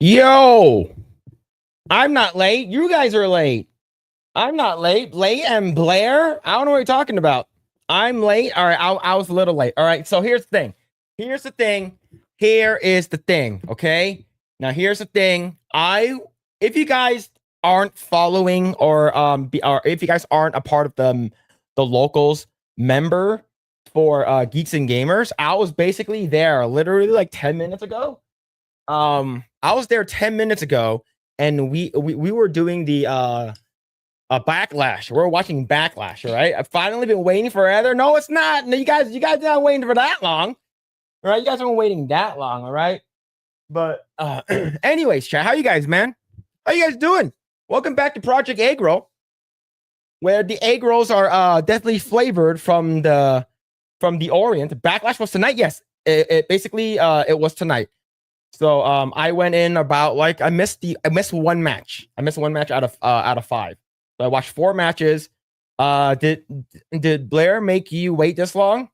Yo, I'm not late. You guys are late. I'm not late. Late and Blair? I don't know what you're talking about. I'm late. All right, I was a little late. All right, so here's the thing. Here's the thing. Here is the thing, okay? Now, here's the thing. If you guys aren't following or if you guys aren't a part of the locals member for Geeks and Gamers, I was basically there literally like 10 minutes ago. I was there 10 minutes ago, and we were doing the Backlash. We're watching Backlash, all right? I've finally been waiting forever. No, it's not. No, you guys not waiting for that long. All right, you guys aren't waiting that long, all right? But anyways, chat, how you guys, man? How you guys doing? Welcome back to Project Eggroll, where the egg rolls are definitely flavored from the Orient. Backlash was tonight. Yes, it basically it was tonight. So I went in about like I missed one match. I missed one match out of 5. So I watched 4 matches. Did Blair make you wait this long?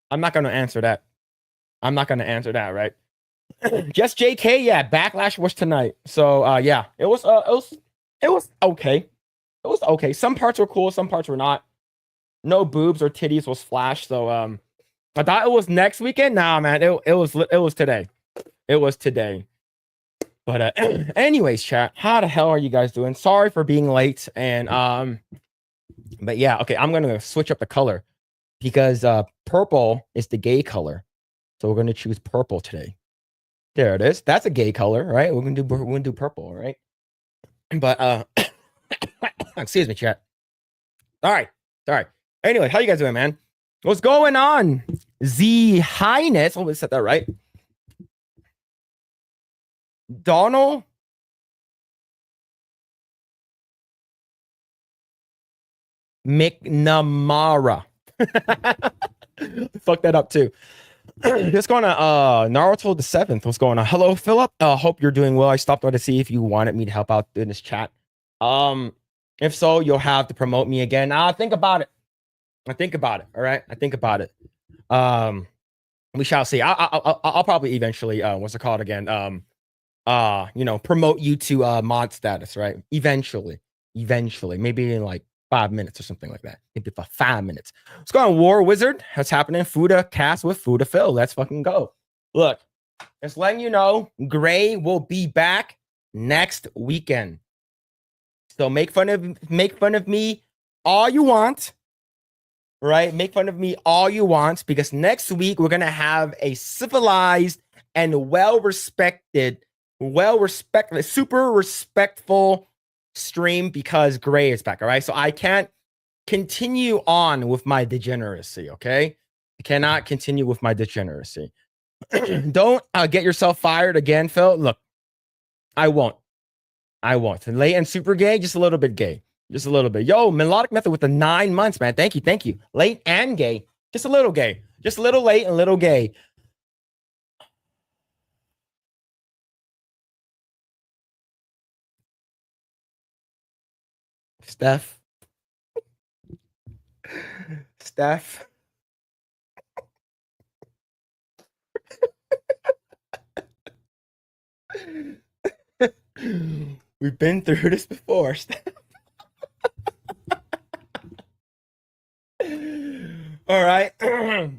I'm not gonna answer that. I'm not gonna answer that, right? Just JK, yeah. Backlash was tonight. So yeah, it was okay. It was okay. Some parts were cool, some parts were not. No boobs or titties was flash. So I thought it was next weekend. Nah, man, it was today. It was today. But anyways, chat, how the hell are you guys doing? Sorry for being late. And but yeah, okay, I'm gonna switch up the color because purple is the gay color. So we're gonna choose purple today. There it is. That's a gay color, right? We're gonna do purple, right? But excuse me, chat. All right. Anyway, how you guys doing, man? What's going on? Z Highness. Oh, we said that right. Donald McNamara. Fuck that up too. What's going on? Naruto the 7th. What's going on? Hello, Phillip. Hope you're doing well. I stopped by to see if you wanted me to help out in this chat. If so, you'll have to promote me again. Think about it. I think about it. All right. I think about it. We shall see. I'll probably eventually what's it called again? Promote you to mod status, right? Eventually, maybe in like 5 minutes or something like that. Maybe for 5 minutes. What's going on, War Wizard? What's happening? Fuda cast with Fuda Phil. Let's fucking go. Look, just letting you know, Grae will be back next weekend. So make fun of me all you want. Right? Make fun of me all you want, because next week we're gonna have a civilized and well-respected, super respectful stream because Grae is back. All right. So I can't continue on with my degeneracy. Okay. I cannot continue with my degeneracy. Don't get yourself fired again, Phil. Look, I won't. Late and super gay, just a little bit gay. Just a little bit. Yo, Melodic Method with the 9 months, man. Thank you. Late and gay. Just a little gay. Just a little late and a little gay. Steph. We've been through this before, Steph. All right. All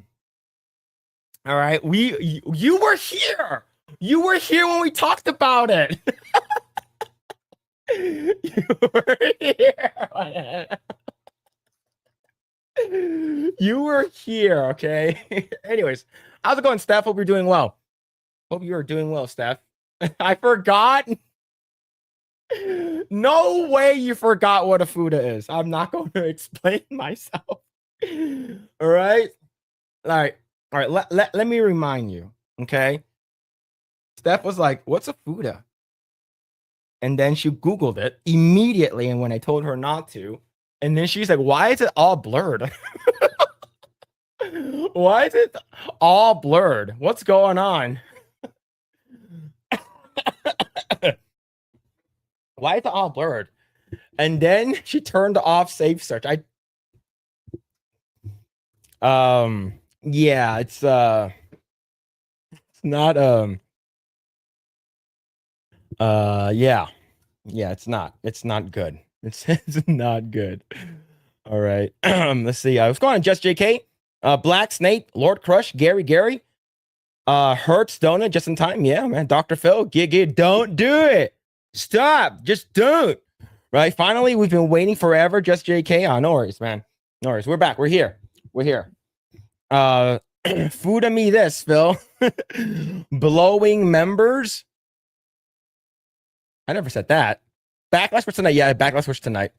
right. You were here. You were here when we talked about it. You were here. You were here, okay? Anyways, how's it going, Steph? Hope you're doing well. Hope you are doing well, Steph. I forgot. No way you forgot what a Fuda is. I'm not going to explain myself. All right. Let me remind you, okay? Steph was like, what's a Fuda? And then she Googled it immediately. And when I told her not to, and then she's like, why is it all blurred? Why is it all blurred? What's going on? Why is it all blurred? And then she turned off safe search. Yeah, it's not yeah. Yeah, it's not good. It's not good. All right. Let's see. What's going on, Just JK? Black Snake, Lord Crush, Gary. Hertz Donut just in time. Yeah, man. Dr. Phil, don't do it. Stop. Just don't. Right. Finally, we've been waiting forever. Just JK. No worries, man. No worries. We're back. We're here. Fuda me this, Phil. Blowing members. I never said that. Backlash for tonight. Yeah, Backlash for tonight.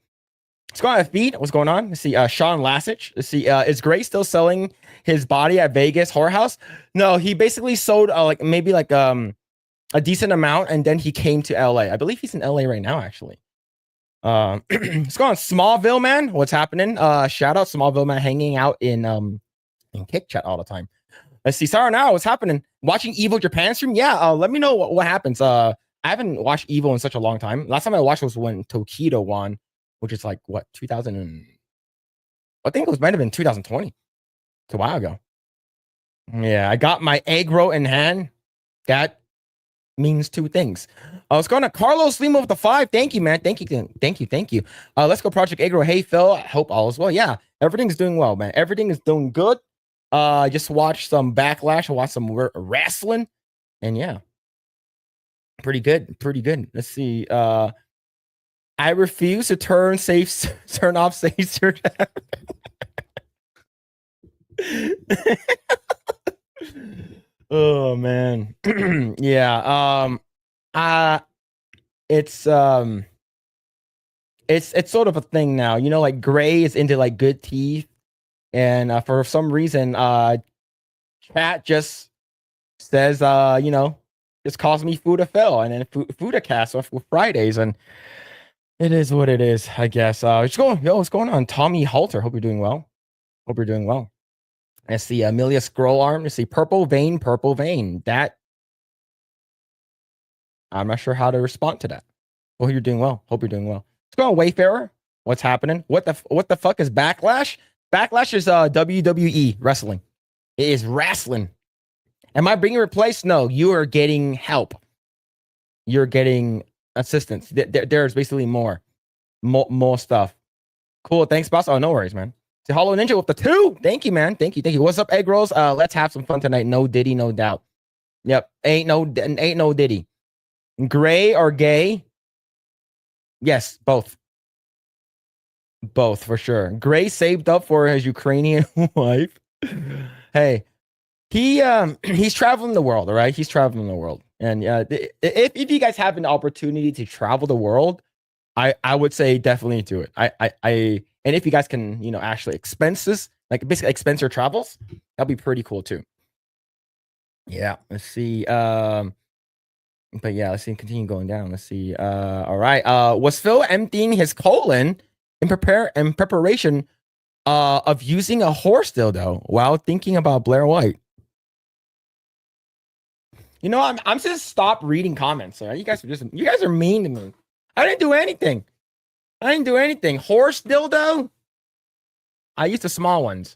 What's going on, FB? What's going on? Let's see. Sean Lasich. Let's see. Is Grae still selling his body at Vegas whorehouse? No, he basically sold maybe a decent amount, and then he came to LA. I believe he's in LA right now, actually. What's going on, Smallville man? What's happening? Shout out Smallville man, hanging out in Kick Chat all the time. Let's see. Sarah now, what's happening? Watching Evil Japan stream? Yeah. Let me know what happens. I haven't watched Evil in such a long time. Last time I watched was when Tokido won, which is like what 2000 and I think it might have been 2020. It's a while ago. Yeah, I got my Eggroll in hand. That means two things. Let's go on to Carlos Lima with the 5. Thank you, man. Thank you. Let's go Project Eggroll. Hey, Phil. I hope all is well. Yeah, everything's doing well, man. Everything is doing good. Just watched some Backlash. I watched some wrestling, and yeah, pretty good. Let's see. I refuse to turn off safe search. Oh man. Yeah. It's sort of a thing now. You know, like Grae is into like good teeth, and for some reason, chat just says, just calls me Fuda Phil, and then Fuda cast with Fridays, and it is what it is, I guess. What's going on? Tommy Halter. Hope you're doing well. Let's see, Amelia Scroll Arm. Let's see, purple vein. That I'm not sure how to respond to that. Hope you're doing well. What's going on, Wayfarer? What's happening? What the fuck is Backlash? Backlash is WWE wrestling. It is wrestling. Am I being replaced? No, you are getting help. You're getting assistance. There's basically more stuff. Cool. Thanks, boss. Oh, no worries, man. See, Hollow Ninja with the 2. Thank you, man. Thank you. What's up, Eggrolls? Let's have some fun tonight. No Diddy, no doubt. Yep. Ain't no Diddy. Grae or Ghey? Yes, both. Both for sure. Grae saved up for his Ukrainian wife. Hey, he's traveling the world, all right? He's traveling the world. And if you guys have an opportunity to travel the world, I would say definitely do it. And if you guys can, actually expenses, like basically expense your travels, that'll be pretty cool too. Yeah, let's see. But yeah, let's see. Continue going down. Let's see. All right. Was Phil emptying his colon in preparation of using a horse dildo while thinking about Blair White? I'm just stop reading comments. You guys are mean to me. I didn't do anything. Horse dildo. I used the small ones.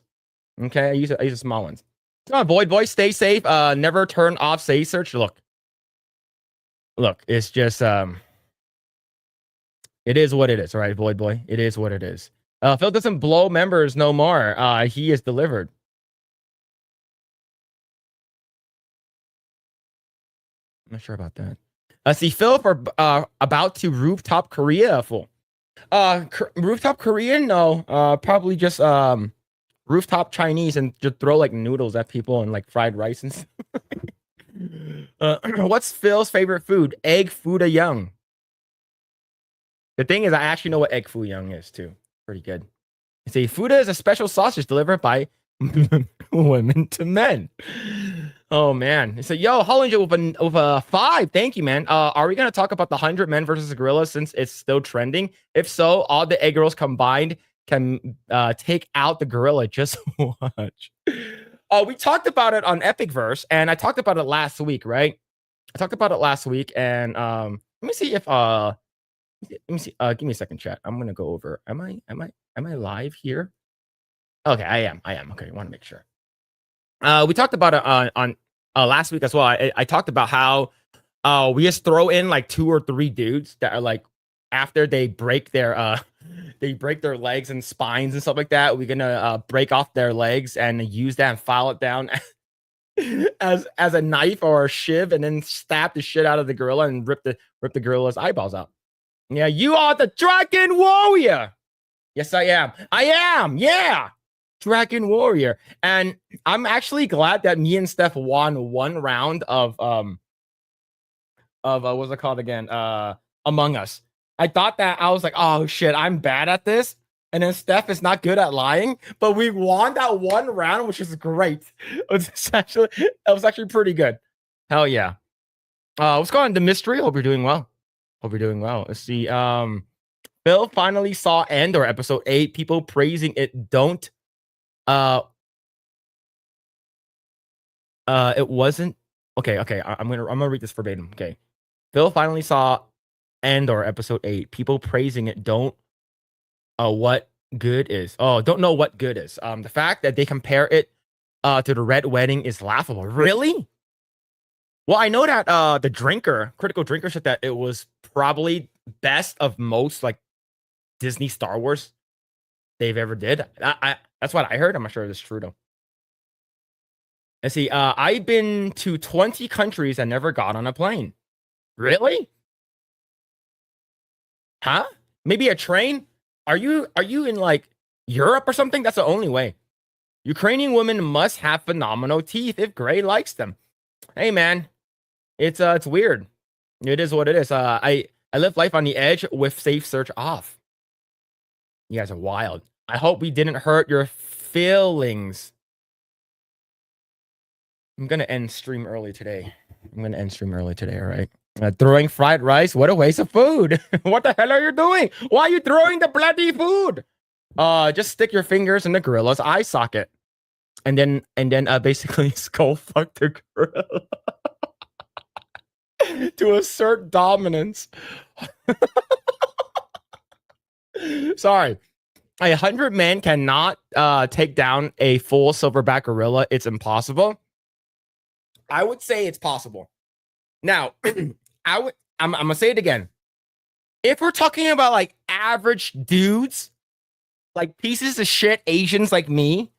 Okay, I use the small ones. Come on, Void Boy, stay safe. Never turn off safe search. Look, it's just it is what it is, all right, Void Boy. It is what it is. Phil doesn't blow members no more. He is delivered. I'm not sure about that. See, Philip are about to rooftop Korea full. Rooftop Korean? No. Probably just rooftop Chinese and just throw like noodles at people and like fried rice and stuff. What's Phil's favorite food? Egg Fuda Young. The thing is, I actually know what egg Fu Young is too. Pretty good. See, Fuda is a special sausage delivered by women to men. Oh man. So yo, Hollinger with a 5. Thank you, man. Are we gonna talk about the 100 men versus gorillas since it's still trending? If so, all the Eggrolls combined can take out the gorilla. Just watch. We talked about it on Epicverse, and I talked about it last week, right? And let me see if give me a second, chat. I'm gonna go over. Am I live here? Okay, I am. Okay, I want to make sure. We talked about it on last week as well. I talked about how we just throw in like 2 or 3 dudes that are like after they break their legs and spines and stuff like that. We're gonna break off their legs and use that and file it down as a knife or a shiv, and then stab the shit out of the gorilla and rip the gorilla's eyeballs out. Yeah, you are the Dragon Warrior. Yes, I am. I am. Yeah, Dragon Warrior. And I'm actually glad that me and Steph won 1 round of what's it called again? Among Us. I thought that I was like, oh shit, I'm bad at this. And then Steph is not good at lying, but we won that 1 round, which is great. It was actually pretty good. Hell yeah. What's going on? The mystery. Hope you're doing well. Hope you're doing well. Let's see. Phil finally saw Andor episode 8. People praising it. Don't. It wasn't. Okay. I'm gonna read this verbatim. Okay. Phil finally saw Andor episode 8. People praising it. Don't. What good is? Oh, don't know what good is. The fact that they compare it to the Red Wedding is laughable. Really? Well, I know that the Critical Drinker, said that it was probably best of most like Disney Star Wars they've ever did. That's what I heard. I'm not sure if it's true though. Let's see. I've been to 20 countries and never got on a plane. Really? Huh? Maybe a train? Are you in like Europe or something? That's the only way. Ukrainian women must have phenomenal teeth if Grae likes them. Hey man, it's weird. It is what it is. I live life on the edge with safe search off. You guys are wild. I hope we didn't hurt your feelings. I'm gonna end stream early today. All right. Throwing fried rice. What a waste of food. What the hell are you doing? Why are you throwing the bloody food? Just stick your fingers in the gorilla's eye socket. And then basically skull fuck the gorilla. To assert dominance. Sorry. 100 men cannot take down a full silverback gorilla. It's impossible. I would say it's possible. Now, I'm gonna say it again. If we're talking about like average dudes, like pieces of shit Asians like me,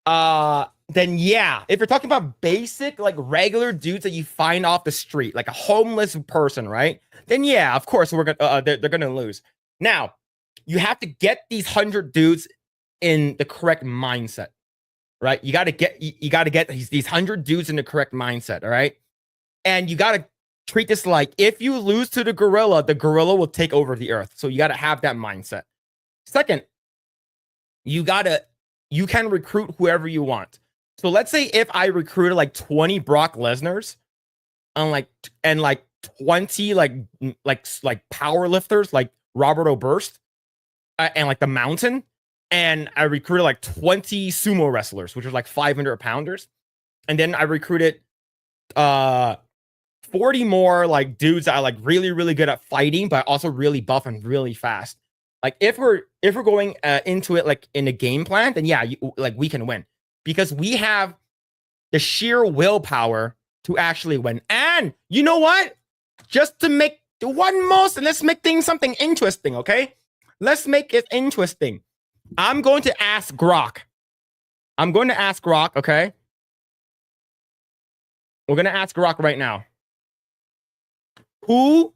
then yeah. If you're talking about basic, like regular dudes that you find off the street, like a homeless person, right? Then yeah, of course they're gonna lose. Now, you have to get these 100 dudes in the correct mindset, right? You gotta get these 100 dudes in the correct mindset, all right? And you gotta treat this like if you lose to the gorilla will take over the earth. So you gotta have that mindset. Second, you can recruit whoever you want. So let's say if I recruited like 20 Brock Lesnar's and like 20 like power lifters like Robert Oberst and like the Mountain, and I recruited like 20 sumo wrestlers, which are like 500 pounders, and then I recruited 40 more like dudes that are like really, really good at fighting, but also really buff and really fast. Like if we're going into it like in a game plan, then yeah, we can win because we have the sheer willpower to actually win. And you know what? Just to make the one most, let's make things something interesting, okay? Let's make it interesting. I'm going to ask Grok. Okay? We're going to ask Grok right now. Who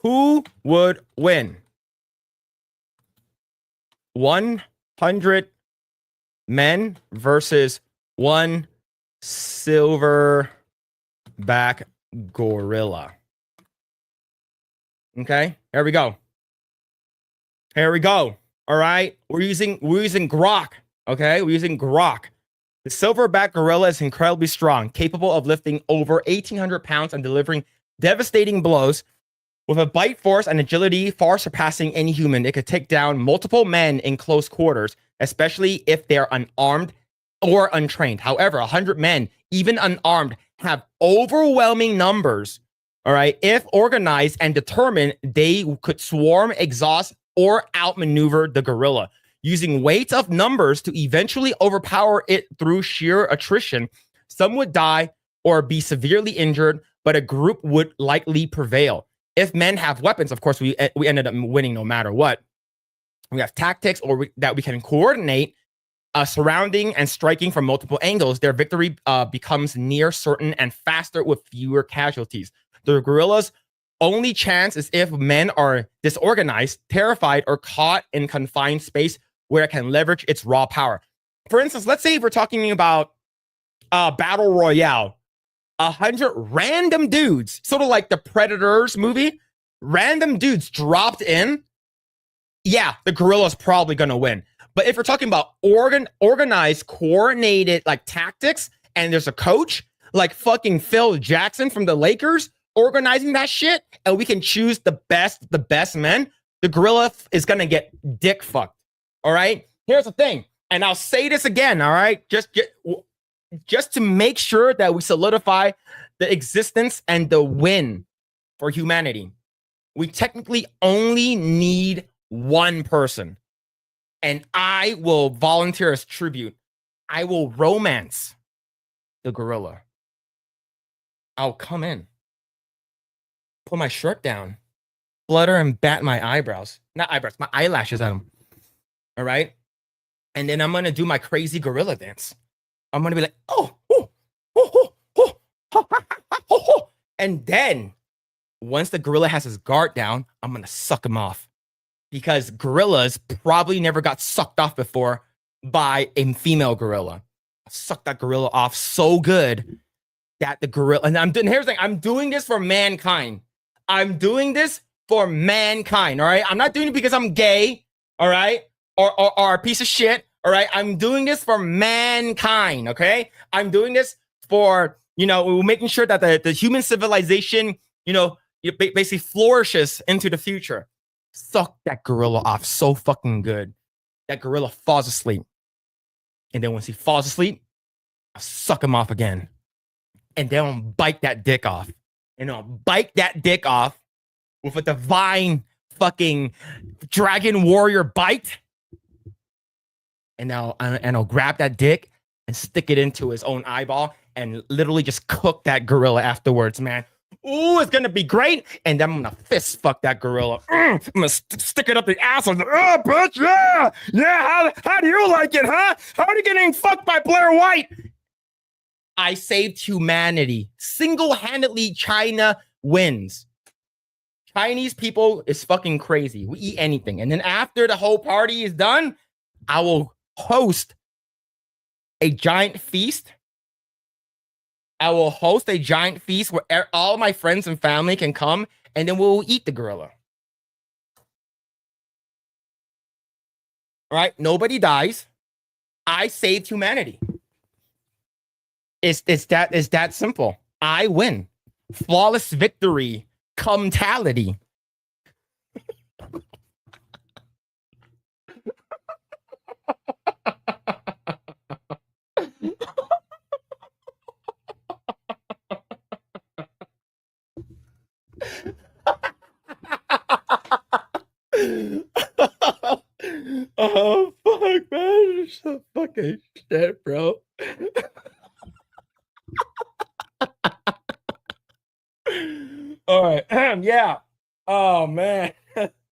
would win? 100 men versus 1 silverback gorilla. Okay, here we go. All right, we're using Grok. Okay, we're using Grok. The silverback gorilla is incredibly strong, capable of lifting over 1,800 pounds and delivering devastating blows. With a bite force and agility far surpassing any human, it could take down multiple men in close quarters, especially if they're unarmed or untrained. However, 100 men, even unarmed, have overwhelming numbers. All right, if organized and determined, they could swarm, exhaust, or outmaneuver the gorilla, using weight of numbers to eventually overpower it through sheer attrition. Some would die or be severely injured, but a group would likely prevail. If men have weapons, of course, we ended up winning no matter what. We have tactics that we can coordinate, surrounding and striking from multiple angles. Their victory becomes near certain and faster with fewer casualties. The gorillas' only chance is if men are disorganized, terrified, or caught in confined space where it can leverage its raw power. For instance, let's say if we're talking about Battle Royale, 100 random dudes, sort of like the Predators movie, random dudes dropped in. Yeah, the gorilla's probably gonna win. But if we're talking about organized, coordinated like tactics, and there's a coach like fucking Phil Jackson from the Lakers organizing that shit, and we can choose the best men, the gorilla is gonna get dick fucked. All right. Here's the thing, and I'll say this again. All right, just to make sure that we solidify the existence and the win for humanity. We technically only need one person, and I will volunteer as tribute. I will romance the gorilla. I'll come in, put my shirt down, flutter and bat my eyebrows, not eyebrows, my eyelashes at him. All right. And then I'm going to do my crazy gorilla dance. I'm going to be like, oh, oh, oh, oh, oh, oh, oh, oh. And then once the gorilla has his guard down, I'm going to suck him off, because gorillas probably never got sucked off before by a female gorilla. I sucked that gorilla off so good that the gorilla, and here's the thing, I'm doing this for mankind. I'm doing this for mankind, all right? I'm not doing it because I'm gay, all right? Or a piece of shit, all right? I'm doing this for mankind, okay? I'm doing this for, making sure that the human civilization, basically flourishes into the future. Suck that gorilla off so fucking good. That gorilla falls asleep. And then once he falls asleep, I'll suck him off again. And then I'll bite that dick off. And I'll bite that dick off with a divine fucking dragon warrior bite. And I'll grab that dick and stick it into his own eyeball and literally just cook that gorilla afterwards, man. Ooh, it's gonna be great. And then I'm gonna fist fuck that gorilla. I'm gonna stick it up the ass. I'm like, oh, bitch, yeah. Yeah, how do you like it, huh? How are you getting fucked by Blair White? I saved humanity. Single-handedly, China wins. Chinese people is fucking crazy. We eat anything. And then after the whole party is done, I will host a giant feast. I will host a giant feast where all my friends and family can come, and then we'll eat the gorilla. All right? Nobody dies. I saved humanity. It's that simple. I win. Flawless victory. Cumtality. Oh fuck, man! You're so fucking shit, bro. All right, yeah. Oh man.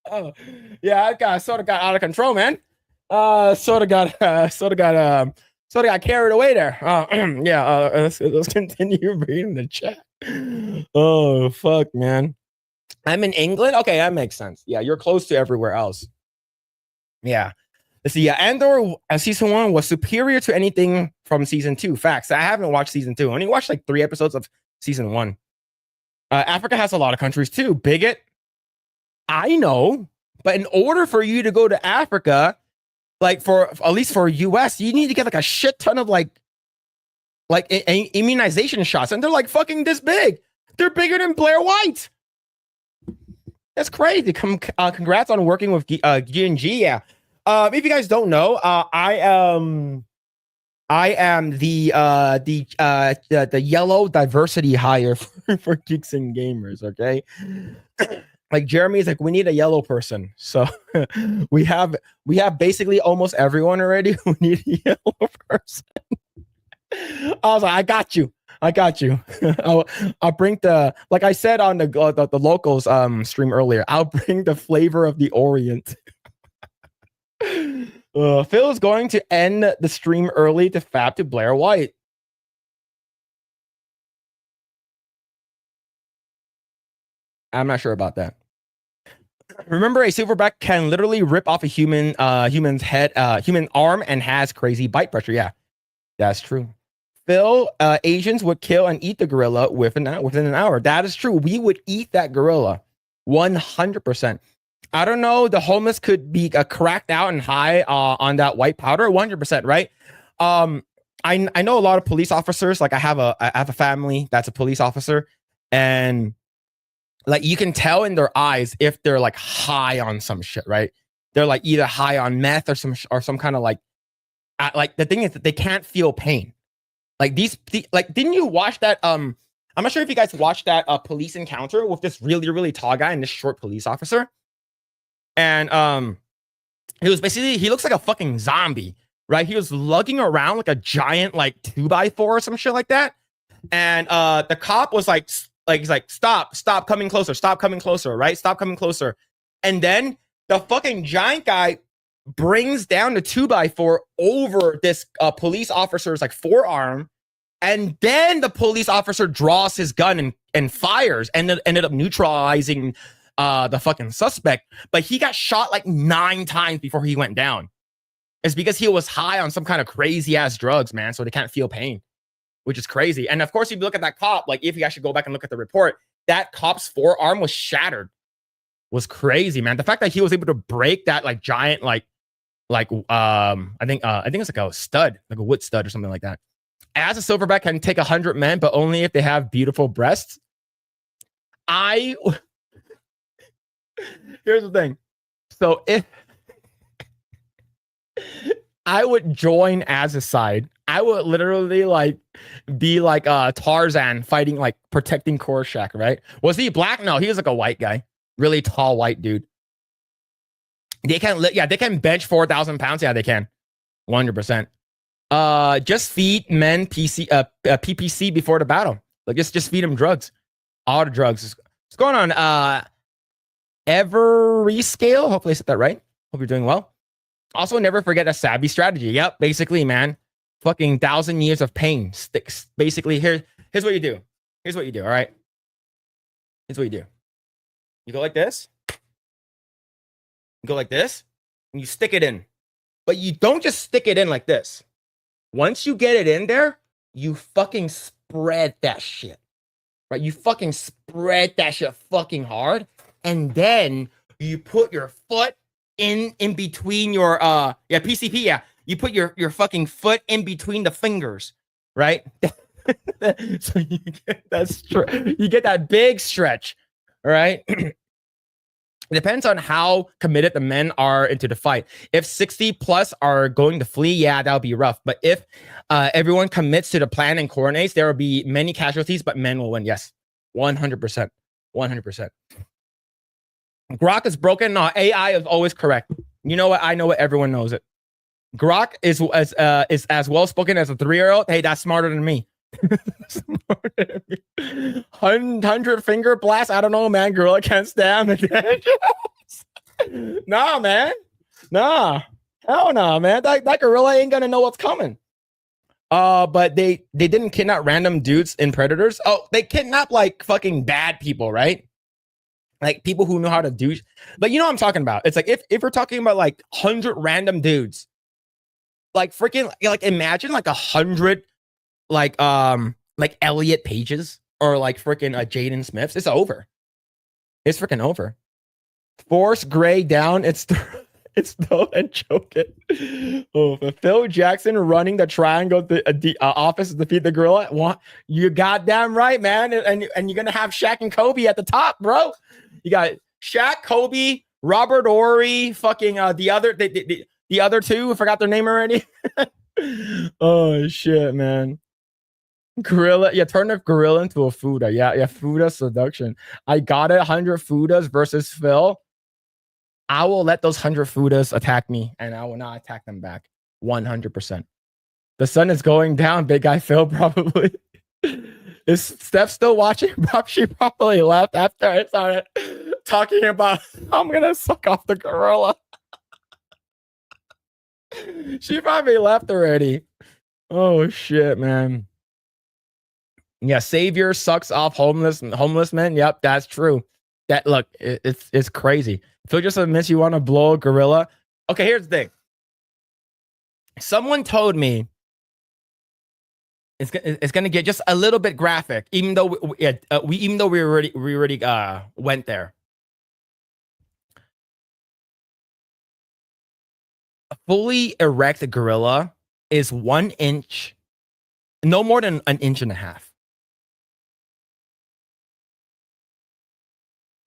Oh yeah, I sort of got out of control, man. Sort of got carried away there. Yeah. Let's continue reading the chat. Oh fuck, man. I'm in England. Okay, that makes sense. Yeah, you're close to everywhere else. Yeah. Let's see. Yeah, Andor season 1 was superior to anything from season 2. Facts. I haven't watched season 2. I only watched like 3 episodes of season 1. Africa has a lot of countries too. Bigot. I know, but in order for you to go to Africa, like for at least for US, you need to get like a shit ton of like immunization shots, and they're like fucking this big. They're bigger than Blair White. That's crazy. Congrats on working with G&G. Yeah. If you guys don't know, I am the yellow diversity hire for geeks and gamers. Okay. Like Jeremy is like, we need a yellow person. So we have basically almost everyone already who need a yellow person. I was like, I got you. I got you. I'll bring the, like I said on the locals stream earlier, I'll bring the flavor of the Orient. Phil is going to end the stream early to fab to Blair White. I'm not sure about that. Remember, a silverback can literally rip off a human's head, human arm, and has crazy bite pressure. Yeah, that's true. Phil, Asians would kill and eat the gorilla within an hour. That is true. We would eat that gorilla, 100%. I don't know. The homeless could be cracked out and high on that white powder, 100%. Right? I know a lot of police officers. Like I have a family that's a police officer, and like you can tell in their eyes if they're like high on some shit, right? They're like either high on meth or some kind of like the thing is that they can't feel pain. Like like didn't you watch that? I'm not sure if you guys watched that police encounter with this really tall guy and this short police officer. And he was basically, he looks like a fucking zombie, right? He was lugging around like a giant like 2x4 or some shit like that. And the cop was like he's like, stop coming closer, right? Stop coming closer. And then the fucking giant guy brings down the 2x4 over this police officer's like forearm. And then the police officer draws his gun and fires and ended up neutralizing the fucking suspect. But he got shot like 9 times before he went down. It's because he was high on some kind of crazy ass drugs, man. So they can't feel pain, which is crazy. And of course, if you look at that cop, like if you actually go back and look at the report, that cop's forearm was shattered. Was crazy, man. The fact that he was able to break that like giant, I think it's like a stud, like a wood stud or something like that. As a silverback can take 100 men, but only if they have beautiful breasts. Here's the thing. So if I would join as a side, I would literally like be like Tarzan fighting, like protecting Korshak, right? Was he black? No, he was like a white guy, really tall white dude. They can bench 4,000 pounds. Yeah, they can, 100%. Just feed men PPC before the battle. Like just feed them drugs, all the drugs. What's going on? Every scale. Hopefully I said that right. Hope you're doing well. Also, never forget a savvy strategy. Yep, basically, man. Fucking 1,000 years of pain sticks. Basically, here's what you do. Here's what you do. All right. Here's what you do. You go like this. You go like this, and you stick it in. But you don't just stick it in like this. Once you get it in there, you fucking spread that shit. Right? You fucking spread that shit fucking hard. And then you put your foot in between your PCP, yeah. You put your fucking foot in between the fingers, right? So you get that you get that big stretch, right? It depends on how committed the men are into the fight. If 60 plus are going to flee, yeah, that'll be rough. But if everyone commits to the plan and coordinates, there will be many casualties, but men will win. Yes, 100%. 100%. Grok is broken. No, AI is always correct. You know what? I know what. Everyone knows it. Grok is as well spoken as a 3-year-old. Hey, that's smarter than me. 100 finger blast. I don't know, man. Gorilla can't stand it. Nah, man. Nah. Hell no, man. That gorilla ain't gonna know what's coming. But they didn't kidnap random dudes in Predators. Oh, they kidnap like fucking bad people, right? Like people who know how to do, but you know what I'm talking about. It's like if we're talking about like 100 random dudes, like freaking like imagine like 100 like Elliot Pages or like freaking Jaden Smiths. It's over. It's freaking over. Force Grae down. It's throw and choke it. Oh, Phil Jackson running the triangle, the office to defeat the gorilla. What? You goddamn right, man. And you're gonna have Shaq and Kobe at the top, bro. You got Shaq, Kobe, Robert Ory, fucking the other two. I forgot their name already. Oh shit, man. Gorilla, yeah, turn a gorilla into a Fuda. Yeah, Fuda seduction. I got it. 100 Fudas versus Phil. I will let those 100 Fudas attack me, and I will not attack them back. 100%. The sun is going down, big guy Phil, probably. Is Steph still watching? She probably left after I started talking about I'm gonna suck off the gorilla. She probably left already. Oh shit, man. Yeah, savior sucks off homeless men. Yep, that's true. That look, it's crazy. Phil just admits you want to blow a gorilla. Okay, here's the thing. Someone told me it's gonna get just a little bit graphic, even though we already went there. A fully erect gorilla is 1 inch, no more than an inch and a half.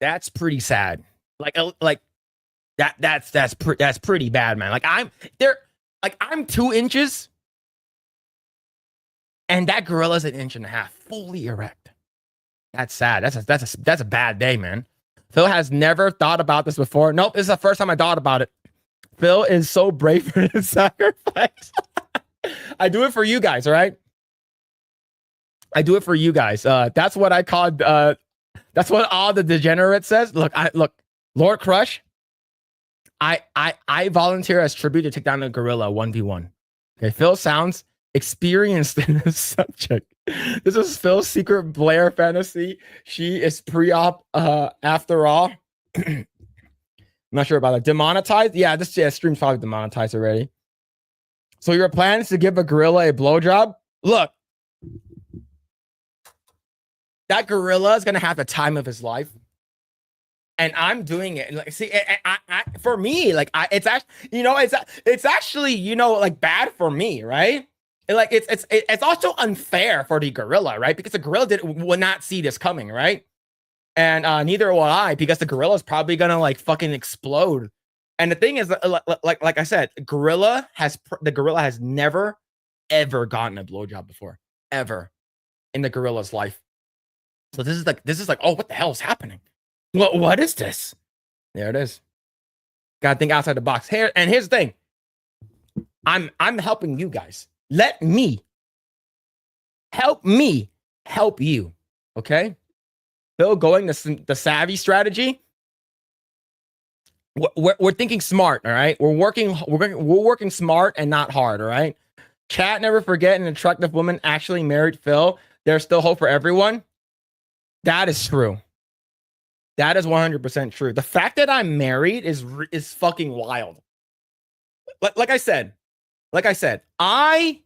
That's pretty sad. That's pretty bad, man. I'm 2 inches, and that gorilla's an inch and a half, fully erect. That's sad. That's a bad day, man. Phil has never thought about this before. Nope, this is the first time I thought about it. Phil is so brave for his sacrifice. I do it for you guys, all right? I do it for you guys. That's what I called. That's what all the degenerate says. Look, Lord Crush. I volunteer as tribute to take down a gorilla 1v1. Okay, Phil sounds experienced in this subject. This is Phil's secret Blair fantasy. She is pre-op after all. I'm not sure about that. Demonetized? Yeah, this stream's probably demonetized already. So your plan is to give a gorilla a blowjob? Look, that gorilla is gonna have the time of his life, and I'm doing it. Like, see, for me, like, it's actually, like, bad for me, right? And, like, it's also unfair for the gorilla, right? Because the gorilla would not see this coming, right? And neither will I, because the gorilla is probably gonna like fucking explode. And the thing is, like I said, the gorilla has never ever gotten a blowjob before, ever, in the gorilla's life. So this is like, oh, what the hell is happening? What is this? There it is. Gotta think outside the box. Here's the thing. I'm helping you guys. Let me help you. Okay? Phil going the savvy strategy. We're thinking smart, all right? We're working smart and not hard, all right? Chat, never forget an attractive woman actually married Phil. There's still hope for everyone. That is true. That is 100% true. The fact that I'm married is fucking wild. Like I said, I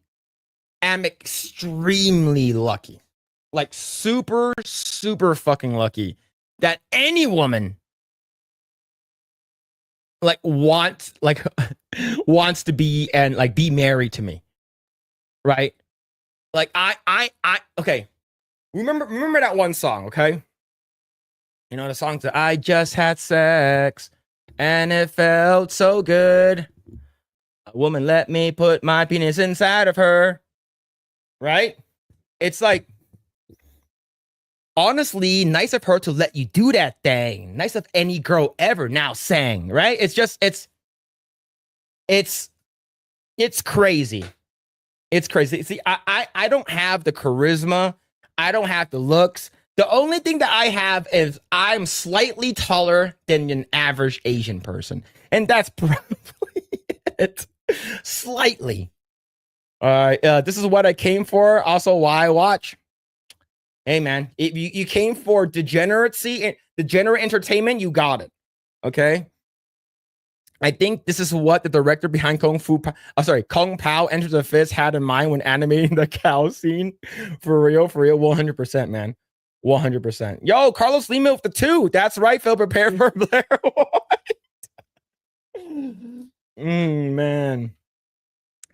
am extremely lucky. Like super, super fucking lucky that any woman like wants to be and like be married to me. Right? Like I okay. Remember that one song, okay? You know the song that I just had sex and it felt so good. A woman let me put my penis inside of her. Right? It's like, honestly, nice of her to let you do that thing. Nice of any girl ever now sang, right? It's crazy. It's crazy. See, I don't have the charisma. I don't have the looks. The only thing that I have is I'm slightly taller than an average Asian person. And that's probably it. Slightly. All right. This is what I came for. Also, why I watch. Hey, man. If you came for degeneracy and degenerate entertainment, you got it. Okay? I think this is what the director behind Kung Pao Enters the Fist had in mind when animating the cow scene. For real, 100%, man. 100%. Yo, Carlos Lima with the 2. That's right, Phil. Prepare for Blair White. Man.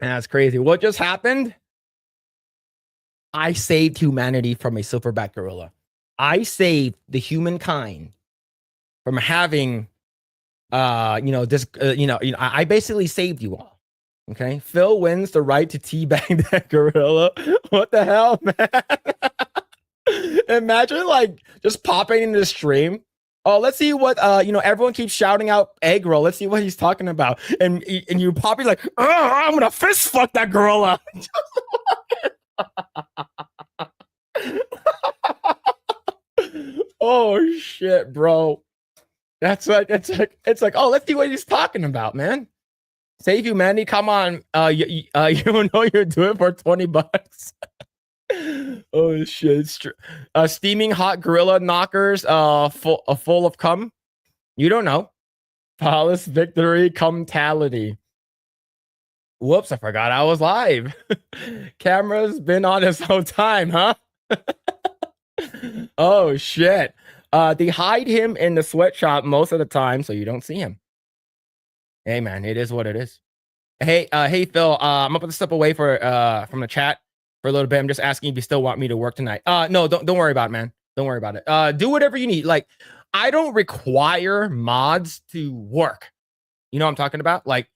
That's crazy. What just happened? I saved humanity from a silverback gorilla. I saved the humankind from having I basically saved you all. Okay, Phil wins the right to teabag that gorilla. What the hell, man? Imagine like just popping into the stream Oh, let's see what everyone keeps shouting out Eggroll. Let's see what he's talking about. And you probably like, oh, I'm gonna fist fuck that gorilla. Oh shit, bro. That's like it's like, oh, let's see what he's talking about, man. Save humanity, come on. You know you're doing it for $20. Oh shit, it's true. Steaming hot gorilla knockers, full of cum. You don't know. Palace victory, cumtality. Whoops, I forgot I was live. Camera's been on this whole time, huh? Oh shit. They hide him in the sweatshop most of the time, so you don't see him. Hey man, it is what it is. Hey, Phil, I'm about to step away from the chat for a little bit. I'm just asking if you still want me to work tonight. No, don't worry about it, man. Don't worry about it. Do whatever you need. Like, I don't require mods to work. You know what I'm talking about? Like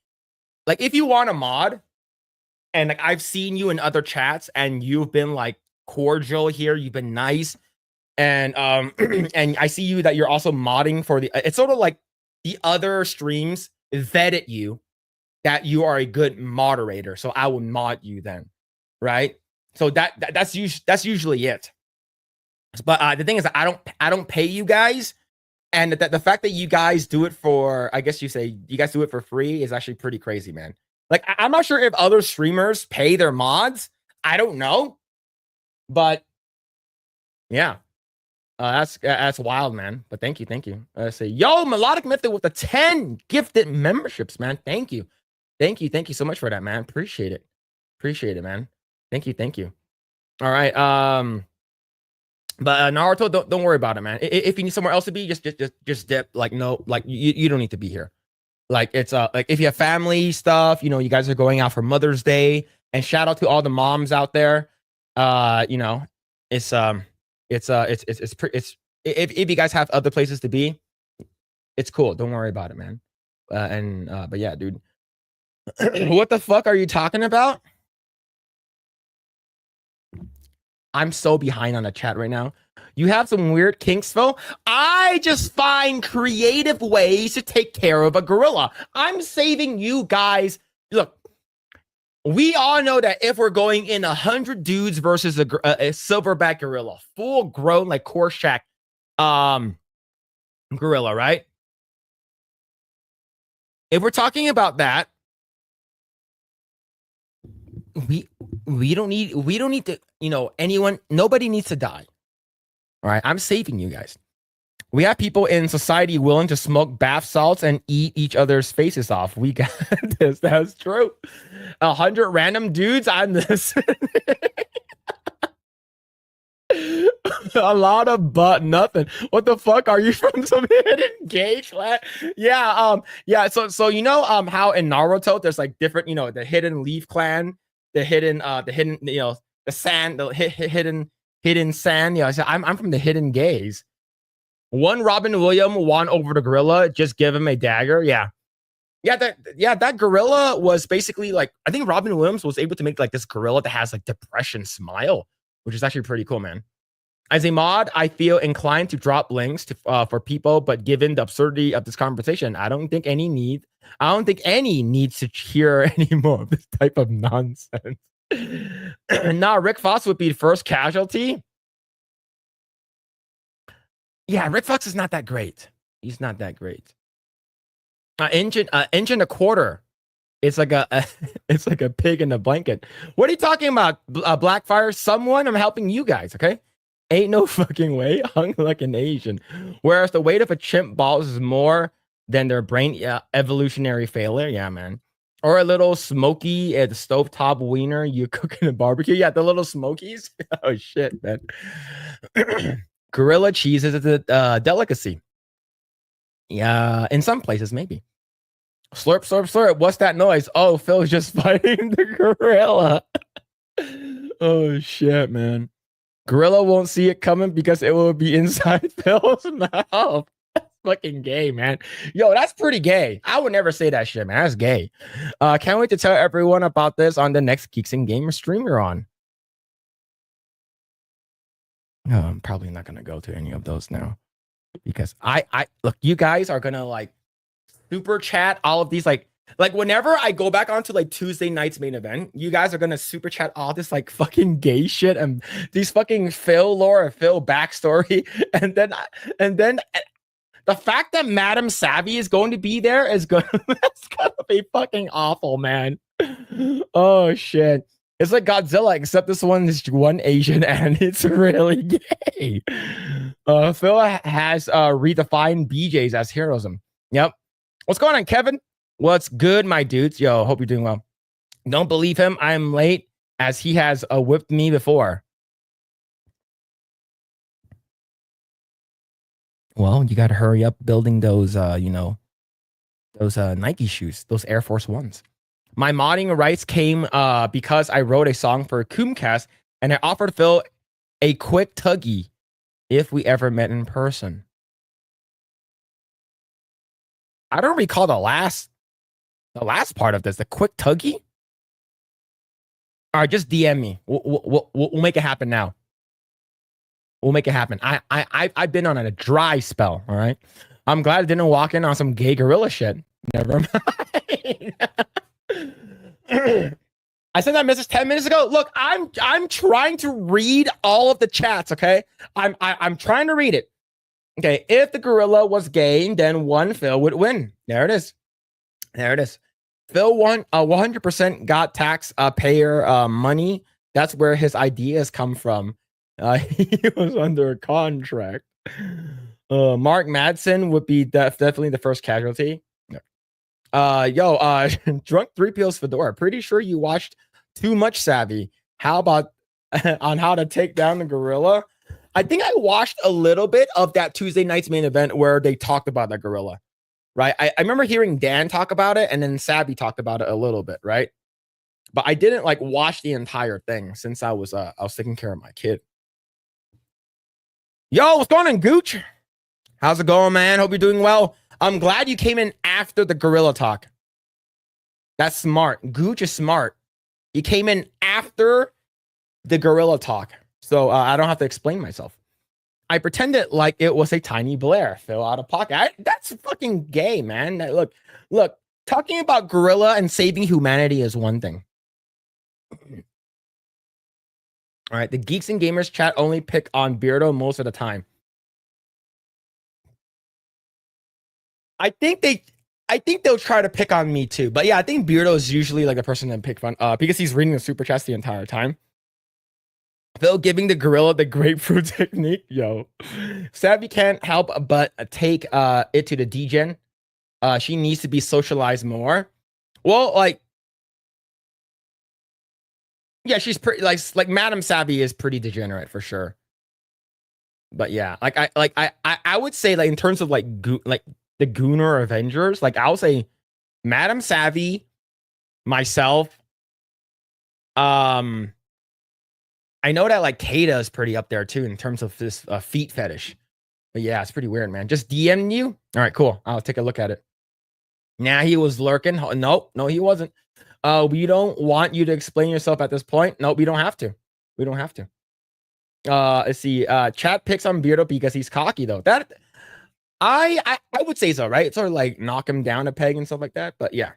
if you want a mod, and like I've seen you in other chats, and you've been like cordial here, you've been nice, and and I see you that you're also modding for the. It's sort of like the other streams vetted you that you are a good moderator, so I will mod you then, right? So that's usually it. But the thing is, I don't pay you guys, and the fact that you guys do it for, I guess you say you guys do it for free, is actually pretty crazy, man. Like, I'm not sure if other streamers pay their mods. I don't know, but yeah, that's wild, man. But thank you. Say, yo, Melodic Mythic with the 10 gifted memberships, man. Thank you so much for that, man. Appreciate it, man. Thank you. All right, but Naruto, don't worry about it, man. If you need somewhere else to be, just dip. Like, no, like you don't need to be here. Like, it's like if you have family stuff, you guys are going out for Mother's Day, and shout out to all the moms out there. It's if you guys have other places to be, it's cool. Don't worry about it, man. But yeah, dude. What the fuck are you talking about? I'm so behind on the chat right now. You have some weird kinks, Phil. I just find creative ways to take care of a gorilla. I'm saving you guys. Look, we all know that if we're going in 100 dudes versus a silverback gorilla, full grown like Korshak gorilla, right? If we're talking about that, we don't need to, anyone, nobody needs to die. All right, I'm saving you guys. We have people in society willing to smoke bath salts and eat each other's faces off. We got this. That's true. 100 random dudes on this. A lot of but nothing. What the fuck? Are you from some hidden gay clan? Yeah, So how in Naruto there's like different, the hidden leaf clan, the hidden, the sand, the hidden sand. So I'm from the hidden gays. One Robin Williams won over the gorilla. Just give him a dagger. Yeah. That gorilla was basically like, I think Robin Williams was able to make like this gorilla that has like depression smile, which is actually pretty cool, man. As a mod, I feel inclined to drop links for people, but given the absurdity of this conversation, I don't think any needs to hear any more of this type of nonsense. Nah, Rick Fox would be the first casualty. Yeah, Rick Fox is not that great. He's not that great. Engine a quarter. It's like it's like a pig in a blanket. What are you talking about, Blackfire? Someone, I'm helping you guys, okay? Ain't no fucking way. Hung like an Asian. Whereas the weight of a chimp balls is more than their brain evolutionary failure. Yeah, man. Or a little smoky at the stovetop wiener you cook in a barbecue. Yeah, the little smokies. Oh shit, man. Gorilla cheese is a delicacy. Yeah, in some places maybe. Slurp, slurp, slurp. What's that noise? Oh, Phil's just fighting the gorilla. Oh shit, man. Gorilla won't see it coming because it will be inside Phil's mouth. That's fucking gay, man. Yo, that's pretty gay. I would never say that shit, man. That's gay. Can't wait to tell everyone about this on the next Geeks and Gamer stream you're on. Oh, I'm probably not going to go to any of those now. because I look, you guys are gonna like super chat all of these like whenever I go back onto like Tuesday night's main event, you guys are gonna super chat all this like fucking gay shit and these fucking Phil lore or Phil backstory, and then the fact that Madam Savvy is going to be there is gonna that's gonna be fucking awful, man. Oh shit. It's like Godzilla, except this one is one Asian and it's really gay. Phil has redefined BJs as heroism. Yep. What's going on, Kevin? What's good, my dudes? Yo, hope you're doing well. Don't believe him. I'm late as he has whipped me before. Well, you got to hurry up building those, those Nike shoes, those Air Force Ones. My modding rights came because I wrote a song for Coomcast and I offered Phil a quick tuggy if we ever met in person. I don't recall the last part of this, the quick tuggy. All right, just DM me. We'll make it happen now. We'll make it happen. I've been on a dry spell. All right. I'm glad I didn't walk in on some gay gorilla shit. Never mind. I sent that message 10 minutes ago. Look, I'm trying to read all of the chats. Okay, I'm trying to read it. Okay, if the gorilla was gay, then one Phil would win. There it is. There it is. Phil won 100% got tax payer money. That's where his ideas come from. He was under a contract. Mark Madsen would be definitely the first casualty. Drunk 3 pills Fedora. Pretty sure you watched Too Much Savvy. How about on how to take down the gorilla? I think I watched a little bit of that Tuesday night's main event where they talked about that gorilla, right? I remember hearing Dan talk about it and then Savvy talked about it a little bit, right? But I didn't like watch the entire thing since I was taking care of my kid. Yo, what's going on, Gooch? How's it going, man? Hope you're doing well. I'm glad you came in after the gorilla talk. That's smart. Gooch is smart. You came in after the gorilla talk. So I don't have to explain myself. I pretended like it was a tiny Blair. Phil out of pocket. That's fucking gay, man. Look, talking about gorilla and saving humanity is one thing. All right, the Geeks and Gamers chat only pick on Beardo most of the time. I think they'll try to pick on me too. But yeah, I think Beardo is usually like the person that pick fun because he's reading the super chats the entire time. Phil giving the gorilla the grapefruit technique. Yo, Savvy can't help but take it to the degen. She needs to be socialized more. Well, like, yeah, she's pretty like Madam Savvy is pretty degenerate for sure. But yeah, I would say like in terms of like the Gooner Avengers, like I'll say Madam Savvy, myself. I know that like Kata is pretty up there too in terms of this feet fetish. But yeah, it's pretty weird, man. Just DM you. All right, cool. I'll take a look at it. Nah, he was lurking. Nope, no, he wasn't. We don't want you to explain yourself at this point. Nope, we don't have to. We don't have to. Let's see. Chat picks on Beardo because he's cocky though. That I would say so, right? Sort of like knock him down a peg and stuff like that. But yeah,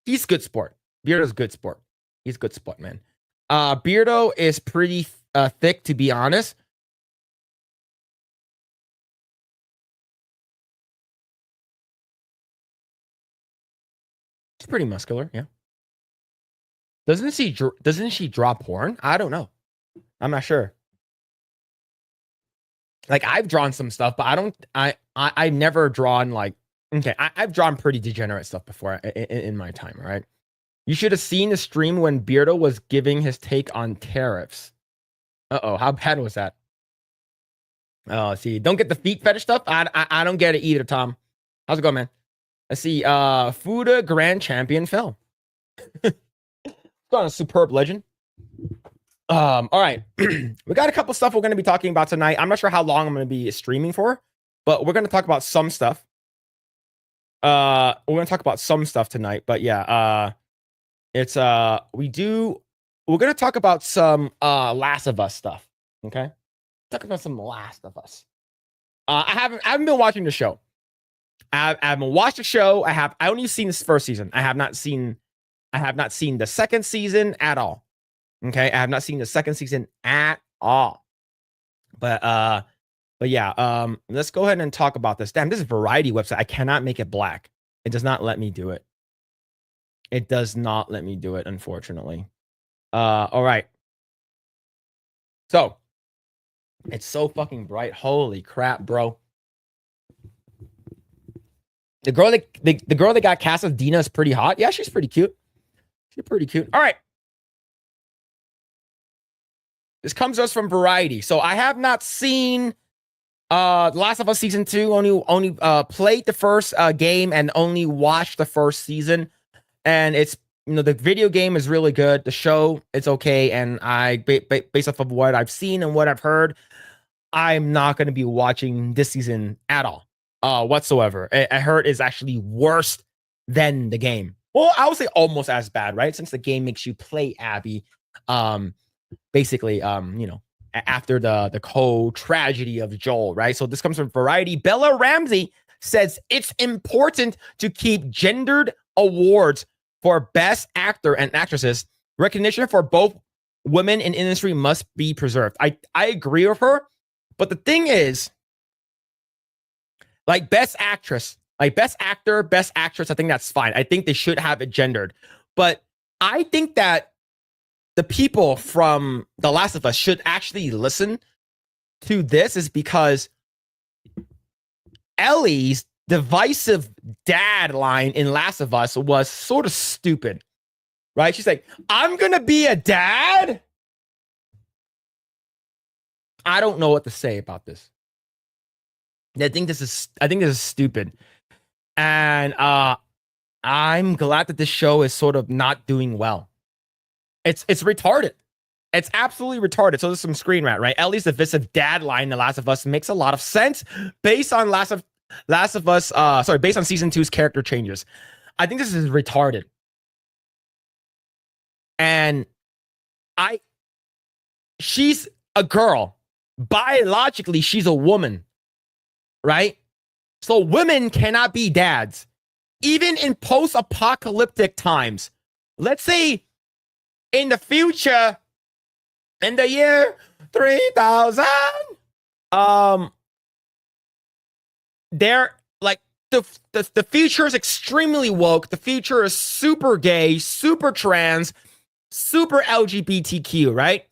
he's good sport. Beardo's good sport. He's good sport, man. Beardo is pretty thick, to be honest. He's pretty muscular, yeah. Doesn't she draw porn? I don't know. I'm not sure. Like I've drawn some stuff, but I've never drawn like okay. I've drawn pretty degenerate stuff before in my time, right? You should have seen the stream when Beardo was giving his take on tariffs. Uh-oh, how bad was that? Oh, see, don't get the feet fetish stuff. I don't get it either, Tom. How's it going, man? Let's see. Fuda Grand Champion Phil. Got a superb legend. All right. We got a couple stuff we're going to be talking about tonight. I'm not sure how long I'm going to be streaming for, but we're going to talk about some stuff. We're going to talk about some stuff tonight, but yeah, it's we're going to talk about some Last of Us stuff, okay? Talk about some Last of Us. I haven't been watching the show. I haven't watched the show. I only seen this first season. I have not seen the second season at all. Okay, I have not seen the second season at all. But yeah, let's go ahead and talk about this. Damn, this is a variety website. I cannot make it black. It does not let me do it. It does not let me do it, unfortunately. All right. So it's so fucking bright. Holy crap, bro. The girl that got cast as Dina is pretty hot. Yeah, she's pretty cute. She's pretty cute. All right. This comes to us from Variety. So I have not seen Last of Us Season 2. Only played the first game and only watched the first season. And it's, the video game is really good. The show, it's okay. And based off of what I've seen and what I've heard, I'm not going to be watching this season at all. Whatsoever. I heard is actually worse than the game. Well, I would say almost as bad, right? Since the game makes you play Abby, basically, after the whole tragedy of Joel, right? So this comes from Variety. Bella Ramsey says it's important to keep gendered awards for Best Actor and Actresses. Recognition for both women in industry must be preserved. I agree with her, but the thing is, like Best Actress, like Best Actor, Best Actress, I think that's fine. I think they should have it gendered. But I think that the people from The Last of Us should actually listen to this, is because Ellie's divisive dad line in Last of Us was sort of stupid, right? She's like, I'm going to be a dad? I don't know what to say about this. I think this is stupid. And I'm glad that this show is sort of not doing well. It's retarded. It's absolutely retarded. So there's some screen rant, right? Ellie's divisive dad line in The Last of Us makes a lot of sense based on Last of Us, based on season 2's character changes. I think this is retarded. And she's a girl. Biologically, she's a woman. Right? So women cannot be dads. Even in post-apocalyptic times. Let's say in the future, in the year 3000, they're like the future is extremely woke. The future is super gay, super trans, super LGBTQ, right?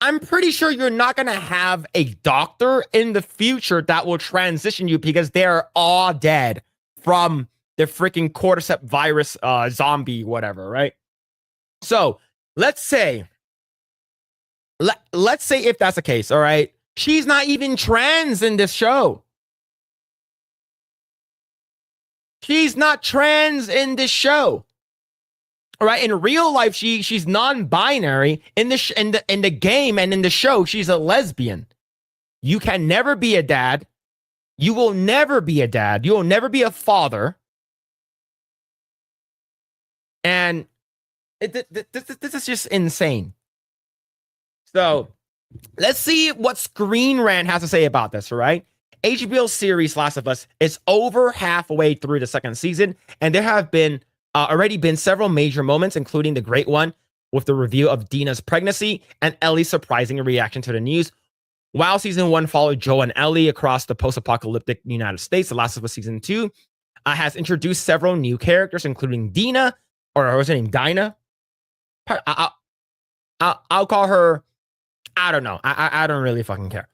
I'm pretty sure you're not going to have a doctor in the future that will transition you, because they're all dead from the freaking cordyceps virus zombie, whatever, right? So let's say if that's the case, all right? She's not even trans in this show. She's not trans in this show. All right, in real life, she's non-binary. In the game and in the show, she's a lesbian. You can never be a dad. You will never be a dad. You will never be a father. And this is just insane. So let's see what Screen Rant has to say about this. All right, HBO series Last of Us is over halfway through the second season, and there have been already been several major moments, including the great one with the review of Dina's pregnancy and Ellie's surprising reaction to the news. While season 1 followed Joel and Ellie across the post-apocalyptic United States, The Last of Us season 2 has introduced several new characters, including Dina, or what's her name, Dinah? I'll call her, I don't know. I don't really fucking care.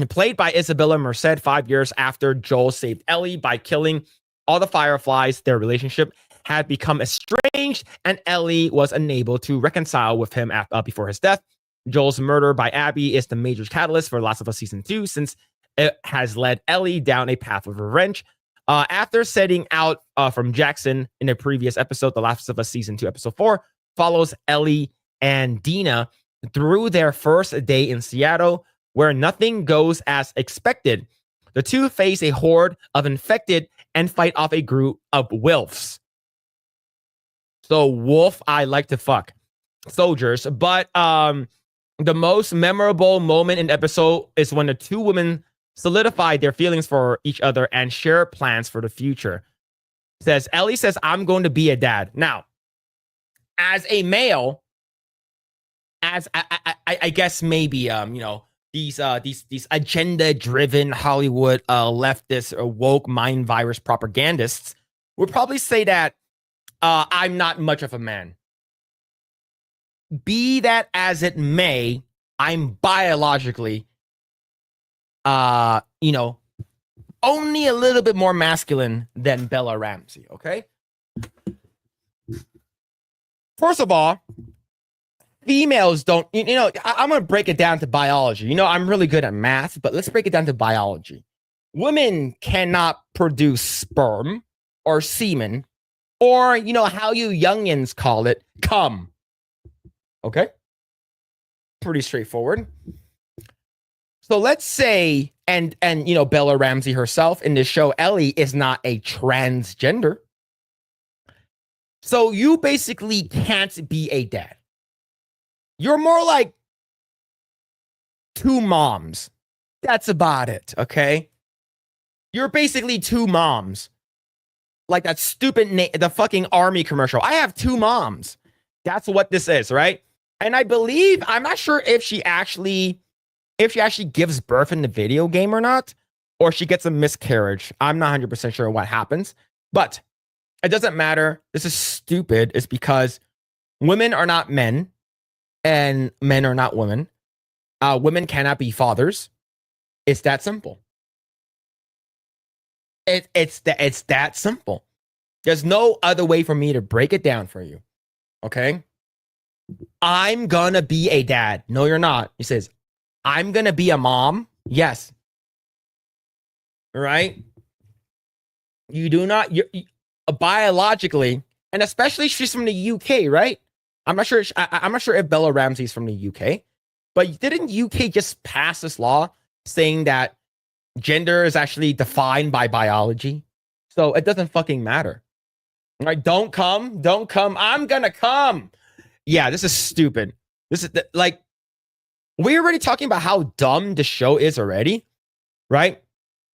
Played by Isabella Merced 5 years after Joel saved Ellie by killing all the Fireflies. Their relationship had become estranged, and Ellie was unable to reconcile with him before his death. Joel's murder by Abby is the major catalyst for Last of Us Season 2, since it has led Ellie down a path of revenge. After setting out from Jackson in a previous episode, The Last of Us Season 2, Episode 4 follows Ellie and Dina through their first day in Seattle, where nothing goes as expected. The two face a horde of infected and fight off a group of wolves. So wolf, I like to fuck soldiers. But the most memorable moment in the episode is when the two women solidify their feelings for each other and share plans for the future. Says Ellie says, I'm going to be a dad. Now, as a male, as I guess maybe these agenda-driven Hollywood leftist or woke mind virus propagandists would probably say that I'm not much of a man. Be that as it may, I'm biologically only a little bit more masculine than Bella Ramsey, okay? First of all, females don't, I'm going to break it down to biology. I'm really good at math, but let's break it down to biology. Women cannot produce sperm or semen or, how you youngins call it, cum. Okay? Pretty straightforward. So let's say, and Bella Ramsey herself in this show, Ellie, is not a transgender. So you basically can't be a dad. You're more like two moms. That's about it, okay? You're basically two moms. Like that stupid the fucking army commercial. I have two moms. That's what this is, right? And I believe, I'm not sure if she actually gives birth in the video game or not, or she gets a miscarriage. I'm not 100% sure what happens, but it doesn't matter. This is stupid. It's because women are not men and men are not women. Women cannot be fathers. It's that simple. It's that simple. There's no other way for me to break it down for you. Okay? I'm gonna be a dad. No, you're not. He says, I'm gonna be a mom. Yes. Right? You do not, you're biologically, and especially she's from the UK, right? I'm not sure if Bella Ramsey's from the UK, but didn't UK just pass this law saying that gender is actually defined by biology? So it doesn't fucking matter. Right? Don't come. I'm gonna come. Yeah, this is stupid. This is like, we're already talking about how dumb the show is already, right?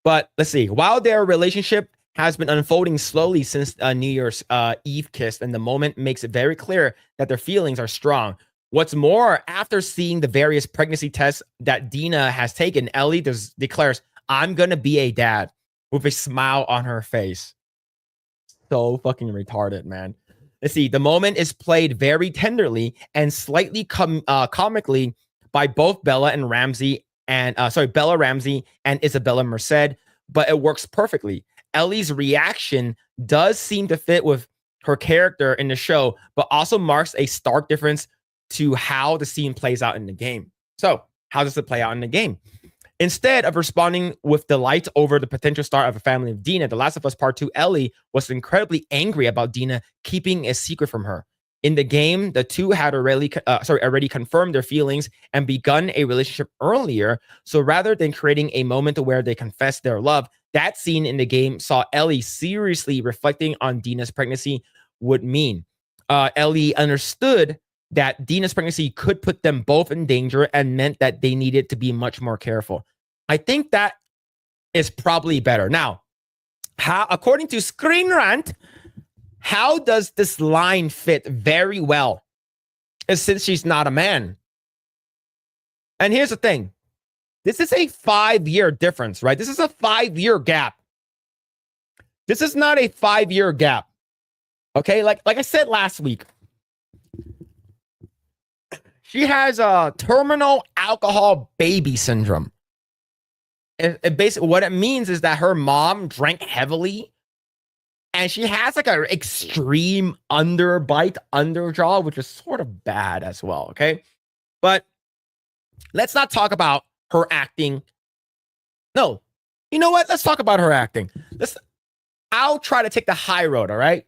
But let's see. While their relationship has been unfolding slowly since New Year's Eve kiss, and the moment makes it very clear that their feelings are strong. What's more, after seeing the various pregnancy tests that Dina has taken, Ellie declares, I'm going to be a dad, with a smile on her face. So fucking retarded, man. Let's see. The moment is played very tenderly and slightly comically by both Bella Ramsey and Isabella Merced, but it works perfectly. Ellie's reaction does seem to fit with her character in the show, but also marks a stark difference to how the scene plays out in the game. So, how does it play out in the game? Instead of responding with delight over the potential start of a family of Dina, The Last of Us Part 2, Ellie was incredibly angry about Dina keeping a secret from her. In the game, the two had already confirmed their feelings and begun a relationship earlier. So rather than creating a moment where they confess their love, that scene in the game saw Ellie seriously reflecting on Dina's pregnancy would mean. Ellie understood that Dina's pregnancy could put them both in danger and meant that they needed to be much more careful. I think that is probably better. Now, according to Screen Rant, how does this line fit very well? Since she's not a man. And here's the thing. This is a 5-year difference, right? This is a 5-year gap. This is not a 5-year gap. Okay, like I said last week, she has a terminal alcohol baby syndrome. It basically, what it means is that her mom drank heavily, and she has like an extreme underjaw, which is sort of bad as well. Okay, but let's not talk about her acting. No, you know what? Let's talk about her acting. I'll try to take the high road. All right.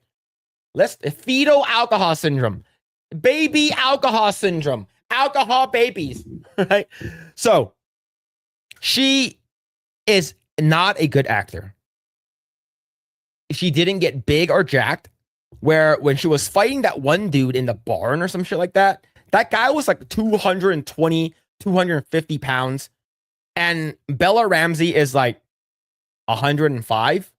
Fetal alcohol syndrome, baby alcohol syndrome, alcohol babies. Right. So she is not a good actor. She didn't get big or jacked. Where when she was fighting that one dude in the barn or some shit like that, that guy was like 220, 250 pounds. and Bella Ramsey is like 105,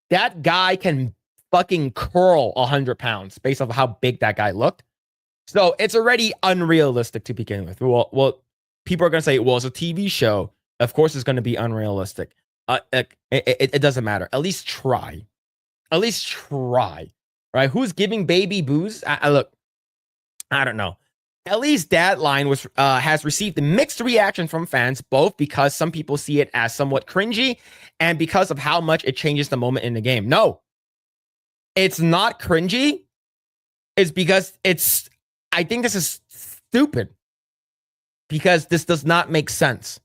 that guy can fucking curl 100 pounds based off of how big that guy looked. So it's already unrealistic to begin with. Well, people are going to say, well, it's a TV show. Of course, it's going to be unrealistic. It doesn't matter. At least try. At least try. Right? Who's giving baby booze? Look, I don't know. At least that line has received mixed reaction from fans, both because some people see it as somewhat cringy and because of how much it changes the moment in the game. No, it's not cringy. It's because I think this is stupid because this does not make sense.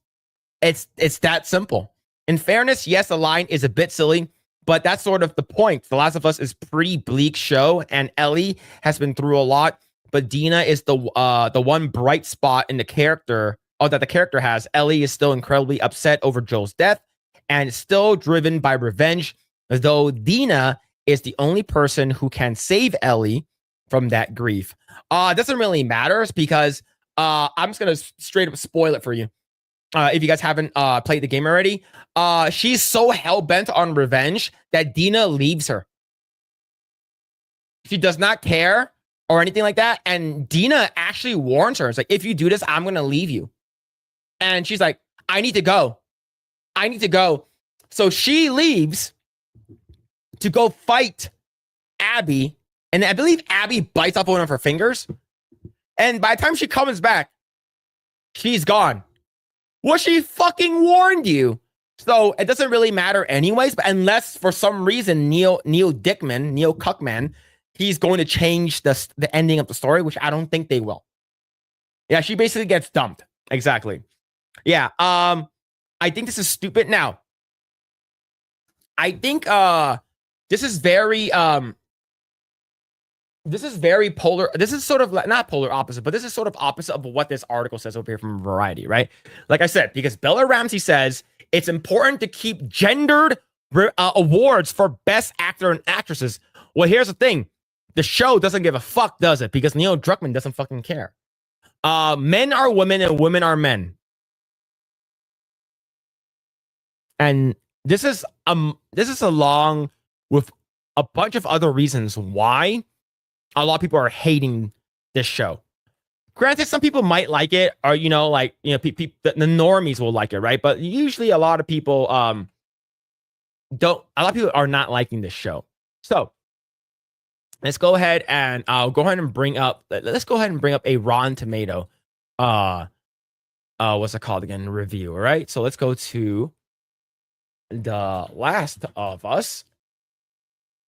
It's that simple. In fairness, yes, the line is a bit silly, but that's sort of the point. The Last of Us is pretty bleak show, and Ellie has been through a lot. But Dina is the one bright spot in the character, that the character has. Ellie is still incredibly upset over Joel's death and still driven by revenge, though Dina is the only person who can save Ellie from that grief. It doesn't really matter because I'm just going to straight up spoil it for you. If you guys haven't played the game already, she's so hell-bent on revenge that Dina leaves her. She does not care or anything like that. And Dina actually warns her. It's like, if you do this, I'm going to leave you. And she's like, I need to go. I need to go. So she leaves to go fight Abby. And I believe Abby bites off one of her fingers. And by the time she comes back, she's gone. Well, she fucking warned you. So it doesn't really matter anyways, but unless for some reason Neil Cuckman, he's going to change the ending of the story, which I don't think they will. Yeah, she basically gets dumped. Exactly. Yeah. I think this is stupid. Now, I think this is very polar. This is sort of not polar opposite, but this is sort of opposite of what this article says over here from Variety, right? Like I said, because Bella Ramsey says it's important to keep gendered awards for best actor and actresses. Well, here's the thing. The show doesn't give a fuck, does it? Because Neil Druckmann doesn't fucking care. Men are women and women are men. And this is along with a bunch of other reasons why a lot of people are hating this show. Granted, some people might like it, or the normies will like it, right? But usually, a lot of people don't. A lot of people are not liking this show. So let's go ahead and bring up. Let's go ahead and bring up a Rotten Tomato. What's it called again? Review. All right. So let's go to The Last of Us.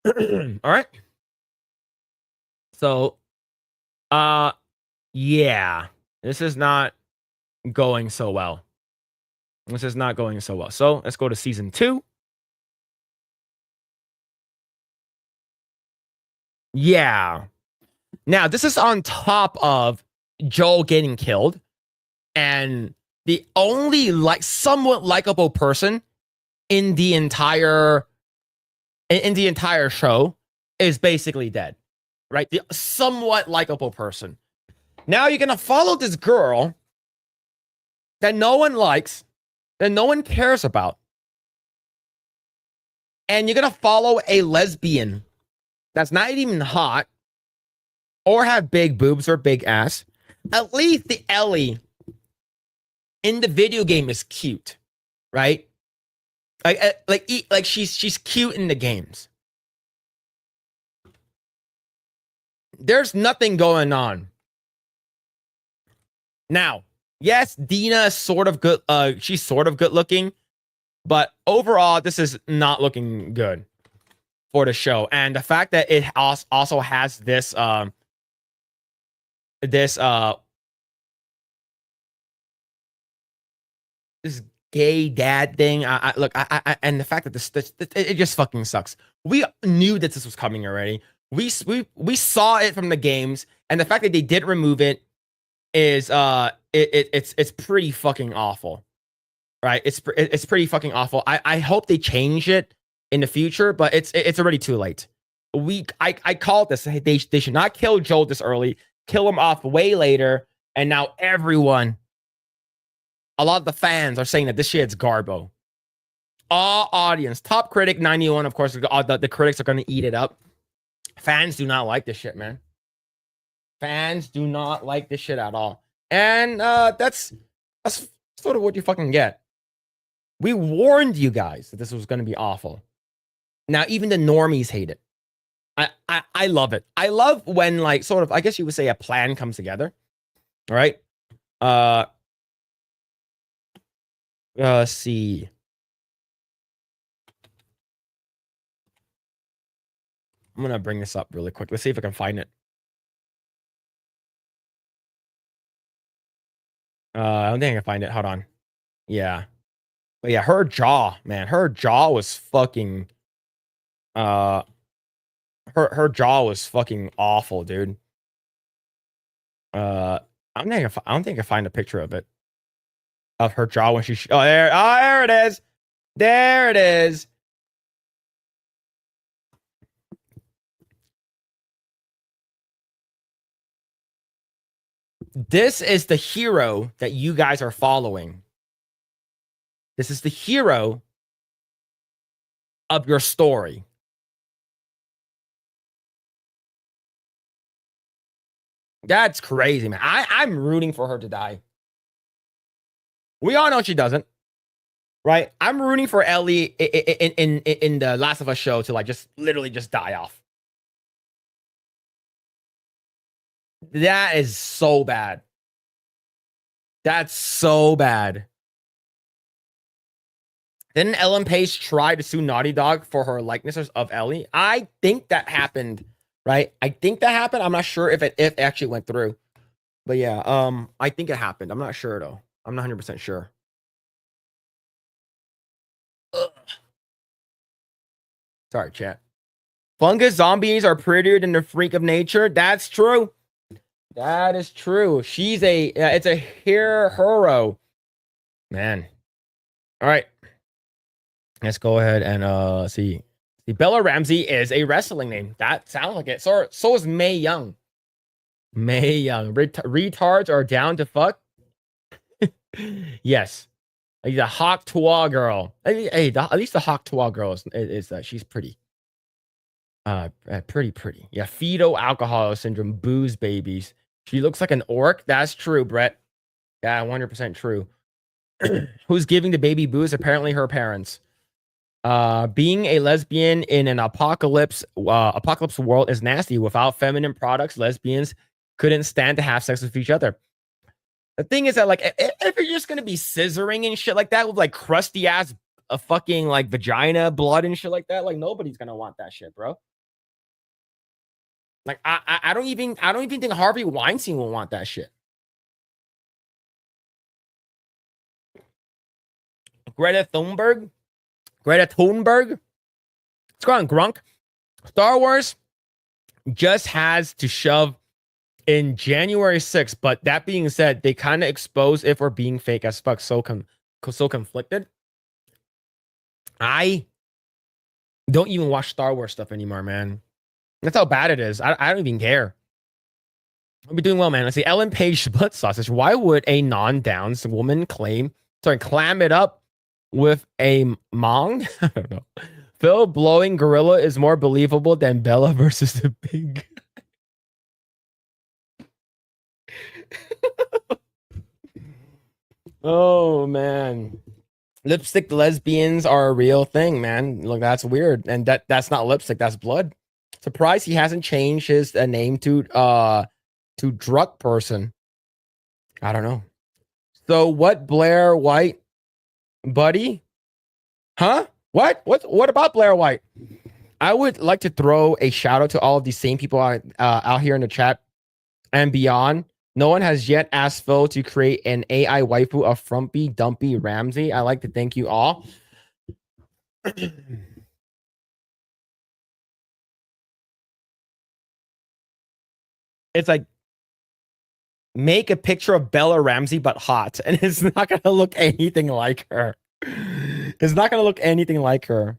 All right. So, yeah, this is not going so well. So let's go to season 2. Yeah. Now, this is on top of Joel getting killed, and the only somewhat likable person in the entire show is basically dead. Right? The somewhat likable person. Now you're going to follow this girl that no one likes, that no one cares about. And you're going to follow a lesbian that's not even hot or have big boobs or big ass. At least the Ellie in the video game is cute, right? Like she's cute in the games. There's nothing going on. Now, yes, Dina is sort of good. She's sort of good looking, but overall, this is not looking good for the show. And the fact that it also has this gay dad thing. And the fact that it just fucking sucks. We knew that this was coming already. We saw it from the games, and the fact that they did remove it is it's pretty fucking awful, right? It's pretty fucking awful. I hope they change it in the future, but it's already too late. I called this. They should not kill Joel this early. Kill him off way later, and now everyone a lot of the fans are saying that this shit's garbo. All audience, top critic 91. Of course, the critics are going to eat it up. Fans do not like this shit, man. Fans do not like this shit at all. And that's sort of what you fucking get. We warned you guys that this was going to be awful. Now, even the normies hate it. I love it. I love when, like, sort of, I guess you would say a plan comes together. All right. Let's see. I'm going to bring this up really quick. Let's see if I can find it. I don't think I can find it. Hold on. Yeah. But yeah, her jaw, man. Her jaw was fucking her jaw was fucking awful, dude. I don't think I can find a picture of it. Of her jaw when she there it is. There it is. This is the hero that you guys are following. This is the hero of your story. That's crazy, man. I'm rooting for her to die. We all know she doesn't, right? I'm rooting for Ellie in the Last of Us show to, like, just literally just die off. That is so bad. That's so bad. Didn't Ellen Page try to sue Naughty Dog for her likenesses of Ellie? I think that happened, right? I think that happened. I'm not sure if it actually went through. But yeah, I think it happened. I'm not sure, though. I'm not 100% sure. Ugh. Sorry, chat. Fungus zombies are prettier than the freak of nature. That's true. That is true. She's it's a hero. Man. All right. Let's go ahead and see. Bella Ramsey is a wrestling name. That sounds like it. So is Mae Young. Mae Young. Retards are down to fuck. Yes. The Hawk Tuah girl. Hey, at least the Hawk Tuah girl is she's pretty. Pretty. Yeah, fetal alcohol syndrome, booze babies. She looks like an orc. That's true, Brett. Yeah, 100% true. Who's giving the baby booze? Apparently her parents. Being a lesbian in an apocalypse world is nasty. Without feminine products, lesbians couldn't stand to have sex with each other. The thing is that, like, if you're just gonna be scissoring and shit like that with, like, crusty ass a fucking, like, vagina blood and shit like that, like, nobody's gonna want that shit, bro. Like, I don't even think Harvey Weinstein will want that shit. Greta Thunberg. Let's go on, Grunk. Star Wars just has to shove in January 6th, but that being said, they kind of expose it for being fake as fuck. So conflicted. I don't even watch Star Wars stuff anymore, man. That's how bad it is. I don't even care. I'll be doing well, man. Let's see. Ellen Page split sausage. Why would a non-downs woman clam it up with a mong? I don't know. Phil blowing gorilla is more believable than Bella versus the pig. Oh, man. Lipstick lesbians are a real thing, man. Look, that's weird. And that's not lipstick, that's blood. Surprised he hasn't changed his name to Drug Person. I don't know. So what, Blair White, buddy? Huh? What about Blair White? I would like to throw a shout out to all of these same people out here in the chat and beyond. No one has yet asked Phil to create an AI waifu of Frumpy Dumpy Ramsey. I like to thank you all. It's like, make a picture of Bella Ramsey but hot, and it's not gonna look anything like her. It's not gonna look anything like her.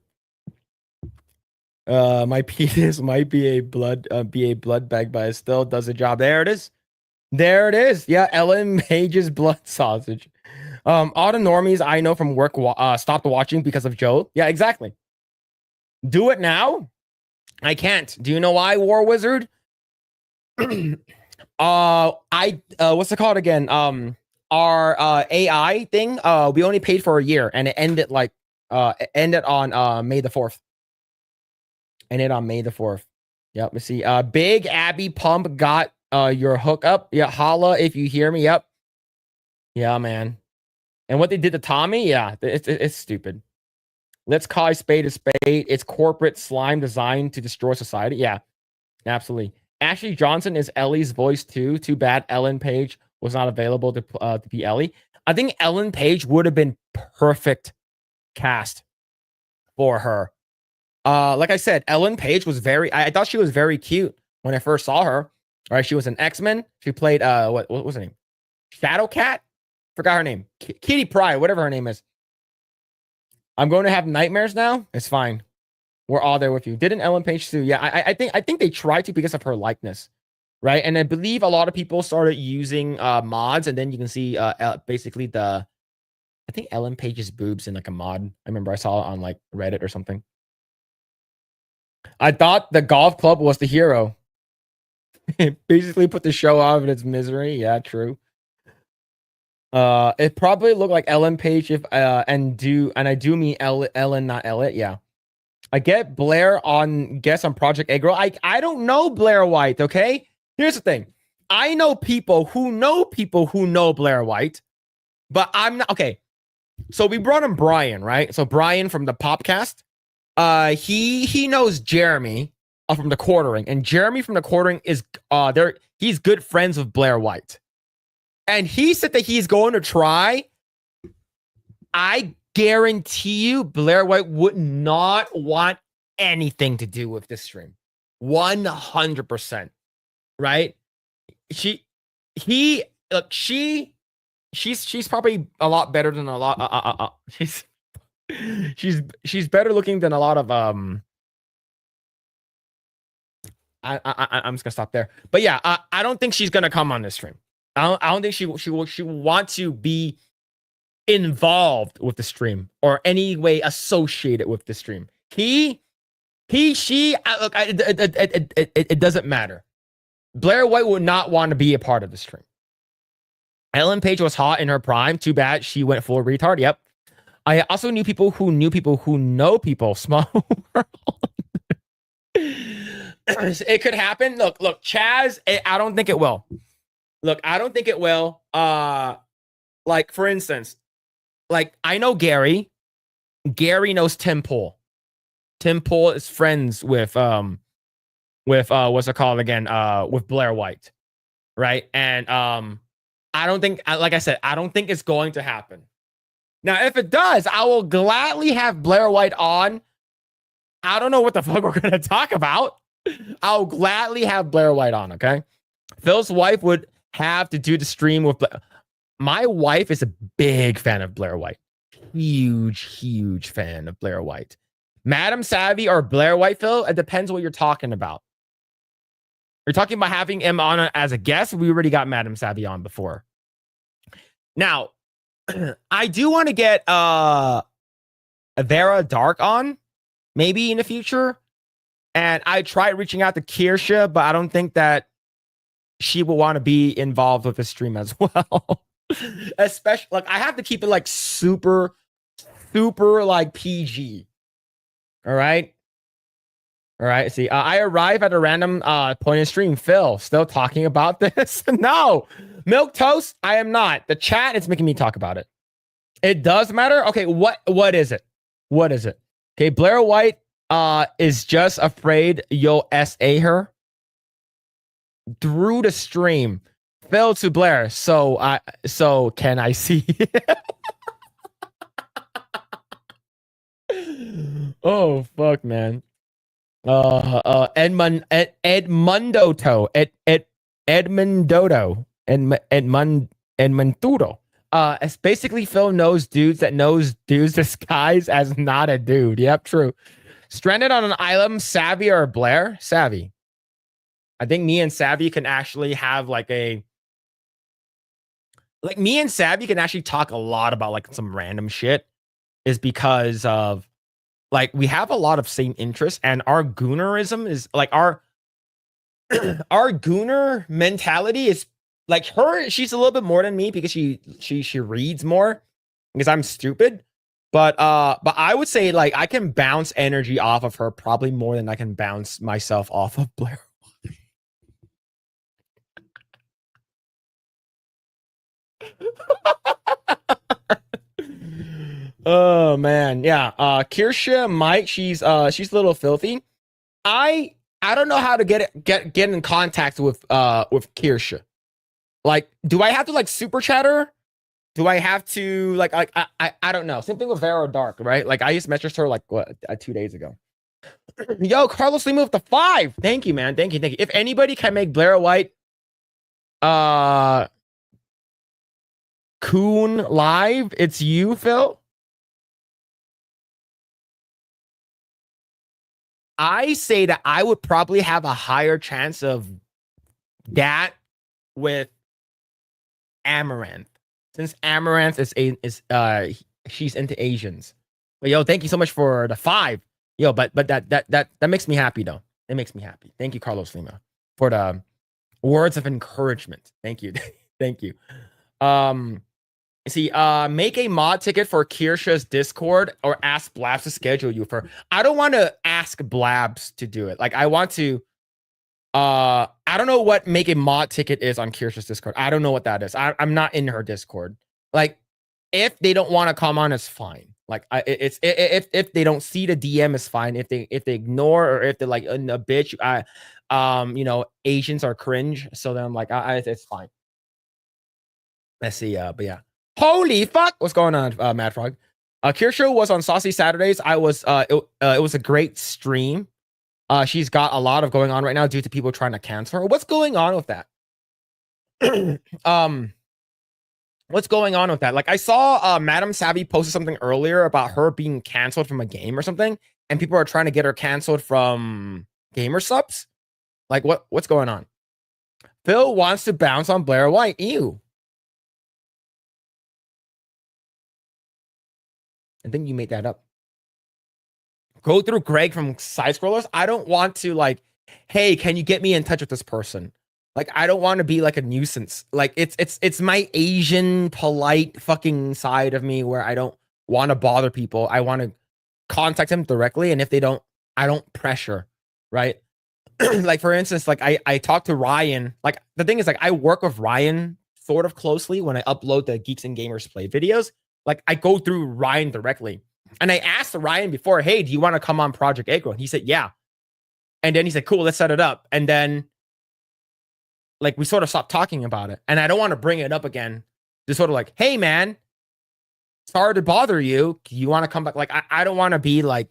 My penis might be a blood bag, but it still does a job. There it is. There it is. Yeah, Ellen Page's blood sausage. All the normies I know from work stopped watching because of Joe. Yeah, exactly. Do it now. I can't. Do you know why, War Wizard? What's it called again? Our AI thing. We only paid for a year, and it ended on May the 4th. Ended on May the 4th. Yep. Let's see. Big Abby Pump got your hookup. Yeah, holla if you hear me. Yep. Yeah, man. And what they did to Tommy, yeah, it's stupid. Let's call a spade a spade. It's corporate slime designed to destroy society. Yeah, absolutely. Ashley Johnson is Ellie's voice too. Too bad Ellen Page was not available to be Ellie. I think Ellen Page would have been perfect cast for her. Like I said, Ellen Page was I thought she was very cute when I first saw her. All right, she was an X-Men. She played what was her name? Shadowcat? Forgot her name. Kitty Pryde, whatever her name is. I'm going to have nightmares now. It's fine. We're all there with you. Didn't Ellen Page sue? Yeah, I think they tried to because of her likeness, right? And I believe a lot of people started using mods, and then you can see basically I think Ellen Page's boobs in like a mod. I remember I saw it on like Reddit or something. I thought the golf club was the hero. It basically put the show out of its misery. Yeah, true. It probably looked like Ellen Page if and I do mean Ellen, not Elliot. Yeah. I get Blair on guest on Project Eggroll. I don't know Blair White, okay? Here's the thing. I know people who know Blair White, but I'm not okay. So we brought in Brian, right? So Brian from the Popcast. He knows Jeremy from the Quartering, and Jeremy from the Quartering is he's good friends with Blair White. And he said that he's going to try. I guarantee you Blair White would not want anything to do with this stream. 100%. Right? She's probably a lot better than a lot she's better looking than a lot of I'm just gonna stop there. But yeah, I don't think she's gonna come on this stream. I don't think she will want to be involved with the stream or any way associated with the stream. Look, it doesn't matter. Blair White would not want to be a part of the stream. Ellen Page was hot in her prime. Too bad she went full retard. Yep. I also knew people who know people. Small world. It could happen. Look, Chaz, I don't think it will. Look, I don't think it will. Like, for instance, like, I know Gary. Gary knows Tim Pool. Tim Pool is friends with what's it called again? With Blair White. Right? And I don't think, like I said, I don't think it's going to happen. Now, if it does, I will gladly have Blair White on. I don't know what the fuck we're gonna talk about. I'll gladly have Blair White on, okay? Phil's wife would have to do the stream with Blair. My wife is a big fan of Blair White. Huge fan of Blair White. Madam Savvy or Blair White, Phil? It depends what you're talking about. You're talking about having him on as a guest. We already got Madam Savvy on before. Now, I do want to get Vera Dark on, maybe in the future. And I tried reaching out to Kirsha, but I don't think that she will want to be involved with the stream as well. Especially, like, I have to keep it like super like PG. All right. See, I arrive at a random point in stream. Phil, still talking about this? No, Milk Toast. I am not. The chat is making me talk about it. It does matter. Okay, what is it? What is it? Okay, Blair White is just afraid you'll SA her through the stream. Phil to Blair. So can I see? Oh fuck, man. Edmundoto. Edmundudo. It's basically Phil knows dudes that knows dudes disguised as not a dude. Yep, true. Stranded on an island, Savvy or Blair? Savvy. I think me and Savvy can actually have like a like me and Savvy can actually talk a lot about like some random shit, is because of like we have a lot of same interests, and our goonerism is like our gooner mentality is like her. She's a little bit more than me because she reads more because I'm stupid. But I would say like I can bounce energy off of her probably more than I can bounce myself off of Blair. Oh man, yeah. Kirsha Mike, she's a little filthy. I don't know how to get in contact with Kirsha. Like, do I have to like super chat her? Do I have to like I don't know. Same thing with Vera Dark, right? Like I just messaged her like what 2 days ago. Yo, Carlos Lee moved to 5. Thank you, man. Thank you. If anybody can make Blair White uh Coon live, it's you, Phil. I say that I would probably have a higher chance of that with Amaranth, since Amaranth is she's into Asians. But yo, thank you so much for the 5. Yo, but that makes me happy though. It makes me happy. Thank you, Carlos Lima, for the words of encouragement. Thank you. Thank you. Um See, make a mod ticket for Kirsha's Discord or ask Blabs to schedule you for. I don't want to ask Blabs to do it. Like, I want to. I don't know what make a mod ticket is on Kirsha's Discord. I don't know what that is. I'm not in her Discord. Like, if they don't want to come on, it's fine. Like, if they don't see the DM, is fine. If they ignore, or if they're like a bitch, Asians are cringe. So then I'm like, it's fine. Let's see. But yeah. Holy fuck! What's going on, Mad Frog? Kirsha was on Saucy Saturdays. I was. It was a great stream. She's got a lot of going on right now due to people trying to cancel her. What's going on with that? What's going on with that? Like, I saw Madam Savvy posted something earlier about her being canceled from a game or something, and people are trying to get her canceled from gamer subs. Like, what's going on? Phil wants to bounce on Blair White. Ew. I think you made that up. Go through Greg from side scrollers. I don't want to like, hey, can you get me in touch with this person? Like, I don't want to be like a nuisance. Like, it's my Asian polite fucking side of me where I don't want to bother people. I want to contact them directly, and if they don't, I don't pressure, right? Like, for instance, like I talked to Ryan. Like, the thing is, like, I work with Ryan sort of closely when I upload the Geeks and Gamers Play videos. Like, I go through Ryan directly. And I asked Ryan before, hey, do you want to come on Project Eggroll? And he said, yeah. And then he said, cool, let's set it up. And then, like, we sort of stopped talking about it. And I don't want to bring it up again. Just sort of like, hey, man, sorry to bother you. You want to come back? Like, I don't want to be like,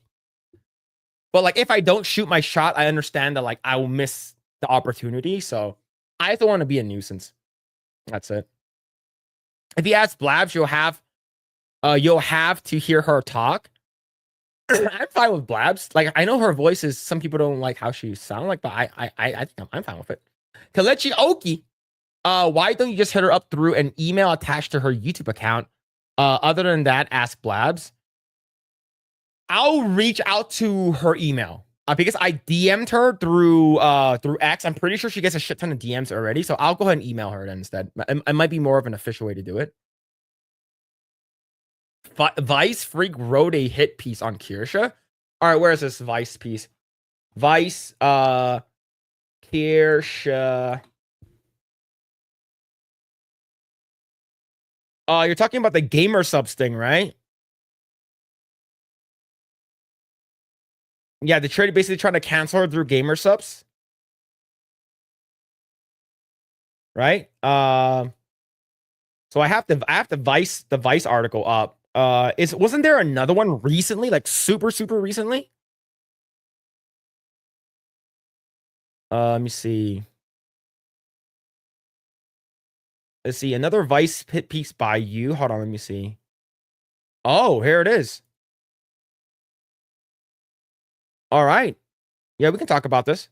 but like, if I don't shoot my shot, I understand that like I will miss the opportunity. So I don't want to be a nuisance. That's it. If you ask Blabs, you'll have to hear her talk. I'm fine with Blabs. Like, I know her voice is, some people don't like how she sound like, but I think I'm fine with it. Kalechi Oki, why don't you just hit her up through an email attached to her YouTube account? Other than that, ask Blabs. I'll reach out to her email because I DM'd her through X. I'm pretty sure she gets a shit ton of DMs already, so I'll go ahead and email her then instead. It might be more of an official way to do it. Vice Freak wrote a hit piece on Kirsha. All right, where is this Vice piece? Vice, Kirsha. You're talking about the gamer subs thing, right? Yeah, the trade basically trying to cancel her through gamer subs, right? So I have the Vice article up. Wasn't there another one recently, like super recently? Let me see. Let's see, another Vice hit piece by you. Hold on, let me see. Oh, here it is. All right. Yeah, we can talk about this.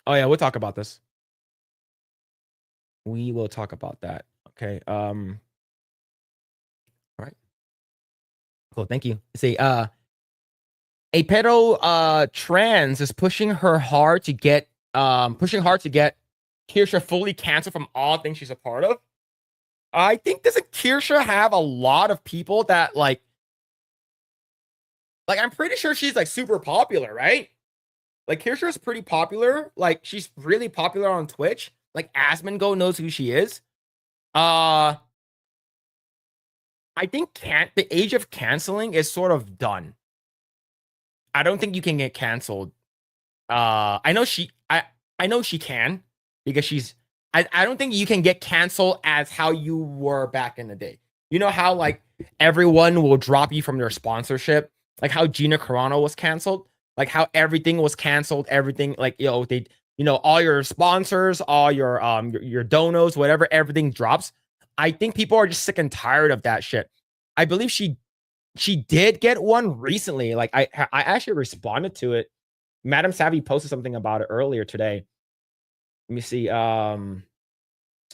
Oh yeah, we'll talk about this. We will talk about that. Okay. All right. Cool. Thank you. See, a pedo trans is pushing hard to get Kirsha fully canceled from all things she's a part of. I think doesn't Kirsha have a lot of people that like I'm pretty sure she's like super popular, right? Like Kirsha is pretty popular. Like she's really popular on Twitch. Like Asmongo knows who she is. I think the age of canceling is sort of done. I don't think you can get canceled. I know she can because she's I don't think you can get canceled as how you were back in the day. You know how like everyone will drop you from their sponsorship, like how Gina Carano was canceled, like how everything was canceled, everything like they all your sponsors, all your donos, whatever, everything drops. I think people are just sick and tired of that shit. I believe she did get one recently. Like I actually responded to it. Madam Savvy posted something about it earlier today. Let me see. So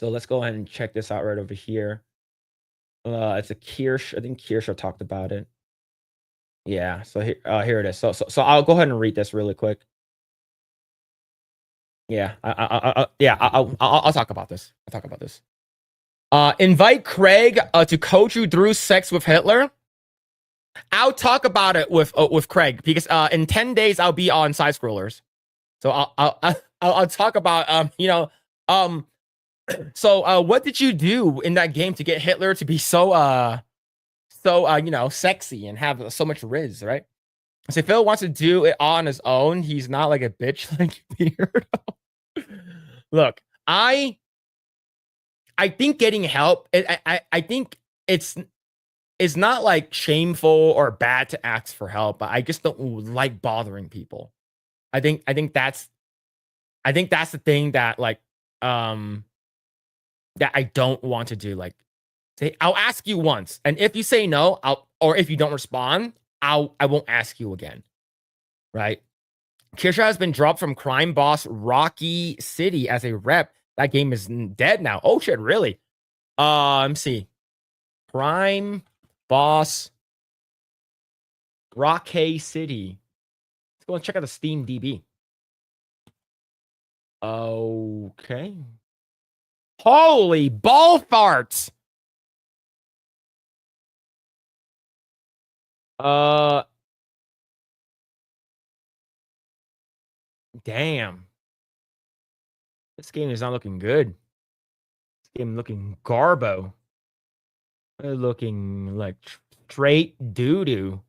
let's go ahead and check this out right over here. It's a Kirsch. I think Kirsha talked about it. Yeah. So here it is. So I'll go ahead and read this really quick. Yeah. I'll talk about this. Invite Craig to coach you through sex with Hitler. I'll talk about it with Craig because in 10 days I'll be on side scrollers. So I'll talk about So what did you do in that game to get Hitler to be so sexy and have so much riz, right? So Phil wants to do it on his own. He's not like a bitch like Beardo. Look, I think getting help, I think it's not like shameful or bad to ask for help, but I just don't like bothering people. I think that's the thing that like that I don't want to do. Like say I'll ask you once, and if you say no, or if you don't respond, I won't ask you again. Right? Kirsha has been dropped from Crime Boss Rocky City as a rep. That game is dead now. Oh shit, really? Let me see. Crime Boss Rocky City. Let's go and check out the Steam DB. Okay. Holy ball farts. Damn. This game is not looking good. This game looking garbo. Looking like straight doo-doo.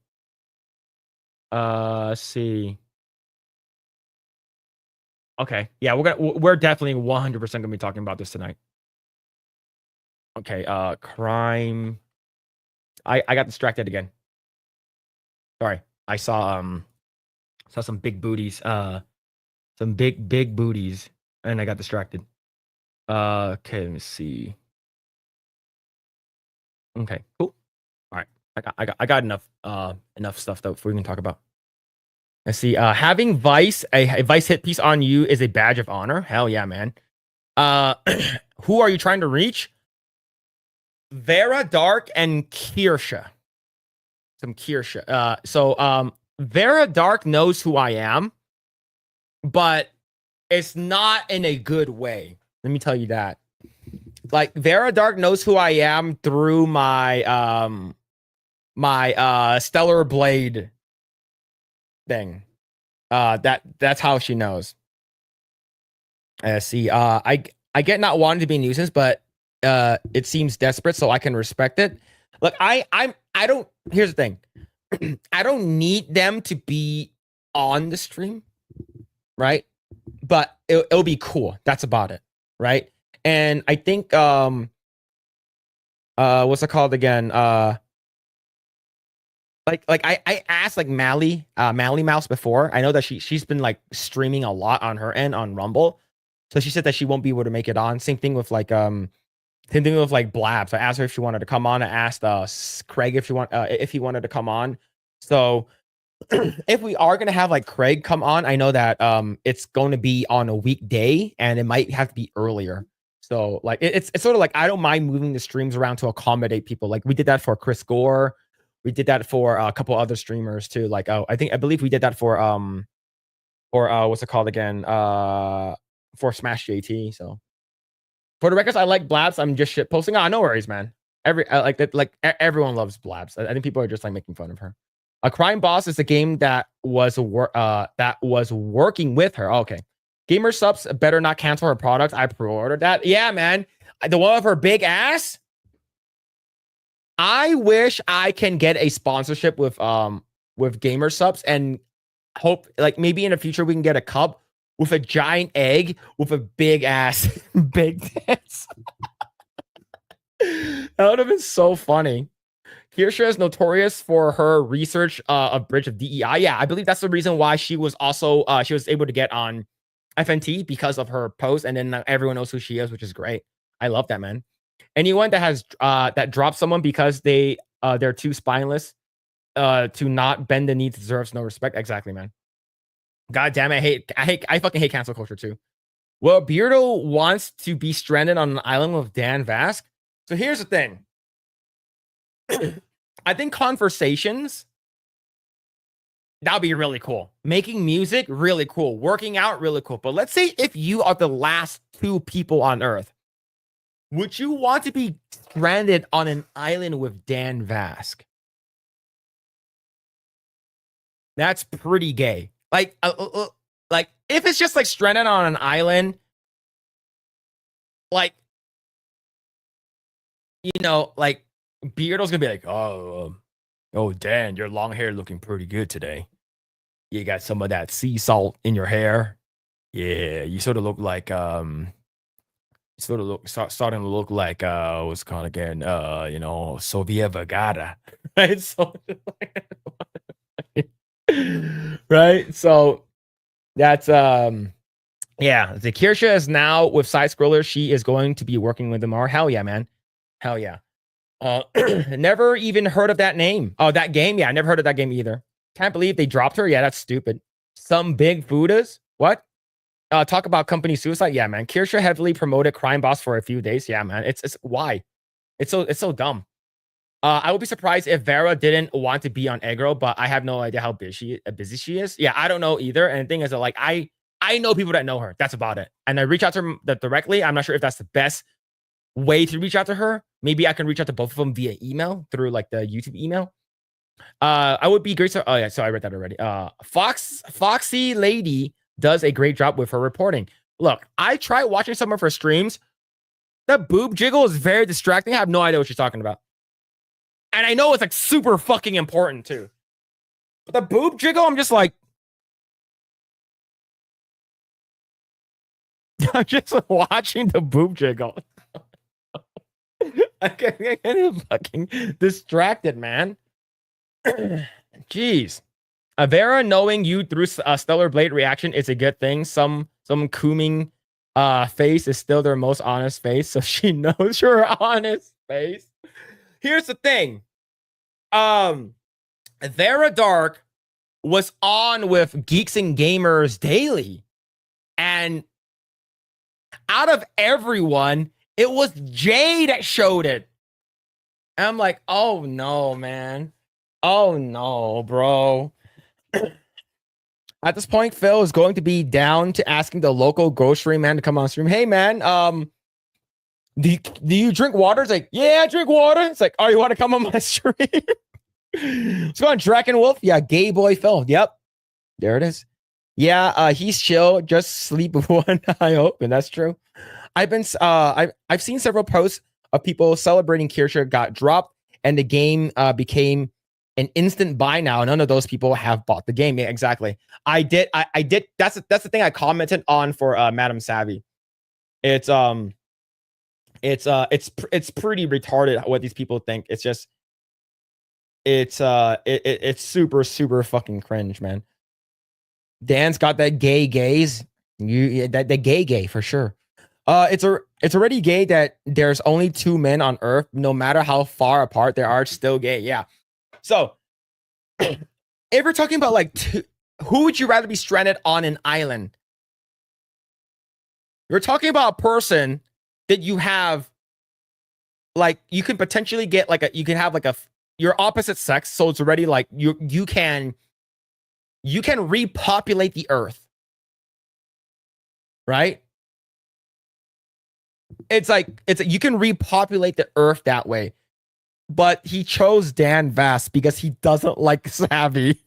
Let's see. Okay. Yeah, we're definitely 100% gonna be talking about this tonight. Okay, crime. I got distracted again. Sorry. I saw some big booties. Some big booties, and I got distracted. Okay, let me see. Okay, cool. All right. I got enough stuff that we can talk about. Let's see. Having a Vice hit piece on you is a badge of honor. Hell yeah, man. Who are you trying to reach? Vera Dark and Kirsha. Some Kirsha. So Vera Dark knows who I am, but it's not in a good way. Let me tell you that. Like Vera Dark knows who I am through my my Stellar Blade thing. That's how she knows. See, I get not wanting to be a nuisance, but it seems desperate, so I can respect it. Look, I don't. Here's the thing. I don't need them to be on the stream, right? But it'll be cool. That's about it, right? And I think what's it called again? Like I asked like Mally Mouse before. I know that she's been like streaming a lot on her end on Rumble. So she said that she won't be able to make it on. Same thing with like Blabs. I asked her if she wanted to come on. I asked Craig if he wanted to come on. So if we are gonna have like Craig come on, I know that it's going to be on a weekday and it might have to be earlier. So like it's sort of like I don't mind moving the streams around to accommodate people. Like we did that for Chris Gore. We did that for a couple other streamers too. Like I believe we did that for what's it called again? For Smash JT. So for the records, I like Blabs. I'm just shit posting. Ah, no worries, man. Everyone loves Blabs. I think people are just like making fun of her. A Crime Boss is a game that was working with her. Okay. Gamer Subs better not cancel her product. I pre-ordered that. Yeah, man. The one of her big ass. I wish I can get a sponsorship with Gamer Subs and hope like maybe in the future we can get a cup with a giant egg with a big ass big tits. That would have been so funny. Kirsha is notorious for her research of Bridge of DEI. Yeah, I believe that's the reason why she was also she was able to get on FNT because of her post, and then everyone knows who she is, which is great. I love that, man. Anyone that has that drops someone because they're too spineless to not bend the knee deserves no respect. Exactly, man. God damn it, I fucking hate cancel culture too. Well, Beardo wants to be stranded on an island with Dan Vasc. So here's the thing. I think conversations, that'll be really cool. Making music, really cool. Working out, really cool. But let's say if you are the last 2 people on Earth, would you want to be stranded on an island with Dan Vasc? That's pretty gay. Like if it's just like stranded on an island, like, you know, like Beardo's gonna be like, oh, Dan, your long hair looking pretty good today. You got some of that sea salt in your hair. Yeah, you sort of look like starting to look like what's it called again? Sofia Vergara. Right? So right? So that's yeah. The Kirsha is now with side scroller. She is going to be working with them. Hell yeah, man. Hell yeah. Never even heard of that name. Oh, that game? Yeah, I never heard of that game either. Can't believe they dropped her. Yeah, that's stupid. Some big Fudas? What? Talk about company suicide? Yeah, man. Kirsha heavily promoted Crime Boss for a few days. Yeah, man. It's why? It's so dumb. I would be surprised if Vera didn't want to be on Eggroll, but I have no idea how busy she is. Yeah, I don't know either. And the thing is that like I know people that know her. That's about it. And I reach out to her directly. I'm not sure if that's the best way to reach out to her. Maybe I can reach out to both of them via email through like the YouTube email. I would be great to. Oh yeah, so I read that already. Foxy Lady does a great job with her reporting. Look, I tried watching some of her streams. The boob jiggle is very distracting. I have no idea what she's talking about. And I know it's like super fucking important too. But the boob jiggle, I'm just like, I'm just watching the boob jiggle. I get fucking distracted, man. Jeez. Vera knowing you through a Stellar Blade reaction is a good thing. Some cooming face is still their most honest face, so she knows your honest face. Here's the thing. Vera Dark was on with Geeks and Gamers Daily, and out of everyone, it was Jay that showed it. And I'm like, oh no, man. Oh no, bro. At this point, Phil is going to be down to asking the local grocery man to come on stream. Hey, man, do you drink water? It's like, yeah, I drink water. It's like, oh, you want to come on my stream? Let's go on Dragon Wolf. Yeah, gay boy Phil. Yep, there it is. Yeah, he's chill. Just sleep with one eye open. That's true. I've seen several posts of people celebrating Kirsha got dropped and the game became an instant buy now. None of those people have bought the game. Yeah, exactly. I did. That's the thing I commented on for Madam Savvy. It's pretty retarded what these people think. It's just it's super fucking cringe, man. Dan's got that gaze. The gay for sure. It's already gay that there's only 2 men on Earth. No matter how far apart they are, still gay. Yeah. So, if we're talking about like, who would you rather be stranded on an island? You're talking about a person that you have, like, you can potentially get like you can have like your opposite sex, so it's already like you can repopulate the earth, right? It's like you can repopulate the earth that way. But he chose Dan Vass because he doesn't like Savvy.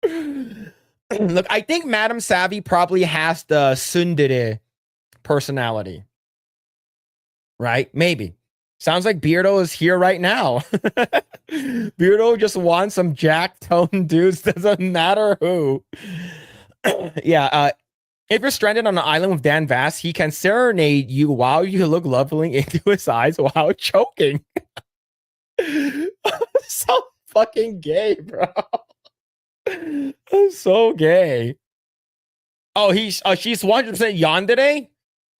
Look, I think Madam Savvy probably has the tsundere personality. Right? Maybe. Sounds like Beardo is here right now. Beardo just wants some jack tone dudes, doesn't matter who. Yeah, if you're stranded on an island with Dan Vass, he can serenade you while you look lovely into his eyes while choking. So fucking gay, bro. I'm so gay. Oh, she's 100% yandere?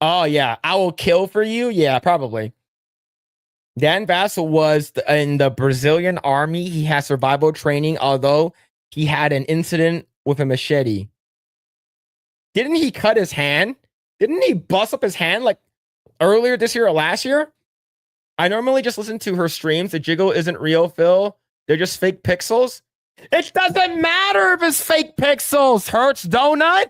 Oh, yeah. I will kill for you? Yeah, probably. Dan Vass was in the Brazilian army. He has survival training, although he had an incident with a machete. Didn't he cut his hand? Didn't he bust up his hand like earlier this year or last year? I normally just listen to her streams. The jiggle isn't real, Phil. They're just fake pixels. It doesn't matter if it's fake pixels, Hertz Donut.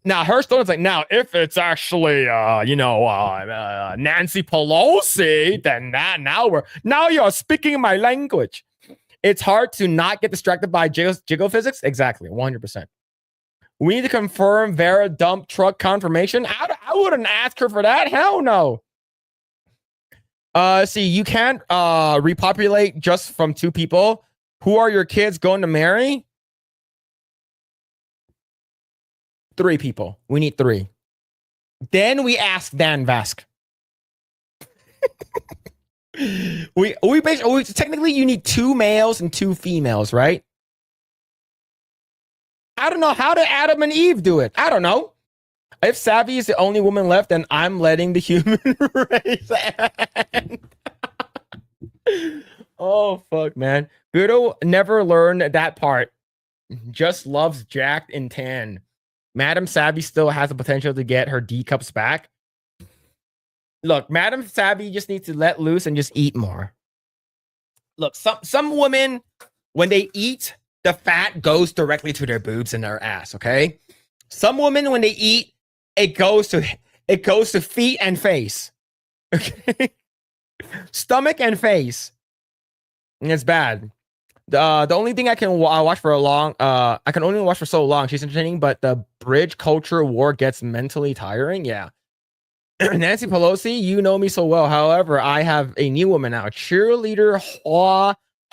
Now, Hertz Donut's like, now, if it's actually, Nancy Pelosi, then now you're speaking my language. It's hard to not get distracted by jiggle physics. Exactly, 100%. We need to confirm Vera dump truck confirmation. I wouldn't ask her for that. Hell no. See, you can't repopulate just from 2 people. Who are your kids going to marry? 3 people. We need 3. Then we ask Dan Vask. we basically technically you need 2 males and 2 females, right? I don't know. How did Adam and Eve do it? I don't know. If Savvy is the only woman left, then I'm letting the human race end. Oh, fuck, man. Budo never learned that part. Just loves jacked and tan. Madam Savvy still has the potential to get her D cups back. Look, Madam Savvy just needs to let loose and just eat more. Look, some women, when they eat, the fat goes directly to their boobs and their ass, okay? Some women, when they eat, it goes to feet and face. Okay? Stomach and face. And it's bad. The only thing I can watch for I can only watch for so long. She's entertaining, but the bridge culture war gets mentally tiring. Yeah. Nancy Pelosi, you know me so well. However, I have a new woman now. Cheerleader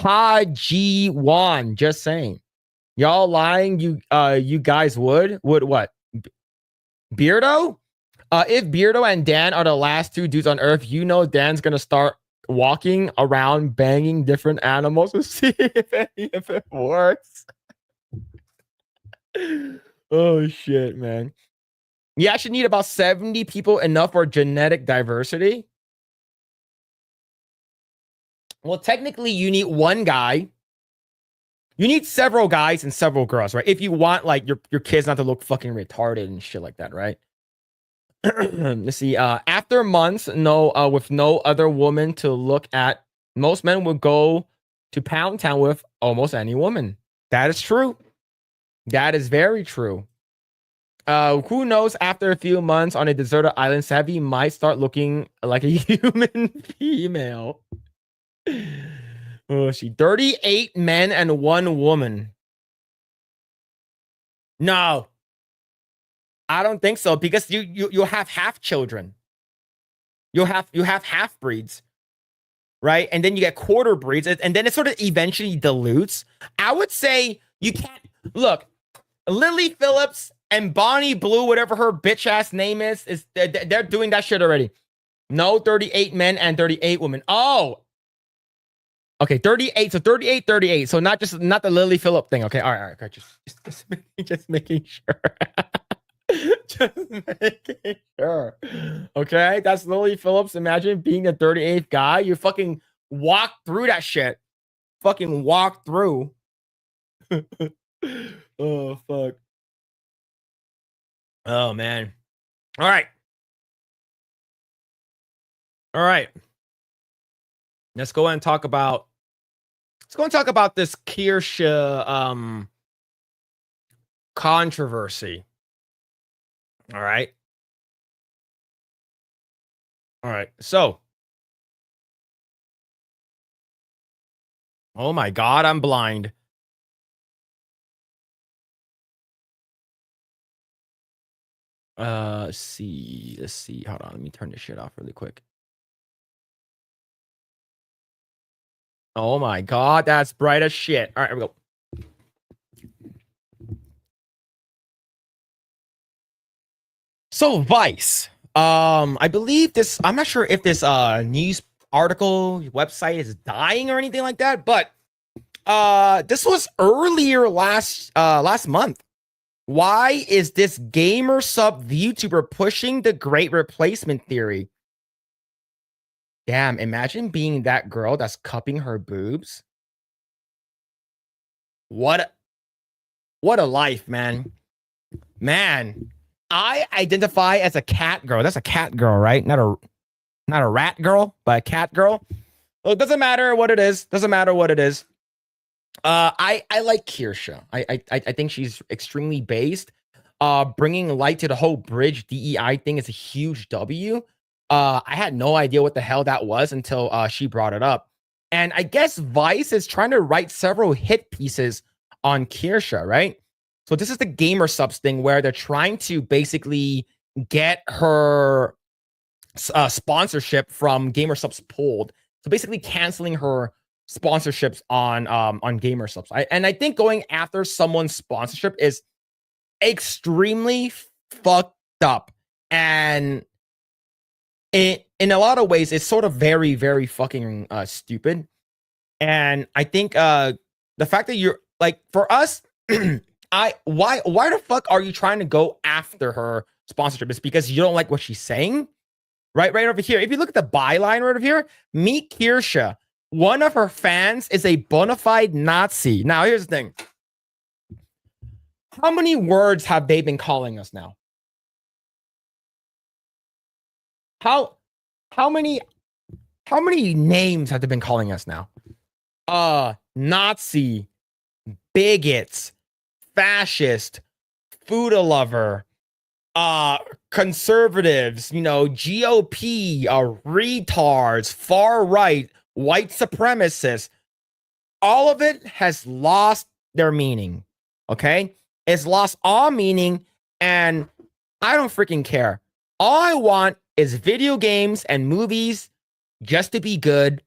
Ha Ji Wan. Just saying. Y'all lying, you guys would what? Beardo? If Beardo and Dan are the last 2 dudes on Earth, you know Dan's gonna start walking around banging different animals to see if any of it works. Oh shit, man. You actually need about 70 people, enough for genetic diversity. Well, technically, you need 1 guy. You need several guys and several girls, right? If you want like your kids not to look fucking retarded and shit like that, right? Let's see. After months, with no other woman to look at, most men would go to Pound Town with almost any woman. That is true. That is very true. Who knows? After a few months on a deserted island, Savvy might start looking like a human female. Oh, 38 men and 1 woman. No, I don't think so, because you'll have half children. You'll have half breeds, right? And then you get quarter breeds, and then it sort of eventually dilutes. I would say you can't look. Lily Phillips and Bonnie Blue, whatever her bitch ass name is they're doing that shit already. No, 38 men and 38 women. Oh, okay, 38. So 38. So not the Lily Phillip thing. Okay, all right. Okay, just making sure. Just making sure. Okay, that's Lily Phillips. Imagine being the 38th guy. You fucking walk through that shit. Fucking walk through. Oh fuck. Oh man. All right. All right. Let's go and talk about this Kirsche controversy. All right. All right. So, oh my God, I'm blind. Let's see. Hold on. Let me turn this shit off really quick. Oh my God, that's bright as shit. All right, here we go. So Vice, I believe this. I'm not sure if this news article website is dying or anything like that, but this was earlier last month. Why is this gamer sub YouTuber pushing the great replacement theory? Damn, imagine being that girl that's cupping her boobs. What a life, man. Man, I identify as a cat girl. That's a cat girl, right? Not a rat girl, but a cat girl. Well, it doesn't matter what it is. Doesn't matter what it is. I like Kirsche. I think she's extremely based. Bringing light to the whole bridge DEI thing is a huge W. I had no idea what the hell that was until she brought it up. And I guess Vice is trying to write several hit pieces on Kirsche, right? So this is the gamer subs thing where they're trying to basically get her sponsorship from gamer subs pulled. So basically canceling her sponsorships on gamer subs. I think going after someone's sponsorship is extremely fucked up, and in a lot of ways it's sort of very, very fucking stupid. And I think the fact that you're like, for us, why the fuck are you trying to go after her sponsorship? It's because you don't like what she's saying, right over here. If you look at the byline right over here, meet Kirsche. One of her fans is a bona fide Nazi. Now, here's the thing. How many words have they been calling us now? How many names have they been calling us now? Nazi, bigots, fascist, Fuda lover, conservatives, GOP, retards, far right, white supremacists. All of it has lost their meaning. Okay? It's lost all meaning, and I don't freaking care. All I want is video games and movies just to be good.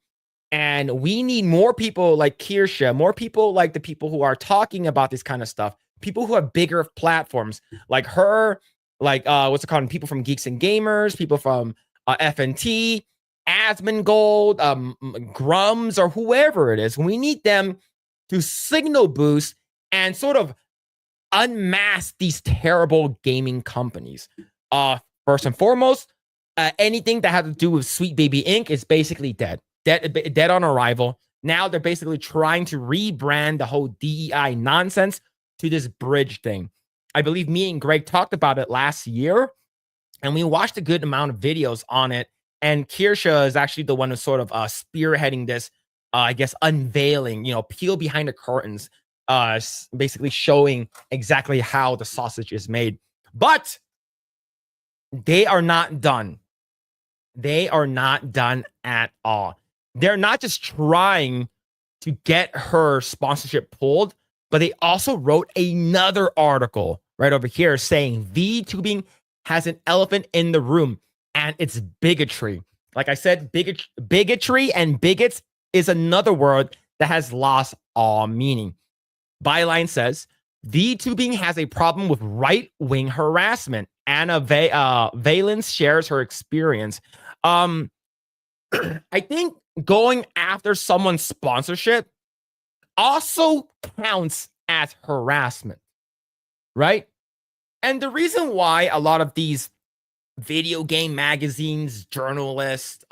And we need more people like Kirsche, more people like the people who are talking about this kind of stuff, people who have bigger platforms like her, like what's it called? People from Geeks and Gamers, people from FNT, Asmongold, Grums, or whoever it is. We need them to signal boost and sort of unmask these terrible gaming companies. First and foremost, anything that has to do with Sweet Baby Inc. is basically dead on arrival. Now they're basically trying to rebrand the whole DEI nonsense to this bridge thing. I believe me and Greg talked about it last year, and we watched a good amount of videos on it. And Kirsche is actually the one who's sort of spearheading this, I guess, unveiling, peel behind the curtains, basically showing exactly how the sausage is made. But they are not done. They are not done at all. They're not just trying to get her sponsorship pulled, but they also wrote another article right over here saying VTubing has an elephant in the room, and it's bigotry. Like I said, bigotry and bigots is another word that has lost all meaning. Byline says, VTubing has a problem with right-wing harassment. Anna Valence shares her experience. I think going after someone's sponsorship also counts as harassment, right? And the reason why a lot of these video game magazines, journalists,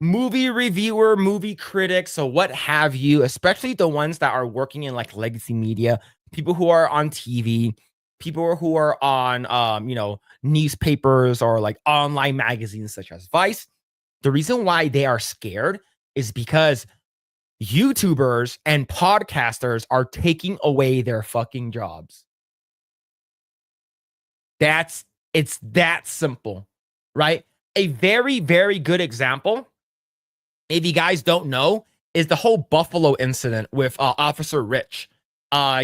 movie reviewer, movie critics, or what have you, especially the ones that are working in like legacy media, people who are on TV, people who are on newspapers or like online magazines such as Vice, The reason why they are scared is because YouTubers and podcasters are taking away their fucking jobs. It's that simple, right? A very, very good example, if you guys don't know, is the whole Buffalo incident with Officer Rich.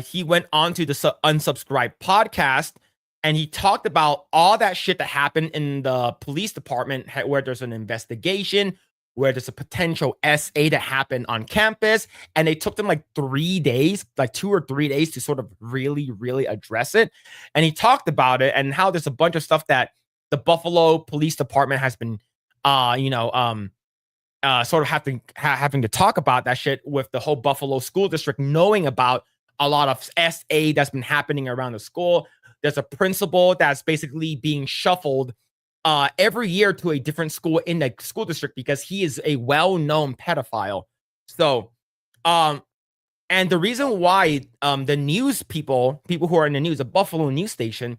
He went on to the Unsubscribed podcast and he talked about all that shit that happened in the police department where there's an investigation, where there's a potential SA that happened on campus. And it took them like 3 days, like 2 or 3 days to sort of really, really address it. And he talked about it and how there's a bunch of stuff that the Buffalo Police Department has been, sort of having to talk about that shit with the whole Buffalo school district knowing about a lot of SA that's been happening around the school. There's a principal that's basically being shuffled every year to a different school in the school district because he is a well-known pedophile. So, and the reason why the news people who are in the news, the Buffalo news station,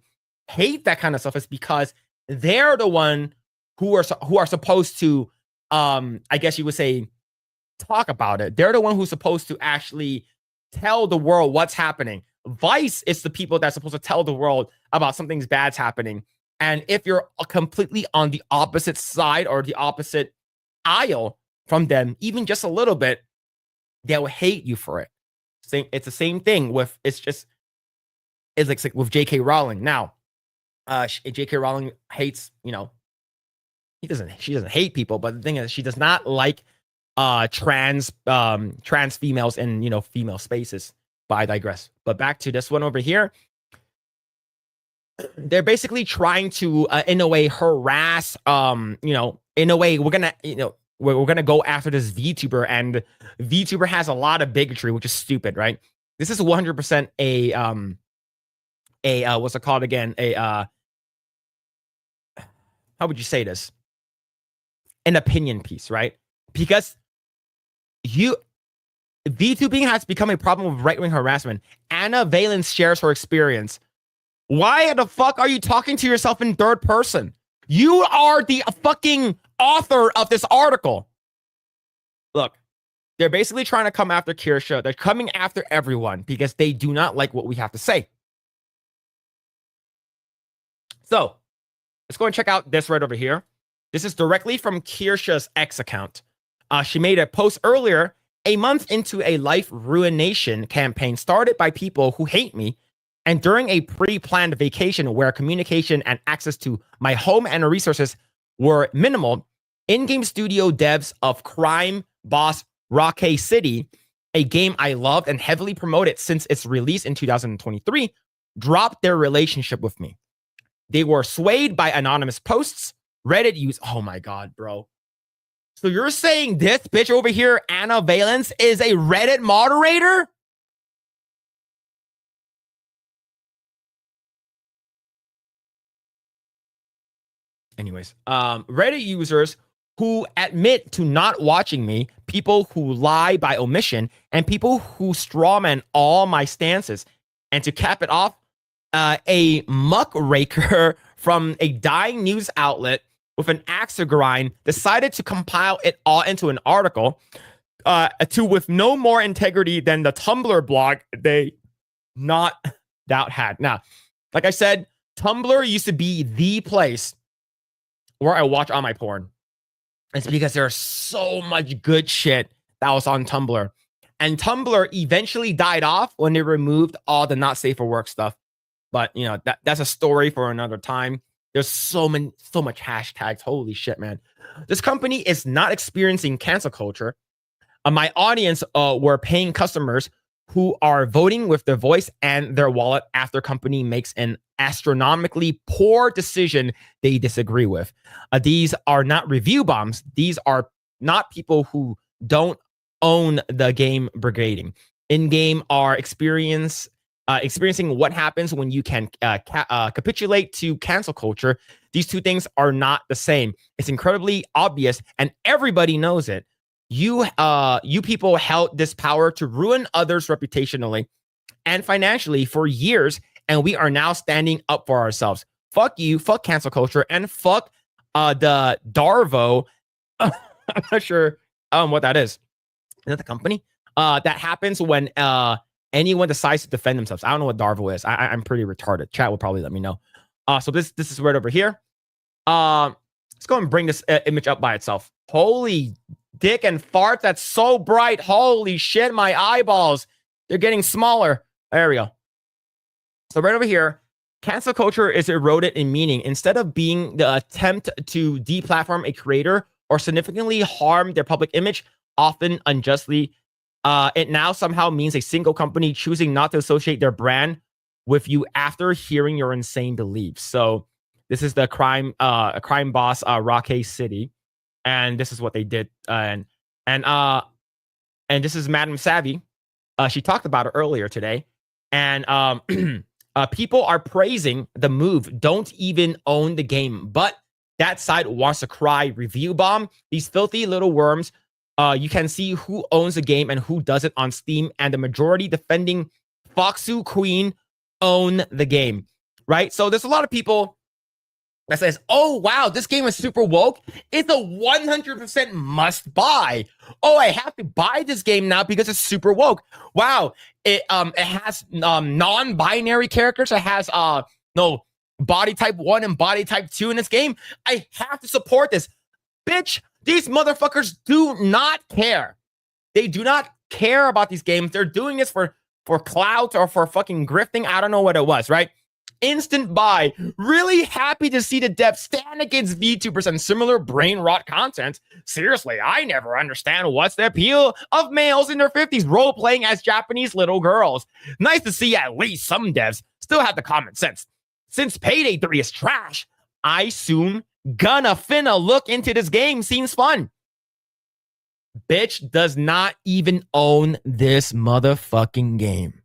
hate that kind of stuff is because they're the one who are supposed to, I guess you would say, talk about it. They're the one who's supposed to actually tell the world what's happening. Vice is the people that's supposed to tell the world about something's bad's happening. And if you're completely on the opposite side or the opposite aisle from them, even just a little bit, they'll hate you for it. It's the same thing with, it's like with J.K. Rowling. Now, J.K. Rowling hates, she doesn't hate people, but the thing is, she does not like trans females in female spaces. But I digress. But back to this one over here. They're basically trying to in a way harass in a way we're gonna go after this VTuber, and VTuber has a lot of bigotry, which is stupid, right? This is 100% a what's it called again? How would you say this? An opinion piece, right? Because VTubing has become a problem with right-wing harassment. Anna Valence shares her experience. Why the fuck are you talking to yourself in third person? You are the fucking author of this article. Look, they're basically trying to come after Kirsha. They're coming after everyone because they do not like what we have to say. So, let's go and check out this right over here. This is directly from Kirsha's X account. She made a post earlier, a month into a life ruination campaign started by people who hate me, and during a pre-planned vacation where communication and access to my home and resources were minimal, in-game studio devs of Crime Boss Rockay City, a game I loved and heavily promoted since its release in 2023, dropped their relationship with me. They were swayed by anonymous posts, Reddit use. Oh my God, bro. So you're saying this bitch over here, Anna Valence, is a Reddit moderator? Anyways, Reddit users who admit to not watching me, people who lie by omission, and people who strawman all my stances. And to cap it off, a muckraker from a dying news outlet with an axe to grind decided to compile it all into an article with no more integrity than the Tumblr blog they not doubt had. Now, like I said, Tumblr used to be the place where I watch all my porn. It's because there's so much good shit that was on Tumblr. And Tumblr eventually died off when they removed all the not safe for work stuff. But, that's a story for another time. There's so much hashtags. Holy shit, man. This company is not experiencing cancel culture. My audience were paying customers who are voting with their voice and their wallet after company makes an astronomically poor decision they disagree with. These are not review bombs. These are not people who don't own the game brigading. In-game are experiencing what happens when you can capitulate to cancel culture. These two things are not the same. It's incredibly obvious, and everybody knows it. You people held this power to ruin others reputationally and financially for years, and we are now standing up for ourselves. Fuck you, fuck cancel culture, and fuck the Darvo I'm not sure what that is. Is that the company? That happens when anyone decides to defend themselves. I don't know what Darvo is. I'm pretty retarded. Chat will probably let me know. So this is right over here. Let's go and bring this image up by itself. Holy dick and fart, that's so bright. Holy shit, my eyeballs. They're getting smaller. There we go. So right over here, cancel culture is eroded in meaning. Instead of being the attempt to deplatform a creator or significantly harm their public image, often unjustly, it now somehow means a single company choosing not to associate their brand with you after hearing your insane beliefs. So this is the crime boss, Rock City, and this is what they did. And this is Madam Savvy. She talked about it earlier today, and people are praising the move. Don't even own the game, but that side wants to cry review bomb. These filthy little worms. You can see who owns the game and who doesn't on Steam, and the majority defending Foxu Queen own the game, right? So there's a lot of people that says, oh, wow, this game is super woke. It's a 100% must buy. Oh, I have to buy this game now because it's super woke. Wow, it has non-binary characters. It has no body type 1 and body type 2 in this game. I have to support this. Bitch, these motherfuckers do not care. They do not care about these games. They're doing this for clout or for fucking grifting. I don't know what it was, right? Instant buy. Really happy to see the devs stand against VTubers and similar brain rot content. Seriously, I never understand what's the appeal of males in their 50s role-playing as Japanese little girls. Nice to see at least some devs still have the common sense. Since Payday 3 is trash, I soon gonna finna look into this game. Seems fun. Bitch does not even own this motherfucking game.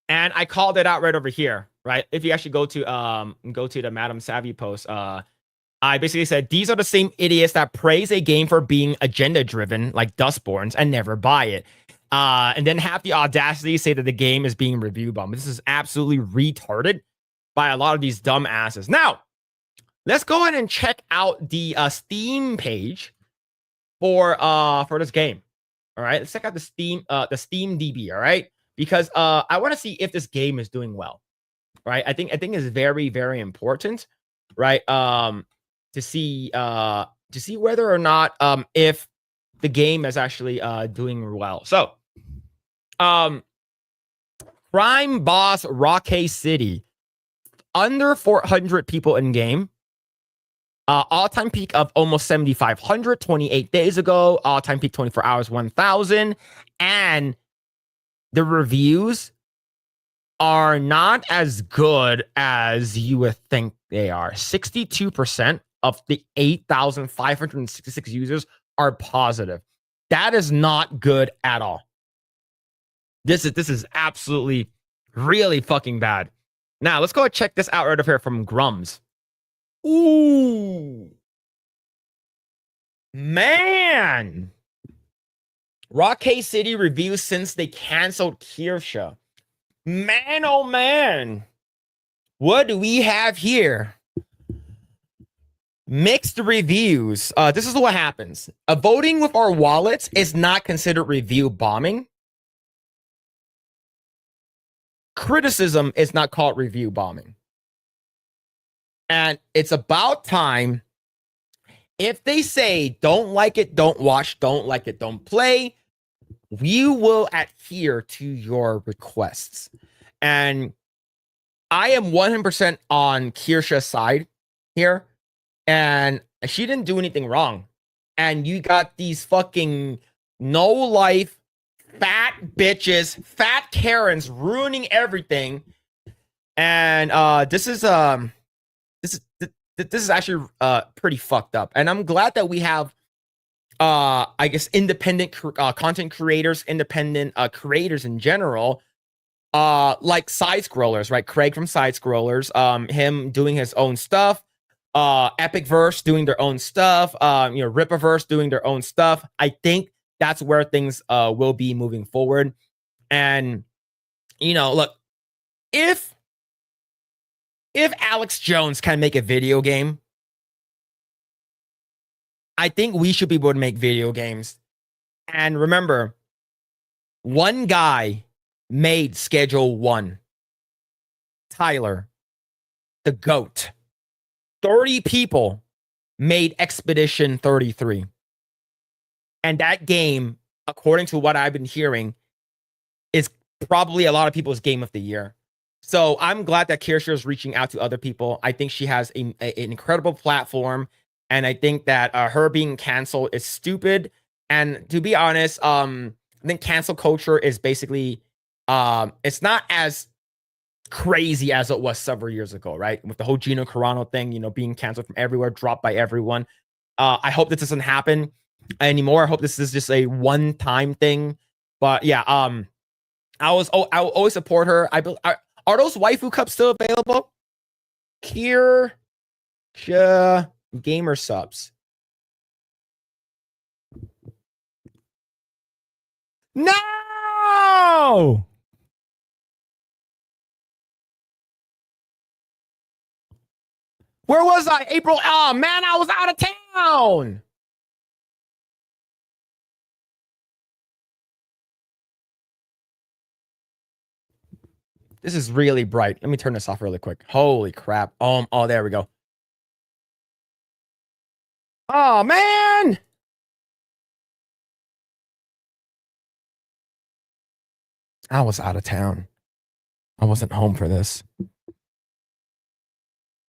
And I called it out right over here, right? If you actually go to the Madam Savvy post, I basically said, these are the same idiots that praise a game for being agenda-driven, like Dustborns, and never buy it. And then have the audacity to say that the game is being review bombed. This is absolutely retarded by a lot of these dumb asses. Now, let's go ahead and check out the Steam page for this game. All right, let's check out the Steam DB. All right, because I want to see if this game is doing well. Right, I think it's very, very important, right? To see whether or not if the game is actually doing well. So, crime boss Rock City, under 400 people in game. All-time peak of almost 7,500 28 days ago. All-time peak 24 hours 1,000. And the reviews are not as good as you would think they are. 62% of the 8,566 users are positive. That is not good at all. This is absolutely really fucking bad. Now, let's go and check this out right over here from Grums. Ooh. Man. Rock City reviews since they canceled Kirsha. Man, oh man. What do we have here? Mixed reviews. This is what happens. Voting with our wallets is not considered review bombing. Criticism is not called review bombing. And it's about time. If they say don't like it, don't watch, don't like it, don't play, we will adhere to your requests. And I am 100% on Kirsha's side here. And she didn't do anything wrong. And you got these fucking no life, fat bitches, fat Karens ruining everything. And this is actually pretty fucked up. And I'm glad that we have I guess independent content creators, independent creators in general, like side scrollers, right? Craig from Side Scrollers, him doing his own stuff, Epicverse doing their own stuff, Rippaverse doing their own stuff. I think that's where things will be moving forward. And look, if If Alex Jones can make a video game, I think we should be able to make video games. And remember, one guy made Schedule 1. Tyler, the GOAT. 30 people made Expedition 33. And that game, according to what I've been hearing, is probably a lot of people's game of the year. So I'm glad that Kirsha is reaching out to other people. I think she has an incredible platform. And I think that her being canceled is stupid. And to be honest, I think cancel culture is basically, it's not as crazy as it was several years ago, right? With the whole Gino Carano thing, you know, being canceled from everywhere, dropped by everyone. I hope this doesn't happen anymore. I hope this is just a one-time thing. But yeah, I will always support her. Are those waifu cups still available? Kirsha gamer subs. No! Where was I? April. Oh man, I was out of town. This is really bright. Let me turn this off really quick. Holy crap. Oh, there we go. Oh man. I was out of town. I wasn't home for this.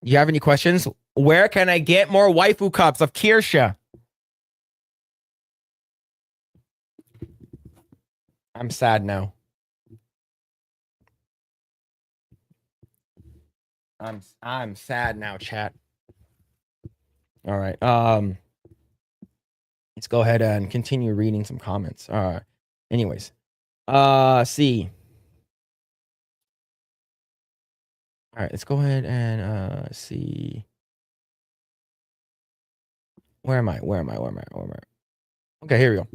You have any questions? Where can I get more waifu cups of Kirsha? I'm sad now. I'm sad now, chat. All right. Let's go ahead and continue reading some comments. Anyways. See. All right, let's go ahead and see. Where am I? Okay, here we go.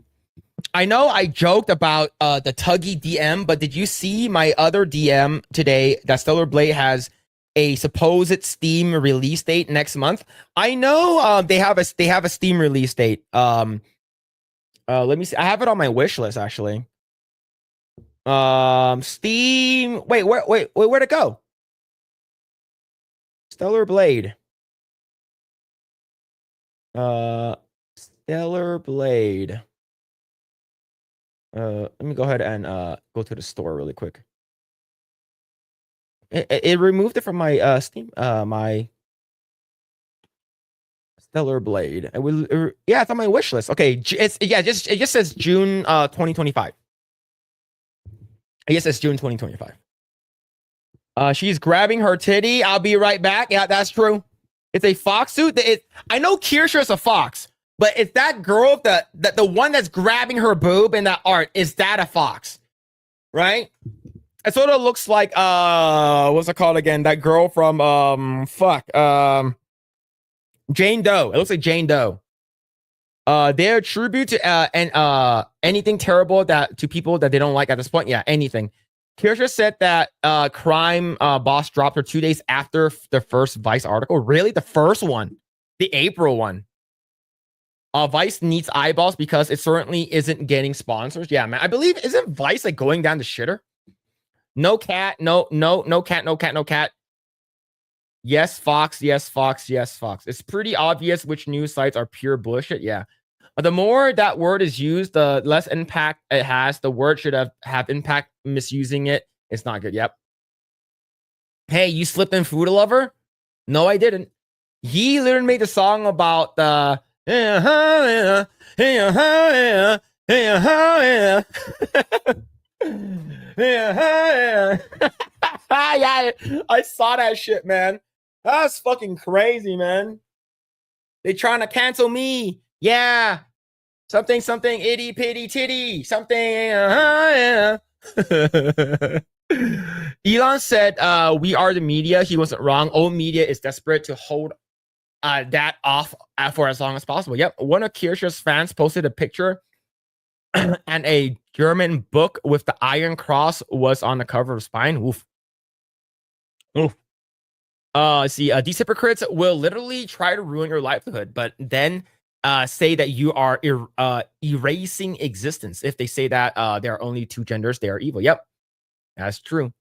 I know I joked about the Tuggy DM, but did you see my other DM today that Stellar Blade has a supposed Steam release date next month? I know they have a Steam release date. Let me see. I have it on my wish list actually. Steam. Wait, where'd it go? Stellar Blade. Stellar Blade. Let me go ahead and go to the store really quick. It removed it from my Steam, my Stellar Blade. Yeah, it's on my wish list. Okay, it just says June 2025. I guess it's June 2025. She's grabbing her titty. I'll be right back. Yeah, that's true. It's a fox suit. I know Kirsha is a fox, but it's that girl, the one that's grabbing her boob in that art. Is that a fox? Right? It sort of looks like what's it called again? That girl from Jane Doe. It looks like Jane Doe. They're tribute to anything terrible to people that they don't like at this point. Yeah, anything. Kirsha said that crime boss dropped her 2 days after the first Vice article. Really? The first one? The April one? Vice needs eyeballs because it certainly isn't getting sponsors. Yeah, man. I believe, isn't Vice like going down the shitter? No cat. No cat. Yes, Fox. Yes, Fox. Yes, Fox. It's pretty obvious which news sites are pure bullshit. Yeah. The more that word is used, the less impact it has. The word should have impact. Misusing it, it's not good. Yep. Hey, you slipped in Fuda Lover? No, I didn't. He literally made the song about the yeah. I saw that shit, man. That's fucking crazy, man. They trying to cancel me. Yeah. Something, itty pitty titty. Something. Elon said, we are the media. He wasn't wrong. Old media is desperate to hold that off for as long as possible. Yep. One of Kirsha's fans posted a picture and a German book with the Iron Cross was on the cover of Spine. Oof. Oof. See, these hypocrites will literally try to ruin your livelihood, but then say that you are erasing existence. If they say that there are only two genders, they are evil. Yep, that's true.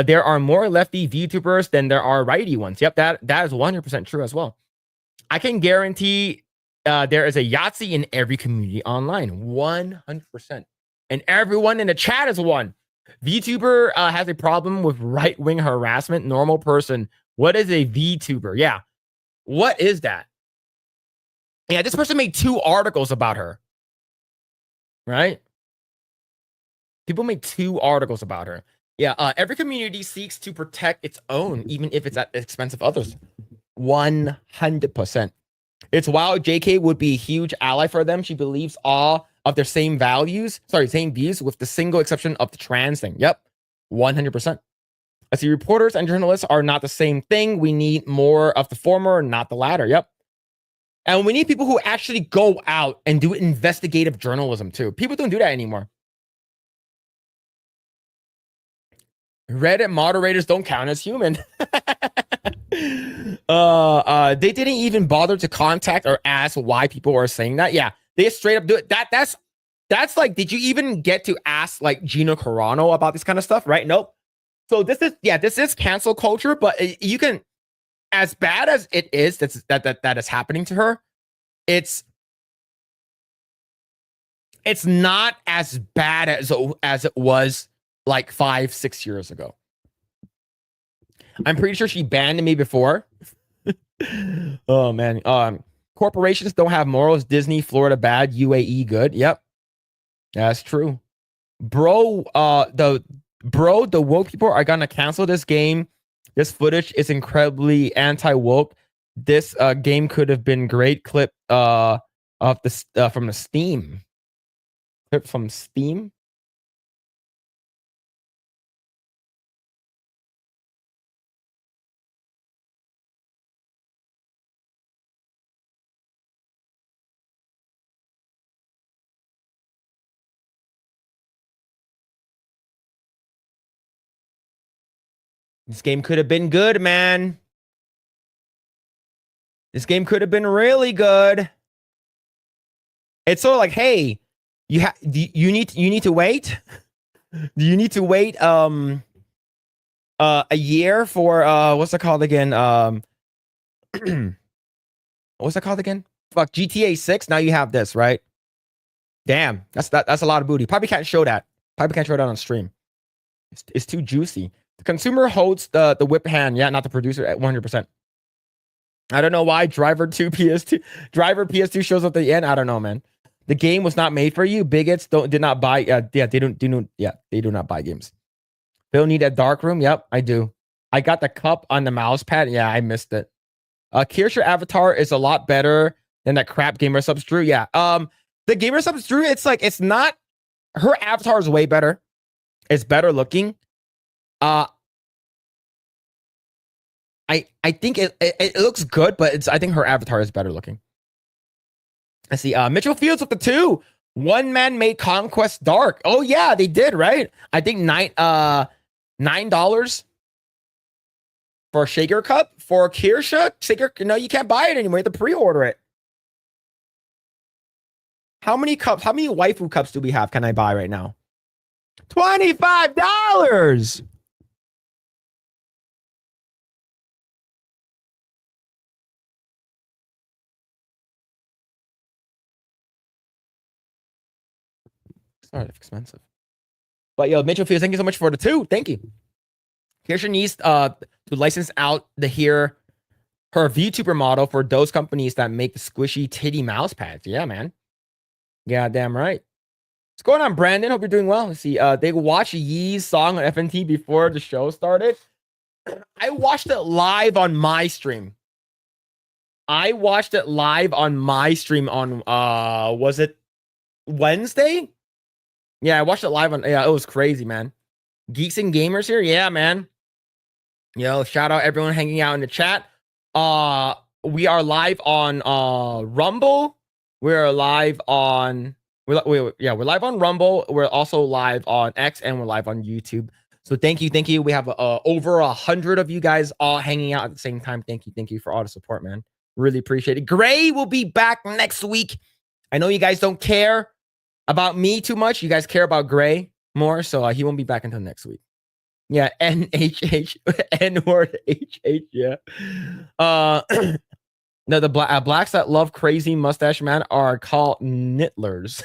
There are more lefty VTubers than there are righty ones. Yep, that is 100% true as well. I can guarantee there is a Yahtzee in every community online. 100%. And everyone in the chat is one. VTuber has a problem with right-wing harassment. Normal person. What is a VTuber? Yeah. What is that? Yeah, this person made 2 articles about her. Right? People made 2 articles about her. Yeah, every community seeks to protect its own, even if it's at the expense of others. 100%. It's wild. JK would be a huge ally for them. She believes all of their same values, same views, with the single exception of the trans thing. Yep, 100%. I see reporters and journalists are not the same thing. We need more of the former, not the latter. Yep. And we need people who actually go out and do investigative journalism too. People don't do that anymore. Reddit moderators don't count as human. They didn't even bother to contact or ask why people are saying that. Yeah, they straight up do it. That's like, did you even get to ask like Gina Carano about this kind of stuff? Right? Nope. So this is cancel culture, but you can, as bad as it is that is happening to her, it's not as bad as it was like 5-6 years ago. I'm pretty sure she banned me before. Oh man. Corporations don't have morals. Disney, Florida bad, UAE good. Yep. That's true. Bro, the woke people are gonna cancel this game. This footage is incredibly anti-woke. This game could have been great. Clip of the from the Steam. Clip from Steam. This game could have been good, man. This game could have been really good. It's sort of like, hey, you need to wait. Do you need to wait a year for what's it called again? What's it called again? Fuck, GTA 6. Now you have this, right? Damn, that's a lot of booty. Probably can't show that. Probably can't show that on stream. It's too juicy. The consumer holds the whip hand, yeah, not the producer at 100%. I don't know why Driver PS2 shows up at the end. I don't know, man. The game was not made for you. Bigots did not buy. They do not buy games. Bill need a dark room. Yep, I do. I got the cup on the mouse pad. Yeah, I missed it. Kirscher avatar is a lot better than that crap Gamer Subs Drew. Yeah. The Gamer Subs Drew, it's like, it's not, her avatar is way better. It's better looking. I think it looks good, but I think her avatar is better looking. I see. Mitchell Fields with the 2. One man made Conquest Dark. Oh yeah, they did, right? I think $9 for a Shaker Cup for Kirsha. Shaker, no, you can't buy it anymore. You have to pre-order it. How many cups? How many waifu cups do we have? Can I buy right now? $25. Sorry, it's expensive. But yo, Mitchell Fields, thank you so much for the 2. Thank you. Kirsha needs to license out her VTuber model for those companies that make the squishy titty mouse pads. Yeah, man. Yeah, damn right. What's going on, Brandon? Hope you're doing well. Let's see. They watched Yee's song on FNT before the show started. I watched it live on my stream. On was it Wednesday? Yeah, I watched it live on. Yeah, it was crazy, man. Geeks and gamers here. Yeah, man. Yo, shout out everyone hanging out in the chat. We are live on Rumble. We're live on we're live on Rumble. We're also live on X, and we're live on YouTube. So thank you. We have over 100 of you guys all hanging out at the same time. Thank you for all the support, man. Really appreciate it. Grae will be back next week. I know you guys don't care about me too much. You guys care about Grae more, so he won't be back until next week. Yeah, NHH, N-word HH, yeah. No, the blacks that love crazy mustache man are called nittlers.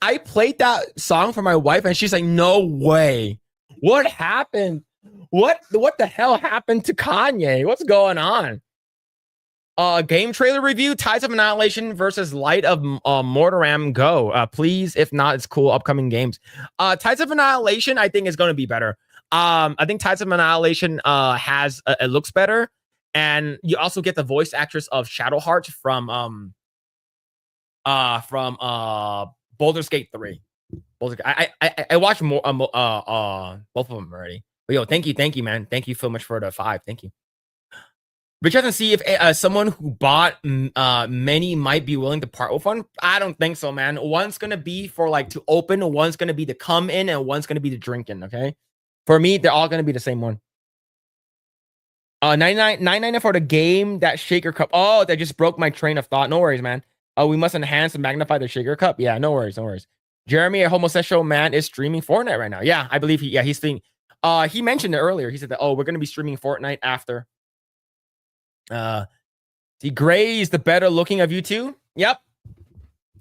I played that song for my wife and she's like, no way. What happened? What the hell happened to Kanye? What's going on? Game trailer review, Tides of Annihilation versus Light of Mortaram Go. Please, if not, it's cool. Upcoming games. Tides of Annihilation, I think is going to be better. I think Tides of Annihilation has it looks better, and you also get the voice actress of Shadowheart from Baldur's Gate 3. I watched more both of them already. But yo, thank you, man. Thank you so much for the 5. Thank you. But you have to see if someone who bought many might be willing to part with one. I don't think so, man. One's gonna be for like to open, one's gonna be to come in, and one's gonna be to drinking. Okay, for me, they're all gonna be the same one. 9.99 for the game that shaker cup. Oh, that just broke my train of thought. No worries, man. We must enhance and magnify the shaker cup. Yeah, no worries. Jeremy, a homosexual man, is streaming Fortnite right now. Yeah, I believe he's streaming. He mentioned it earlier. He said that, we're gonna be streaming Fortnite after. See, Grae is the better looking of you two. Yep.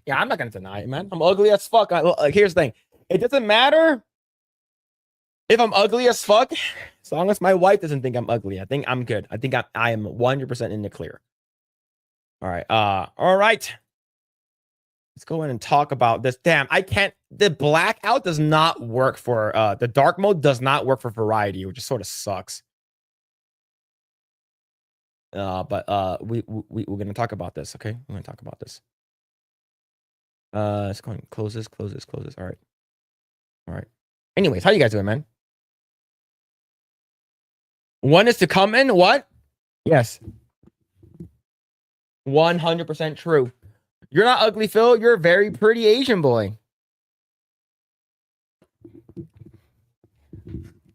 Yeah, I'm not gonna deny it, man. I'm ugly as fuck. Here's the thing. It doesn't matter if I'm ugly as fuck, as long as my wife doesn't think I'm ugly. I think I'm good. I think I am 100% in the clear. All right. All right. Let's go in and talk about this. Damn, I can't. The blackout does not work for the dark mode does not work for variety, which just sort of sucks. But we're gonna talk about this, okay? We're gonna talk about this. Let's go and close this. All right. Anyways, how you guys doing, man? One is to come in. What? Yes. 100% true. You're not ugly, Phil. You're a very pretty Asian boy.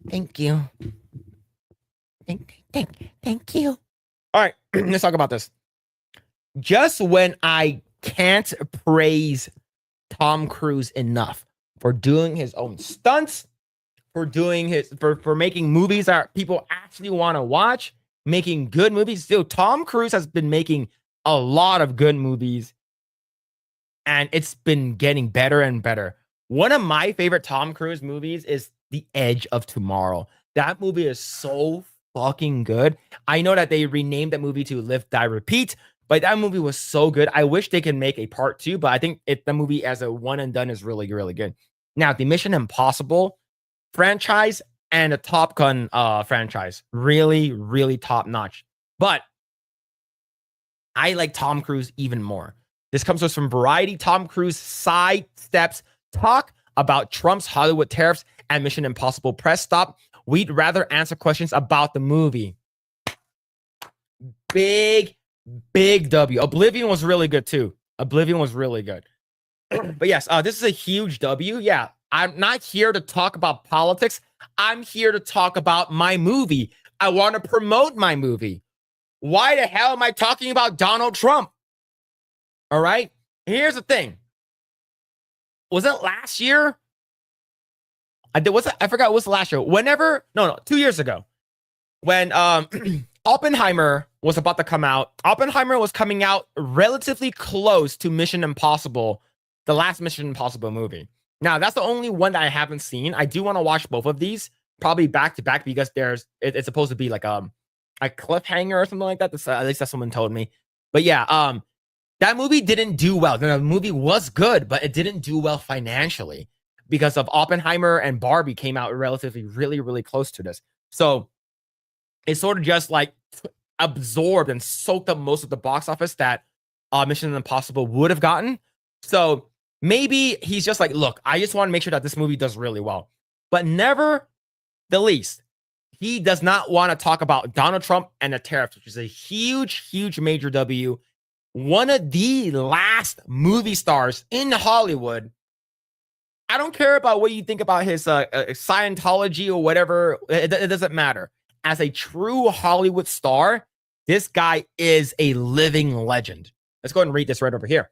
Thank you. Thank you. All right, let's talk about this. Just when I can't praise Tom Cruise enough for doing his own stunts, for making movies that people actually want to watch, making good movies. Still, Tom Cruise has been making a lot of good movies, and it's been getting better and better. One of my favorite Tom Cruise movies is The Edge of Tomorrow. That movie is so fucking good. I know that they renamed that movie to Live, Die, Repeat, but that movie was so good. I wish they could make a part 2, but I think the movie as a one and done is really, really good. Now, the Mission Impossible franchise and the Top Gun franchise, really, really top notch. But I like Tom Cruise even more. This comes to us from Variety. Tom Cruise sidesteps talk about Trump's Hollywood tariffs and Mission Impossible press stop. We'd rather answer questions about the movie. Big W. Oblivion was really good too. But yes, this is a huge W. Yeah, I'm not here to talk about politics. I'm here to talk about my movie. I want to promote my movie. Why the hell am I talking about Donald Trump? All right. Here's the thing. Was it last year? I forgot what was last year. 2 years ago, when Oppenheimer was about to come out. Oppenheimer was coming out relatively close to Mission Impossible, the last Mission Impossible movie. Now, that's the only one that I haven't seen. I do want to watch both of these, probably back to back, because it's supposed to be like a cliffhanger or something like that. At least that's someone told me. But yeah, that movie didn't do well. The movie was good, but it didn't do well financially, because of Oppenheimer and Barbie came out relatively really, really close to this. So it sort of just like absorbed and soaked up most of the box office that Mission Impossible would have gotten. So maybe he's just like, look, I just want to make sure that this movie does really well. But never the least, he does not want to talk about Donald Trump and the tariffs, which is a huge, huge major W. One of the last movie stars in Hollywood I don't care about what you think about his Scientology or whatever. It doesn't matter. As a true Hollywood star, this guy is a living legend. Let's go ahead and read this right over here.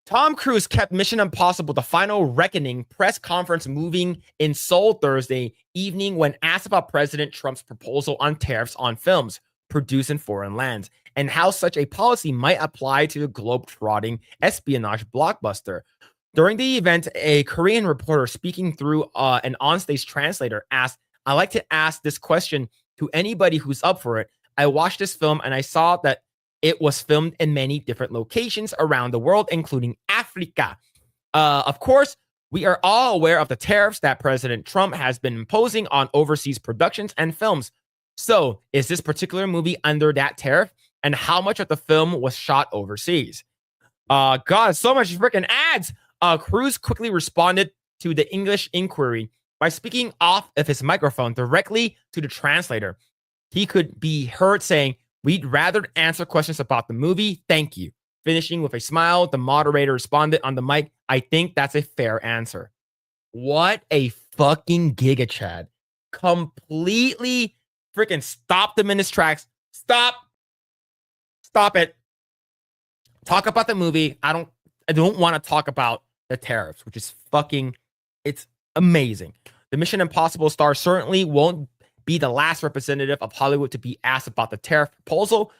Tom Cruise kept Mission Impossible: The Final Reckoning press conference moving in Seoul Thursday evening when asked about President Trump's proposal on tariffs on films produced in foreign lands and how such a policy might apply to the globe-trotting espionage blockbuster. During the event, a Korean reporter speaking through an onstage translator asked, "I like to ask this question to anybody who's up for it. I watched this film and I saw that it was filmed in many different locations around the world, including Africa. Of course, we are all aware of the tariffs that President Trump has been imposing on overseas productions and films. So, is this particular movie under that tariff? And how much of the film was shot overseas?" God, so much freaking ads. Cruise quickly responded to the English inquiry by speaking off of his microphone directly to the translator. He could be heard saying, "We'd rather answer questions about the movie. Thank you." Finishing with a smile, the moderator responded on the mic, "I think that's a fair answer." What a fucking giga Chad. Completely freaking stopped him in his tracks. Stop it. Talk about the movie. I don't want to talk about the tariffs, which is it's amazing. The Mission Impossible star certainly won't be the last representative of Hollywood to be asked about the tariff proposal.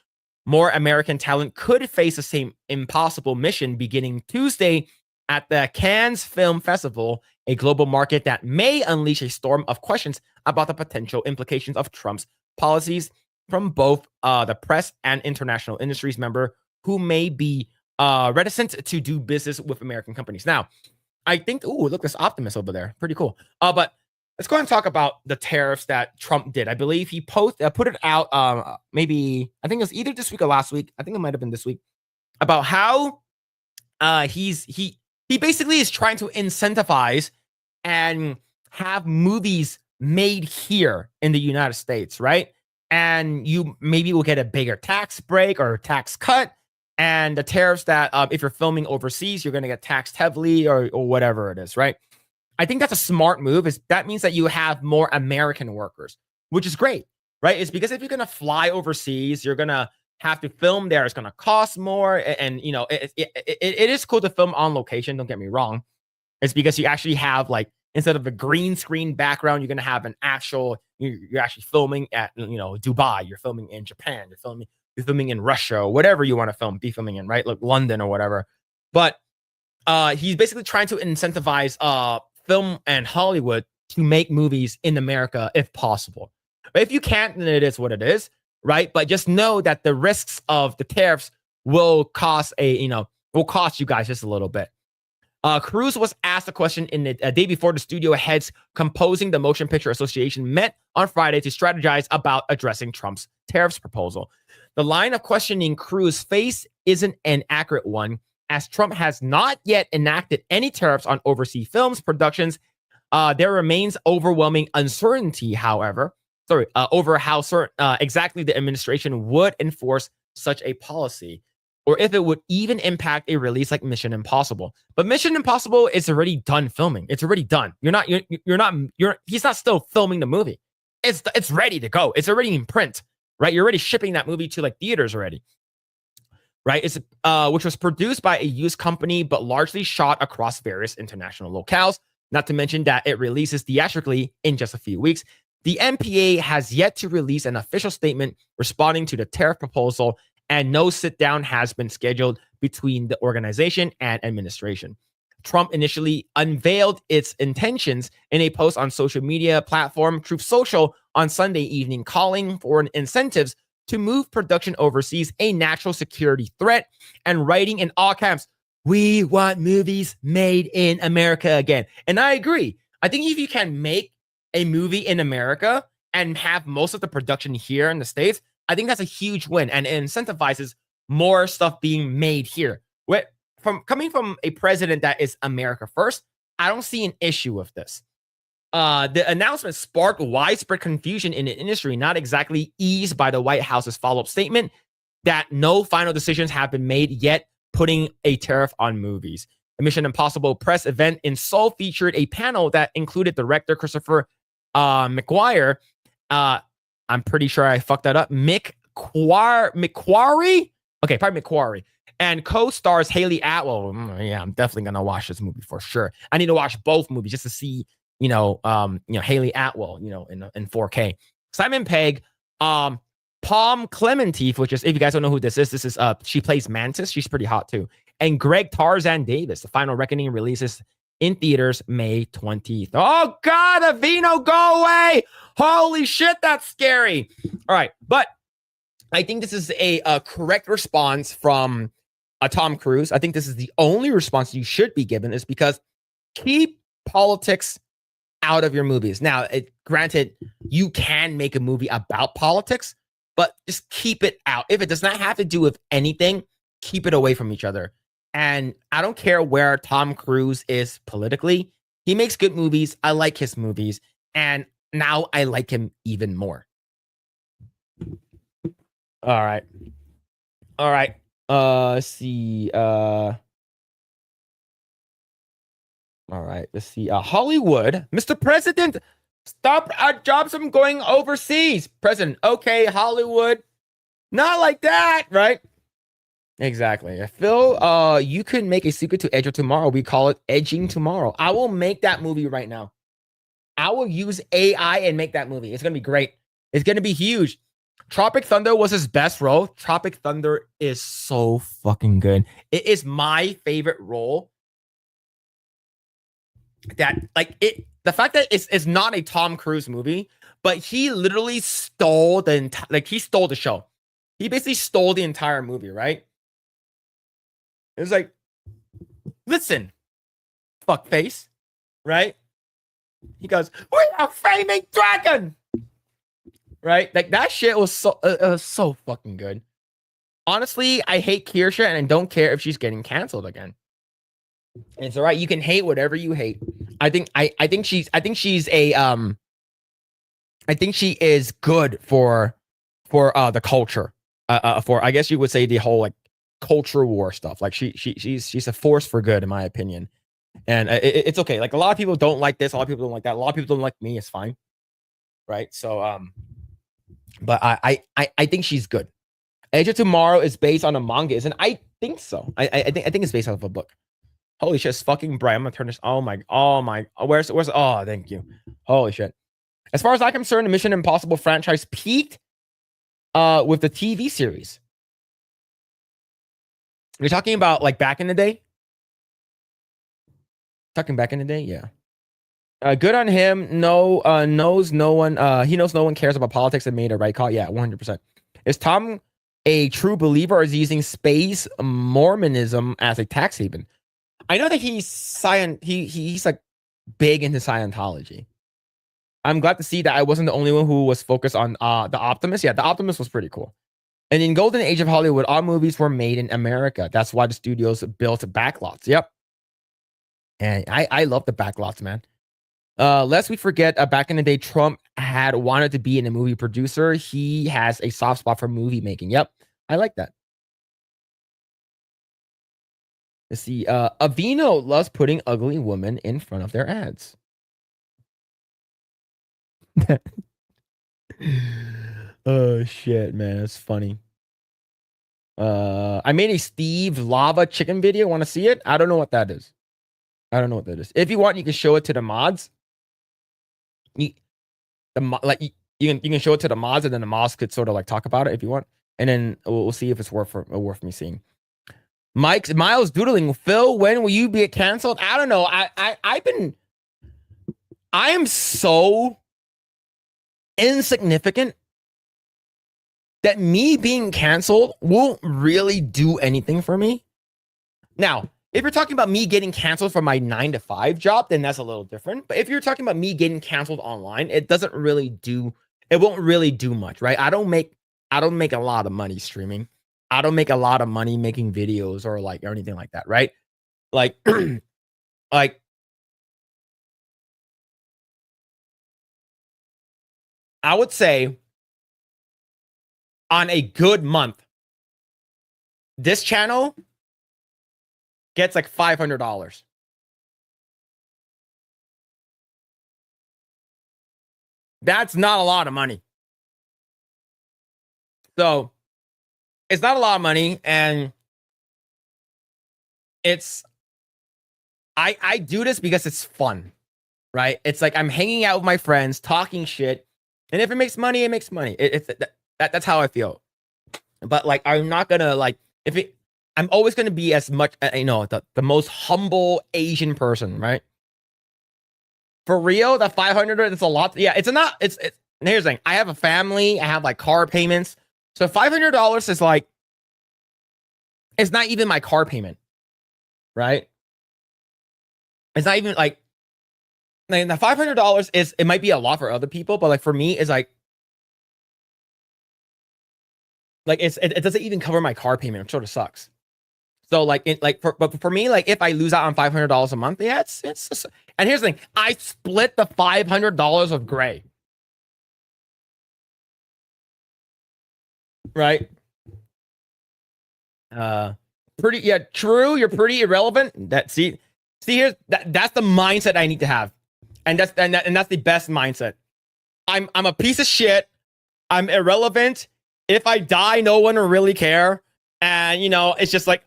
More American talent could face the same impossible mission beginning Tuesday at the Cannes Film Festival, a global market that may unleash a storm of questions about the potential implications of Trump's policies from both the press and international industries member who may be reticent to do business with American companies. Now, I think, look, there's Optimus over there. Pretty cool. But let's go ahead and talk about the tariffs that Trump did. I believe he put it out maybe, I think it was either this week or last week. I think it might have been this week, about how he basically is trying to incentivize and have movies made here in the United States, right? And you maybe will get a bigger tax break or tax cut. And the tariffs that if you're filming overseas, you're going to get taxed heavily or whatever it is, right? I think that's a smart move. That means that you have more American workers, which is great, right? It's because if you're going to fly overseas, you're going to have to film there. It's going to cost more. And you know, it is cool to film on location. Don't get me wrong. It's because you actually have, like, instead of a green screen background, you're going to have an actual, you're actually filming at, Dubai. You're filming in Japan. You're filming in Russia or whatever you want to be filming in, right? Like London or whatever. But he's basically trying to incentivize film and Hollywood to make movies in America if possible. But if you can't, then it is what it is, right? But just know that the risks of the tariffs will cost you guys just a little bit. Cruise was asked a question in the day before the studio heads composing the Motion Picture Association met on Friday to strategize about addressing Trump's tariffs proposal. The line of questioning Cruise faced isn't an accurate one, as Trump has not yet enacted any tariffs on overseas films productions. There remains overwhelming uncertainty, however, over how exactly the administration would enforce such a policy, or if it would even impact a release like Mission Impossible. But Mission Impossible is already done filming. It's already done. He's not still filming the movie. It's ready to go. It's already in print, right? You're already shipping that movie to like theaters already, right? It's which was produced by a US company, but largely shot across various international locales. Not to mention that it releases theatrically in just a few weeks. The MPA has yet to release an official statement responding to the tariff proposal, and no sit-down has been scheduled between the organization and administration. Trump initially unveiled its intentions in a post on social media platform Truth Social on Sunday evening, calling for incentives to move production overseas a national security threat, and writing in all caps, "We want movies made in America again." And I agree. I think if you can make a movie in America and have most of the production here in the States, I think that's a huge win, and it incentivizes more stuff being made here. Coming from a president that is America first, I don't see an issue with this. The announcement sparked widespread confusion in the industry, not exactly eased by the White House's follow-up statement that no final decisions have been made yet, putting a tariff on movies. The Mission Impossible press event in Seoul featured a panel that included director Christopher McQuarrie. I'm pretty sure I fucked that up. McQuarrie? Okay, probably McQuarrie. And co-stars Haley Atwell. Yeah, I'm definitely gonna watch this movie for sure. I need to watch both movies just to see, Haley Atwell, in 4K. Simon Pegg, Palm Clementif, which is, if you guys don't know who this is she plays Mantis. She's pretty hot too. And Greg Tarzan Davis. The Final Reckoning releases in theaters May 20th. Oh God, Avino, go away! Holy shit, that's scary. All right, but I think this is a correct response from Tom Cruise. I think this is the only response you should be given, is because keep politics out of your movies. Now, granted, you can make a movie about politics, but just keep it out. If it does not have to do with anything, keep it away from each other. And I don't care where Tom Cruise is politically. He makes good movies. I like his movies. And now I like him even more. All right. Let's see. All right. Let's see. Hollywood, Mr. President, stop our jobs from going overseas. President, okay, Hollywood, not like that, right? Exactly. Phil, you can make a sequel to Edge of Tomorrow. We call it Edging Tomorrow. I will make that movie right now. I will use AI and make that movie. It's gonna be great. It's gonna be huge. Tropic Thunder was his best role. Tropic Thunder is so fucking good. It is my favorite role. The fact that it's not a Tom Cruise movie, but he literally stole he stole the show. He basically stole the entire movie, right? It was like, listen, fuckface, right? He goes, "We're a flaming dragon!" Right? Like, that shit was so fucking good. Honestly, I hate Kirsha and I don't care if she's getting canceled again. And it's all right. You can hate whatever you hate. I think she is good for the culture. For, I guess you would say, the whole like culture war stuff. Like she's a force for good, in my opinion. And it's okay. Like, a lot of people don't like this, a lot of people don't like that, a lot of people don't like me. It's fine, right? So but I think she's good. Edge of Tomorrow is based on a manga, isn't? I think so. I think it's based off of a book. Holy shit, it's fucking bright. I'm gonna turn this. Oh my. Where's? Oh, thank you. Holy shit. As far as I'm concerned, the Mission Impossible franchise peaked with the TV series. You're talking about like back in the day? Talking back in the day? Yeah. Good on him. No, knows no one. He knows no one cares about politics and made a right call. Yeah, 100%. Is Tom a true believer, or is he using space Mormonism as a tax haven? I know that he's like big into Scientology. I'm glad to see that I wasn't the only one who was focused on the Optimist. Yeah, the Optimist was pretty cool. And in Golden Age of Hollywood, all movies were made in America. That's why the studios built backlots. Yep. And I love the backlots, man. Lest we forget, back in the day, Trump had wanted to be in a movie producer. He has a soft spot for movie making. Yep. I like that. Let's see. Avino loves putting ugly women in front of their ads. Oh shit, man, it's funny. I made a Steve Lava chicken video. Want to see it? I don't know what that is. If you want, you can show it to the mods. You can show it to the mods, and then the mods could sort of like talk about it if you want, and then we'll see if it's worth me seeing. Miles doodling. Phil, when will you be canceled? I don't know. I am so insignificant that me being canceled won't really do anything for me. Now, if you're talking about me getting canceled from my 9-to-5 job, then that's a little different. But if you're talking about me getting canceled online, it won't really do much, right? I don't make a lot of money streaming. I don't make a lot of money making videos or anything like that, right? Like, like I would say on a good month, this channel gets like $500. That's not a lot of money. So it's not a lot of money, and it's I do this because it's fun, right? It's like I'm hanging out with my friends, talking shit, and if it makes money, it makes money. That's how I feel. But like, I'm not gonna like if it. I'm always gonna be as much, the most humble Asian person, right? For real, the 500, it's a lot. Yeah, it's not. It's. Here's the thing. I have a family. I have like car payments. So $500 is like, it's not even my car payment, right? It's not even like the $500 is, it might be a lot for other people, but like for me, it's like it doesn't even cover my car payment, which sort of sucks. So like but for me, like if I lose out on $500 a month, yeah, it's just, and here's the thing, I split the $500 with Grae. Right? Pretty, yeah, true. You're pretty irrelevant. See here's that's the mindset I need to have. And that's the best mindset. I'm a piece of shit. I'm irrelevant. If I die, no one will really care. And it's just like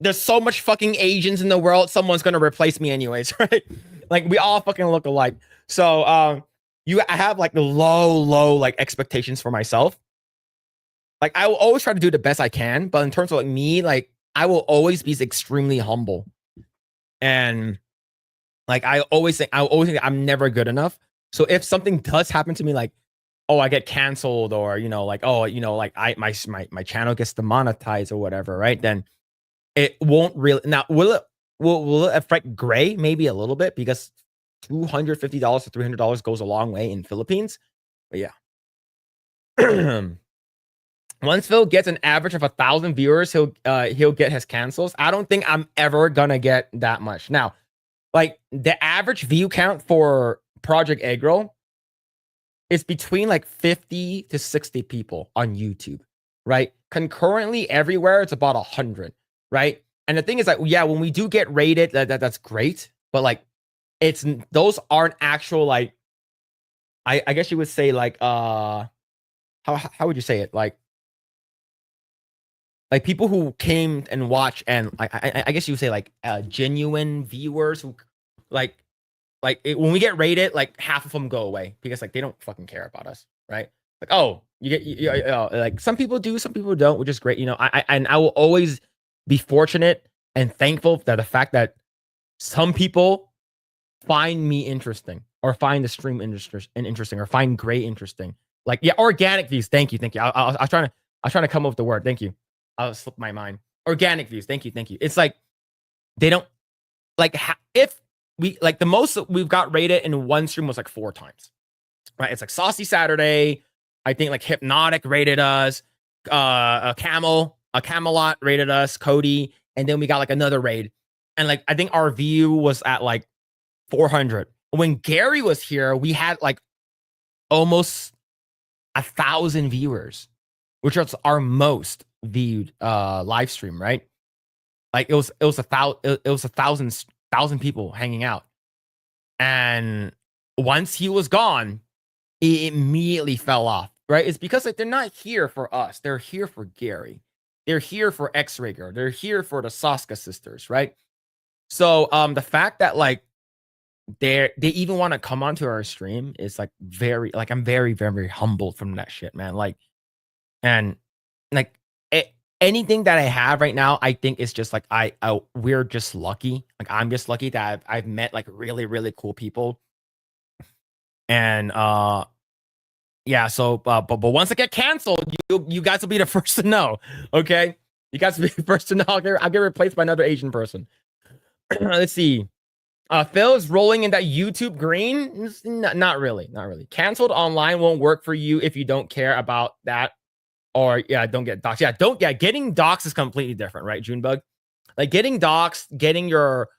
there's so much fucking Asians in the world, someone's gonna replace me anyways, right? Like we all fucking look alike. So I have like low like expectations for myself. Like I will always try to do the best I can, but in terms of like me, like I will always be extremely humble. And like I always think I'm never good enough. So if something does happen to me, like, oh, I get canceled, or like, oh, like my channel gets demonetized or whatever, right? Then it won't really. Now, will it affect Grae? Maybe a little bit, because $250 to $300 goes a long way in Philippines. But yeah. Once Phil gets an average of 1,000 viewers, he'll get his cancels. I don't think I'm ever gonna get that much. Now, like the average view count for Project Eggroll is between like 50 to 60 people on YouTube, right? Concurrently everywhere, it's about 100, right? And the thing is, like, yeah, when we do get rated, that's great, but like, those aren't actual, like, I guess you would say, like, how would you say it, like people who came and watched, and like I guess you would say like genuine viewers who like when we get rated, like half of them go away because like they don't fucking care about us, right? Like, oh, you get like some people do, some people don't, which is great. I will always be fortunate and thankful that the fact that some people find me interesting, or find the stream interesting, or find Grae interesting. Like, yeah, organic views. Thank you. I was trying to come up with the word. Thank you. I'll slip my mind. Organic views. Thank you. It's like they don't like if we like the most that we've got rated in one stream was like 4 times. Right? It's like Saucy Saturday. I think like Hypnotic rated us. A Camelot rated us. Cody, and then we got like another raid, and like I think our view was at like 400. When Gary was here, we had like almost 1,000 viewers, which was our most viewed live stream, right? Like it was 1,000 people hanging out. And once he was gone, it immediately fell off, right? It's because like they're not here for us. They're here for Gary. They're here for X-Rager. They're here for the Saska sisters, right? So the fact that like they even want to come onto our stream is like I'm very, very humbled from that shit, man. Like, and like anything that I have right now, I think is just like we're just lucky. Like I'm just lucky that I've met like really, really cool people. And yeah, so but once I get canceled, you guys will be the first to know. Okay, you guys will be the first to know. I'll get replaced by another Asian person. Let's see. Phil is rolling in that YouTube green. Not really. Canceled online won't work for you if you don't care about that. Or yeah, don't get doxxed. Getting doxxed is completely different, right, Junebug? Like getting doxxed, getting your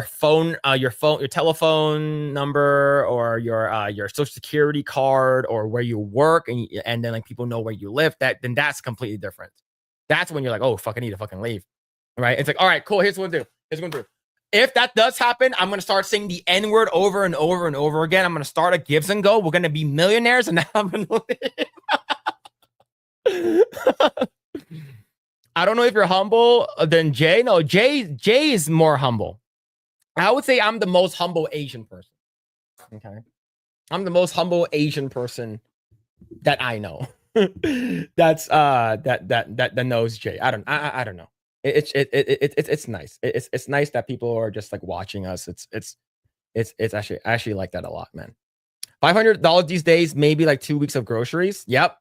phone, your telephone number, or your social security card, or where you work, and then like people know where you live. That's completely different. That's when you're like, oh fuck, I need to fucking leave. right? It's like, all right, cool. Here's what we'll do. Here's what we'll do. If that does happen, I'm gonna start saying the N word over and over and over again. I'm gonna start a Gives and Go. We're gonna be millionaires, and now I'm gonna live. I don't know if you're humble than Jay. No, Jay is more humble. I would say I'm the most humble Asian person. Okay, I'm the most humble Asian person that I know. That's that knows Jay. I don't know. It's nice. It's nice that people are just like watching us. It's actually I actually like that a lot, man. $500 these days, maybe like 2 weeks of groceries. Yep.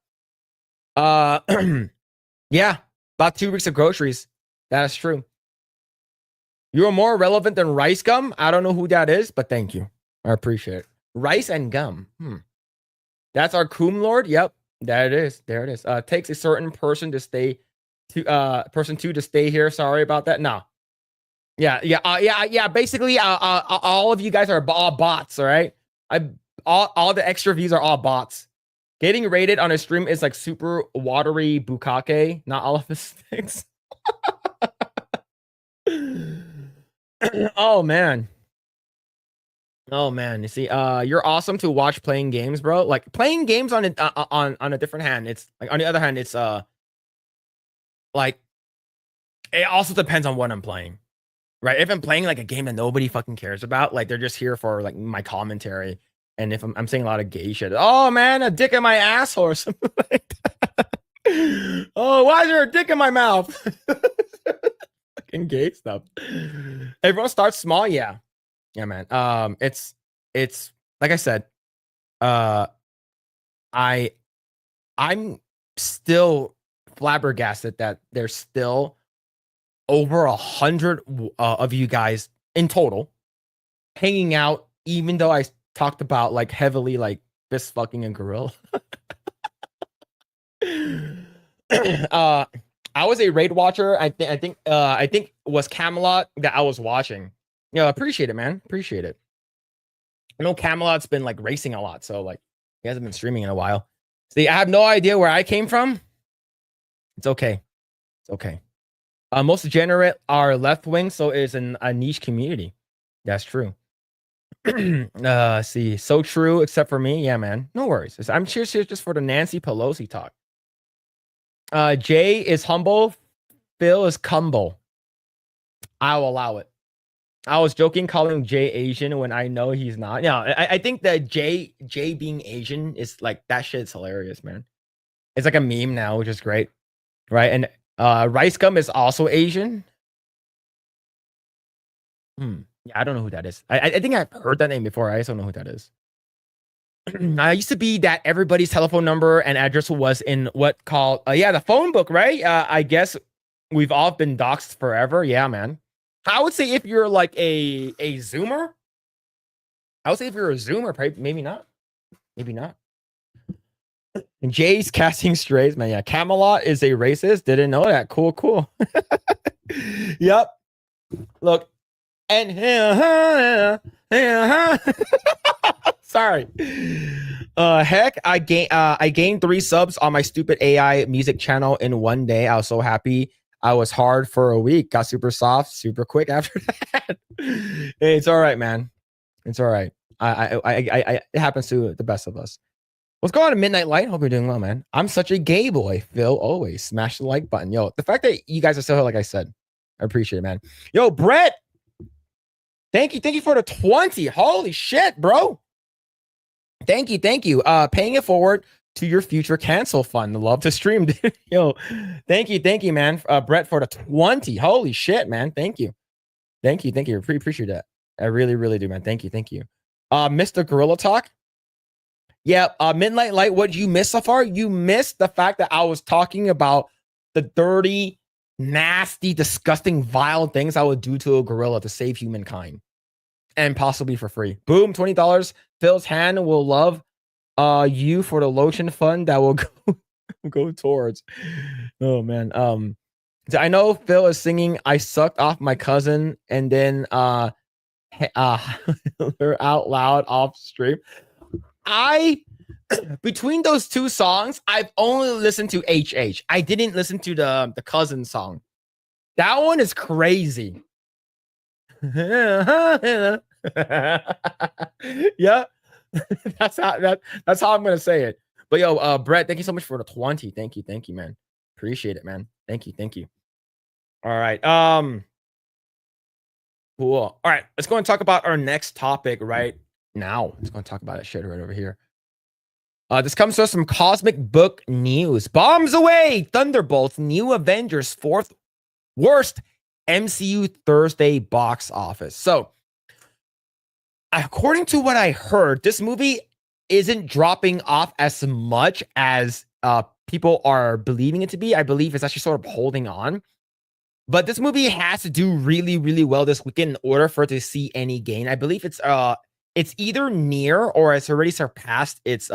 Yeah, about 2 weeks of groceries. That is true. You're more relevant than Rice Gum. I don't know who that is, but thank you. I appreciate it. Rice and gum. That's our Coom Lord. Yep, there it is. There it is. Takes a certain person to stay to stay here. Sorry about that. No. Yeah. Basically, all of you guys are all bots. All right. All the extra views are all bots. Getting rated on a stream is like super watery bukkake. Not all of the sticks. Oh man. You see, you're awesome to watch playing games, bro. Like playing games on a different hand. It's like on the other hand, it's like it also depends on what I'm playing, right? If I'm playing like a game that nobody fucking cares about, like they're just here for like my commentary, and if I'm saying a lot of gay shit, oh man, a dick in my asshole or something like that. Oh, why is there a dick in my mouth? Fucking gay stuff. Everyone starts small, yeah, man. It's like I said, I'm still flabbergasted that there's still over 100 of you guys in total hanging out, even though I talked about like heavily like fist fucking and gorilla. I was a raid watcher. I think it was Camelot that I was watching. Yeah, appreciate it, man. Appreciate it. I know Camelot's been like racing a lot, so like he hasn't been streaming in a while. See, I have no idea where I came from. It's okay. It's okay. Most degenerate are left wing, so it's a niche community. That's true. See, so true, except for me. Yeah, man. No worries. I'm here just for the Nancy Pelosi talk. Jay is humble. Phil is cumble. I'll allow it. I was joking calling Jay Asian when I know he's not. Yeah, I think that Jay being Asian is like that shit's hilarious, man. It's like a meme now, which is great, right? And Rice Gum is also Asian. Yeah, I don't know who that is. I think I've heard that name before. I just don't know who that is. I used to be that everybody's telephone number and address was in what called the phone book, right? I guess we've all been doxxed forever. Yeah, man. I would say if you're like a Zoomer, I would say if you're a Zoomer, maybe not. Maybe not. And Jay's casting strays, man. Yeah, Camelot is a racist. Didn't know that. Cool. Yep. Look, and sorry. Heck, I gained 3 subs on my stupid AI music channel in one day. I was so happy. I was hard for a week. Got super soft, super quick after that. Hey, it's all right, man. It's all right. It happens to the best of us. What's going on, Midnight Light? Hope you're doing well, man. I'm such a gay boy. Phil, always smash the like button. Yo, the fact that you guys are still here, like I said, I appreciate it, man. Yo, Brett. Thank you for the 20. Holy shit, bro. Thank you. Paying it forward to your future cancel fund. Love to stream. Yo, thank you, man. Brett for the 20. Holy shit, man. Thank you. Appreciate that. I really do, man. Thank you. Mr. Gorilla Talk. Yeah, Midnight Light, what did you miss so far? You missed the fact that I was talking about the dirty, nasty, disgusting, vile things I would do to a gorilla to save humankind. And possibly for free. Boom, $20. Phil's hand will love you for the lotion fund that will go towards. Oh man. So I know Phil is singing I sucked off my cousin and then they're out loud off stream. Between those two songs, I've only listened to HH. I didn't listen to the cousin song. That one is crazy. Yeah. That's how I'm gonna say it. But yo, Brett, thank you so much for the 20. Thank you, man. Appreciate it, man. Thank you. All right. Cool. All right, let's go and talk about our next topic right now. Let's go and talk about that shit right over here. This comes to us from Cosmic Book News. Bombs away! Thunderbolts, New Avengers, fourth worst MCU Thursday box office. So, according to what I heard, this movie isn't dropping off as much as people are believing it to be. I believe it's actually sort of holding on. But this movie has to do really, really well this weekend in order for it to see any gain. I believe it's either near or it's already surpassed its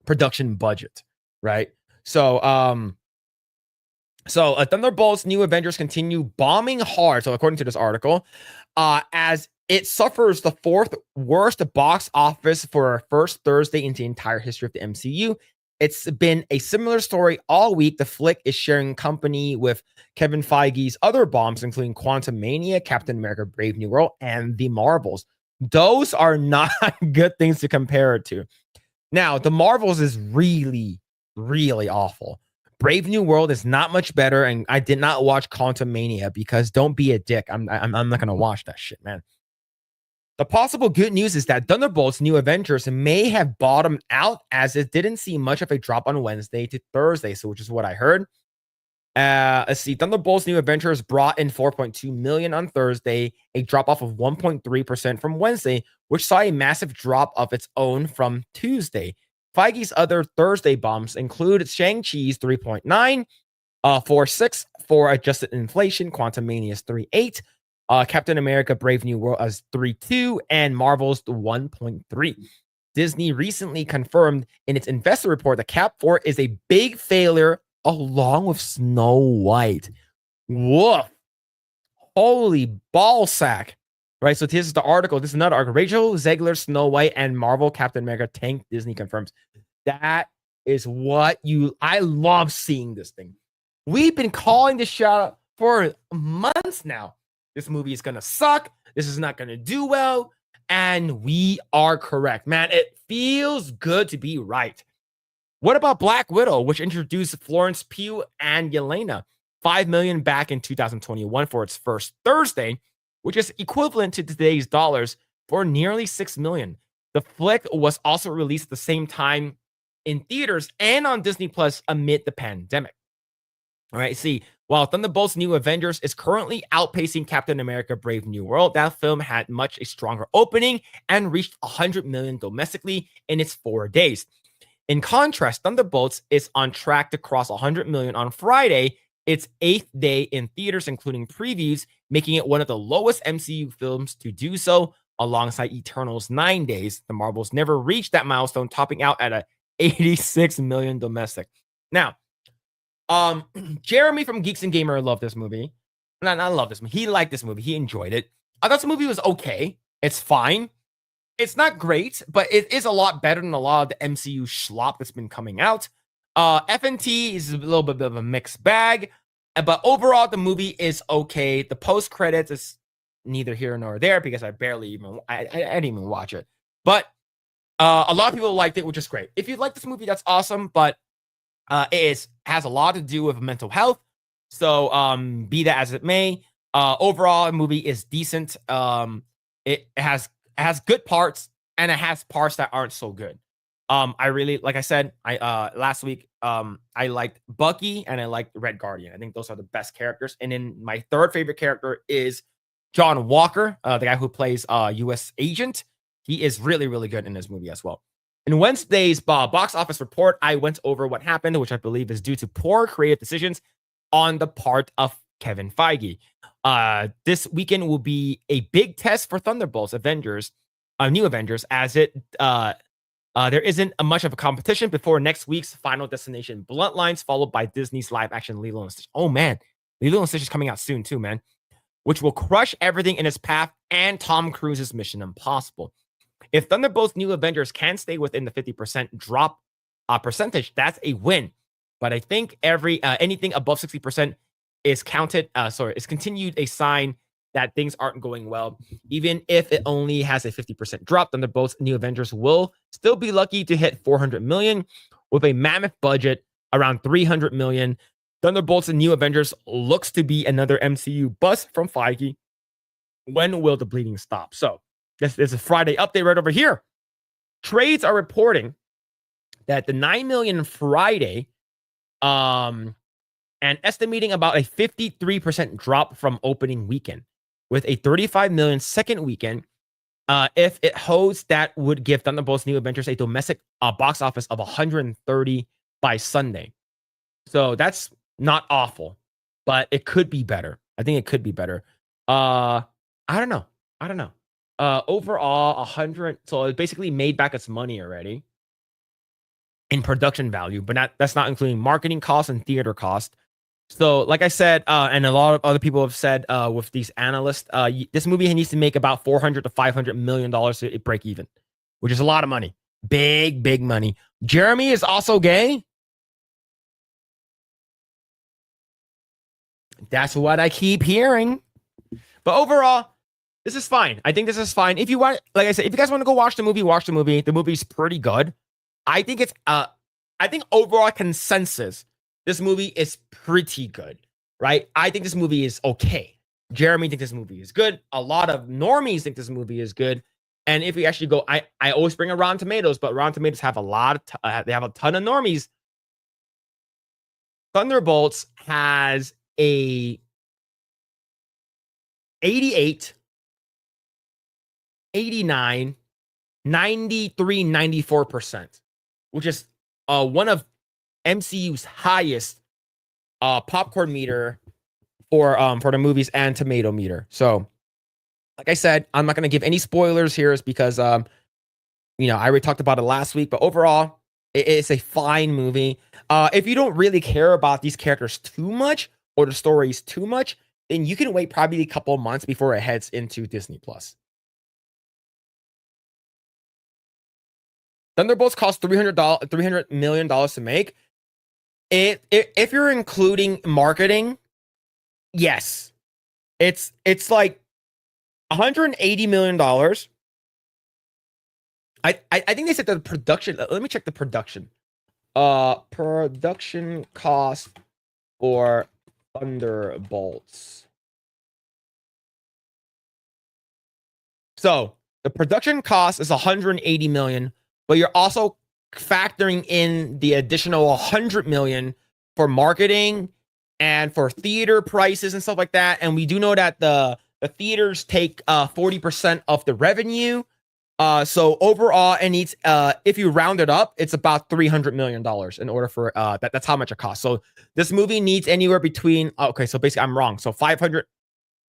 production budget, right? So Thunderbolts New Avengers continue bombing hard. So according to this article, as it suffers the fourth worst box office for first Thursday in the entire history of the MCU. It's been a similar story all week. The flick is sharing company with Kevin Feige's other bombs, including Quantumania, Captain America, Brave New World, and The Marvels. Those are not good things to compare it to. Now, The Marvels is really, really awful. Brave New World is not much better, and I did not watch Quantumania because don't be a dick. I'm not gonna watch that shit, man. The possible good news is that Thunderbolts New Avengers may have bottomed out as it didn't see much of a drop on Wednesday to Thursday, so which is what I heard. Let's see. Thunderbolts New Avengers brought in 4.2 million on Thursday, a drop off of 1.3% from Wednesday, which saw a massive drop of its own from Tuesday. Feige's other Thursday bombs include Shang-Chi's 3.9, 4.6 for adjusted inflation, Quantumania's 3.8, Captain America Brave New World as 3.2, and Marvel's 1.3. Disney recently confirmed in its investor report that Cap 4 is a big failure along with Snow White. Woof. Holy ball sack. Right, so this is the article. This is another article. Rachel Zegler, Snow White, and Marvel Captain America tank. Disney confirms. That is what I love seeing this thing. We've been calling this shot out for months now. This movie is going to suck. This is not going to do well. And we are correct. Man, it feels good to be right. What about Black Widow, which introduced Florence Pugh and Yelena? 5 million back in 2021 for its first Thursday, which is equivalent to today's dollars for nearly 6 million. The flick was also released at the same time in theaters and on Disney Plus amid the pandemic. All right, see, while Thunderbolts New Avengers is currently outpacing Captain America Brave New World, that film had much a stronger opening and reached 100 million domestically in its 4 days. In contrast, Thunderbolts is on track to cross 100 million on Friday, its 8th day in theaters, including previews, making it one of the lowest MCU films to do so, alongside Eternals' 9 days. The Marvels never reached that milestone, topping out at a 86 million domestic. Now, Jeremy from Geeks and Gamer loved this movie. Not love this movie. He liked this movie. He enjoyed it. I thought the movie was okay. It's fine. It's not great, but it is a lot better than a lot of the MCU schlop that's been coming out. FNT is a little bit of a mixed bag, but overall, the movie is okay. The post credits is neither here nor there because I didn't even watch it. But a lot of people liked it, which is great. If you like this movie, that's awesome. But it has a lot to do with mental health. So be that as it may, overall, the movie is decent. It has good parts and it has parts that aren't so good. I really, like I said, last week, I liked Bucky and I liked Red Guardian. I think those are the best characters. And then my third favorite character is John Walker, the guy who plays U.S. agent. He is really, really good in this movie as well. In Wednesday's box office report, I went over what happened, which I believe is due to poor creative decisions on the part of Kevin Feige. This weekend will be a big test for Thunderbolts New Avengers, as there isn't much of a competition before next week's Final Destination Bloodlines, followed by Disney's live-action Lilo and Stitch. Oh, man. Lilo and Stitch is coming out soon, too, man. Which will crush everything in its path and Tom Cruise's Mission Impossible. If Thunderbolts New Avengers can stay within the 50% drop percentage, that's a win. But I think anything above 60% is continued a sign that things aren't going well. Even if it only has a 50% drop, Thunderbolts New Avengers will still be lucky to hit 400 million with a mammoth budget around 300 million. Thunderbolts and New Avengers looks to be another MCU bust from Feige. When will the bleeding stop? So this is a Friday update right over here. Trades are reporting that the 9 million Friday, and estimating about a 53% drop from opening weekend, with a 35 million second weekend. If it holds, that would give Thunderbolts New Adventures a domestic box office of 130 by Sunday. So that's not awful, but it could be better. I think it could be better. I don't know. Overall, 100. So it basically made back its money already in production value, but that's not including marketing costs and theater costs. So, like I said, and a lot of other people have said with these analysts, this movie needs to make about $400 to $500 million to break even, which is a lot of money. Big money. Jeremy is also gay. That's what I keep hearing. But overall, this is fine. I think this is fine. If you want, like I said, if you guys want to go watch the movie, watch the movie. The movie's pretty good. I think it's I think overall consensus, this movie is pretty good, right? I think this movie is okay. Jeremy thinks this movie is good. A lot of normies think this movie is good. And if we actually go, I always bring up Rotten Tomatoes, but Rotten Tomatoes have a lot of they have a ton of normies. Thunderbolts has a 88, 89, 93, 94%, which is one of MCU's highest popcorn meter for the movies and tomato meter. So, like I said, I'm not going to give any spoilers here, is because I already talked about it last week. But overall, it's a fine movie. If you don't really care about these characters too much or the stories too much, then you can wait probably a couple of months before it heads into Disney Plus. Thunderbolts cost $300 million to make. If you're including marketing, yes, it's like $180 million. I think they said the production. Let me check the production. Production cost for Thunderbolts. So the production cost is 180 million, but you're also factoring in the additional 100 million for marketing and for theater prices and stuff like that. And we do know that the theaters take 40% of the revenue. So overall, it needs, if you round it up, it's about $300 million in order for that's how much it costs. So this movie needs anywhere between, okay, so basically I'm wrong. So 500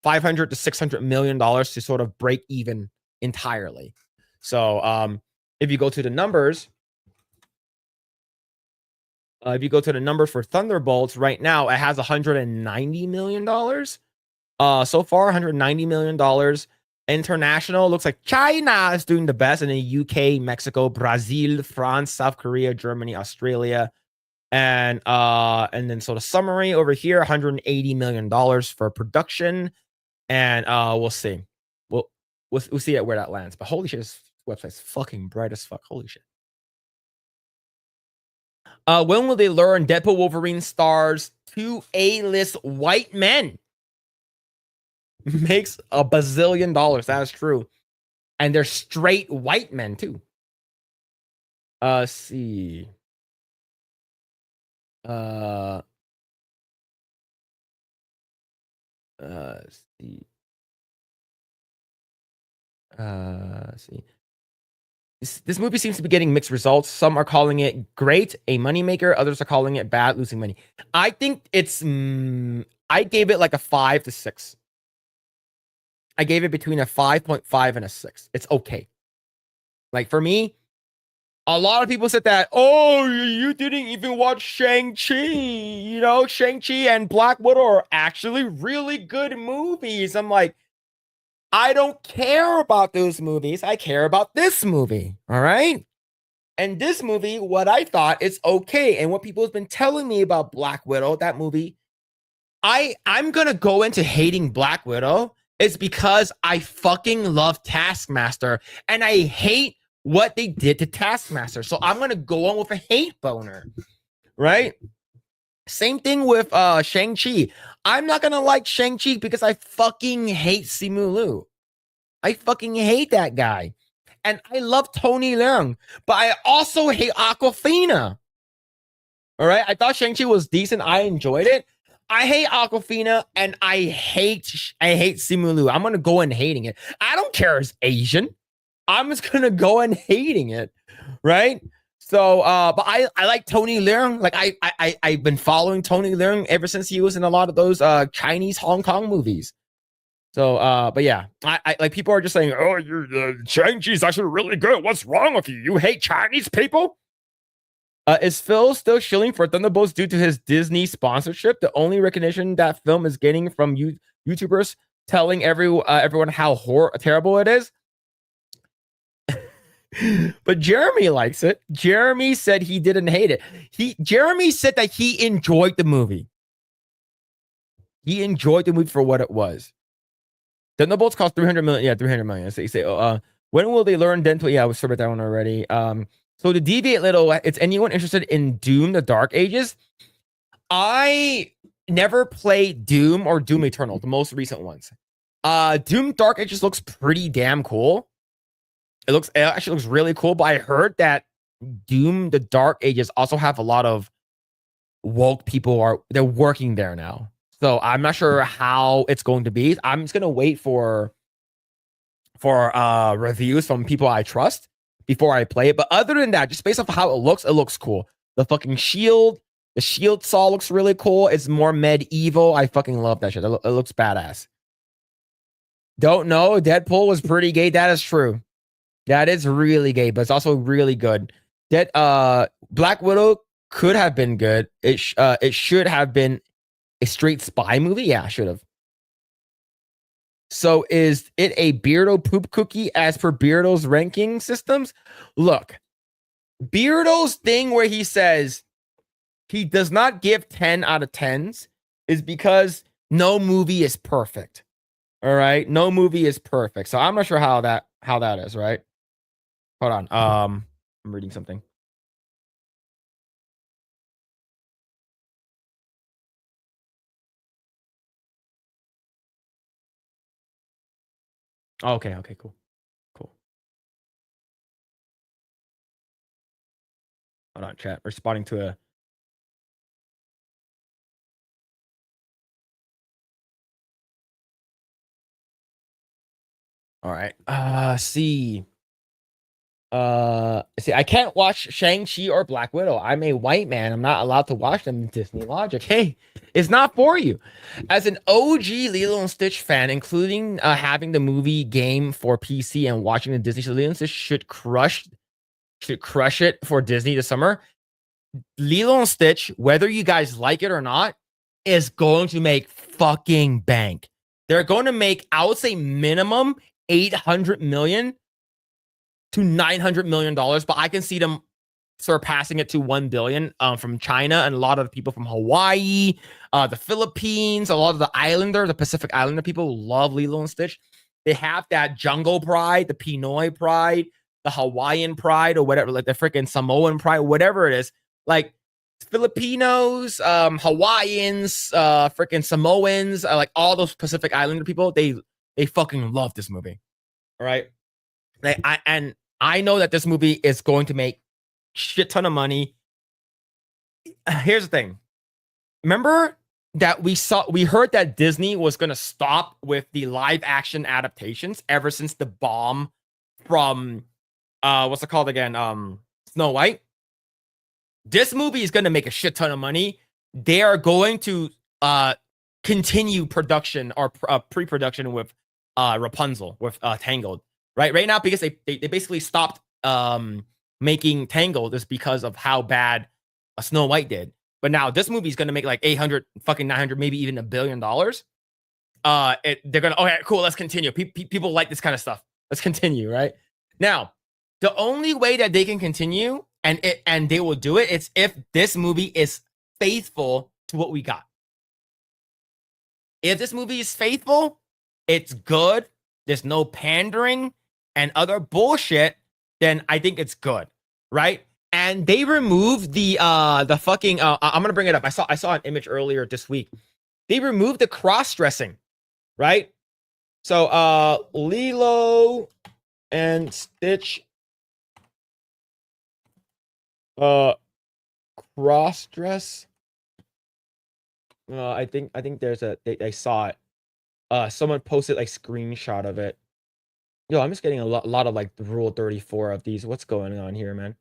to $600 million to sort of break even entirely. So if you go to the numbers, for Thunderbolts right now, it has $190 million. So far, $190 million. International looks like China is doing the best, and then UK, Mexico, Brazil, France, South Korea, Germany, Australia, and then so the summary over here, $180 million for production, and we'll see, we'll see where that lands. But holy shit, this website's fucking bright as fuck. Holy shit. When will they learn Deadpool Wolverine stars 2 A-list white men? Makes $1 bazillion. That is true. And they're straight white men too. See. See. This movie seems to be getting mixed results. Some are calling it great, a moneymaker. Others are calling it bad, losing money. I think it's, I gave it like a 5 to 6. I gave it between a 5.5 and a 6. It's okay. Like for me, a lot of people said that, oh, you didn't even watch Shang-Chi. Shang-Chi and Black Widow are actually really good movies. I'm like, I don't care about those movies. I care about this movie. All right. And this movie, what I thought is okay. And what people have been telling me about Black Widow, that movie, I'm gonna go into hating Black Widow is because I fucking love Taskmaster and I hate what they did to Taskmaster. So I'm gonna go on with a hate boner, right? Same thing with Shang-Chi. I'm not gonna like Shang-Chi because I fucking hate Simu Liu. I fucking hate that guy. And I love Tony Leung, but I also hate Aquafina. All right. I thought Shang-Chi was decent. I enjoyed it. I hate Aquafina and I hate Simu Liu. I'm gonna go in hating it. I don't care it's Asian. I'm just gonna go in hating it. Right. So but I like Tony Leung. Like I've been following Tony Leung ever since he was in a lot of those Chinese Hong Kong movies. So but yeah, I like people are just saying, oh, you're Shang-Chi's actually really good. What's wrong with you? You hate Chinese people? Is Phil still shilling for Thunderbolts due to his Disney sponsorship? The only recognition that film is getting from YouTubers telling everyone how terrible it is. But Jeremy likes it. Jeremy said he didn't hate it. Jeremy said that he enjoyed the movie. He enjoyed the movie for what it was. Thunderbolts cost 300 million. Yeah, 300 million. So you say, when will they learn dental? Yeah, I was sorted that one already. So to deviate a little, it's anyone interested in Doom: The Dark Ages? I never played Doom or Doom Eternal, the most recent ones. Doom Dark Ages looks pretty damn cool. It actually looks really cool, but I heard that Doom: The Dark Ages also have a lot of woke people they're working there now. So I'm not sure how it's going to be. I'm just gonna wait for reviews from people I trust before I play it. But other than that, just based off how it looks cool. The fucking shield, the shield saw looks really cool. It's more medieval. I fucking love that shit. It looks badass. Don't know. Deadpool was pretty gay. That is true. That is really gay, but it's also really good. Black Widow could have been good. It should have been a straight spy movie. Yeah, should have. So is it a Beardo poop cookie as per Beardo's ranking systems? Look, Beardo's thing where he says he does not give 10 out of 10s is because no movie is perfect. All right. No movie is perfect. So I'm not sure how that is, right? Hold on. I'm reading something. Oh, okay, cool. Hold on, chat. Responding to a all right. See, I can't watch Shang-Chi or Black Widow. I'm a white man. I'm not allowed to watch them in Disney logic. Hey, it's not for you. As an OG Lilo and Stitch fan, including having the movie game for PC and watching the Disney, Lilo and Stitch should crush it for Disney this summer. Lilo and Stitch, whether you guys like it or not, is going to make fucking bank. They're going to make, I would say, minimum 800 million to 900 million dollars, but I can see them surpassing it to 1 billion from China and a lot of the people from Hawaii, the Philippines, a lot of the Pacific Islander people love Lilo and Stitch. They have that jungle pride, the Pinoy pride, the Hawaiian pride, or whatever, like the freaking Samoan pride, whatever it is. Like Filipinos, Hawaiians, freaking Samoans, like all those Pacific Islander people, they fucking love this movie. All right. I know that this movie is going to make shit ton of money. Here's the thing. Remember that we heard that Disney was going to stop with the live action adaptations ever since the bomb from what's it called again? Snow White. This movie is going to make a shit ton of money. They are going to continue production or pre-production with Rapunzel, with Tangled. Right now, because they basically stopped making Tangled is because of how bad Snow White did. But now this movie is going to make like 800, fucking 900, maybe even $1 billion. They're going to, okay, cool, let's continue. People like this kind of stuff. Let's continue, right? Now, the only way that they can continue and they will do it is if this movie is faithful to what we got. If this movie is faithful, it's good. There's no pandering and other bullshit. Then I think it's good, right? And they removed the fucking. I'm gonna bring it up. I saw an image earlier this week. They removed the cross dressing, right? So Lilo and Stitch cross dress. I think there's they saw it. Someone posted like screenshot of it. Yo, I'm just getting a lot of like the Rule 34 of these. What's going on here, man?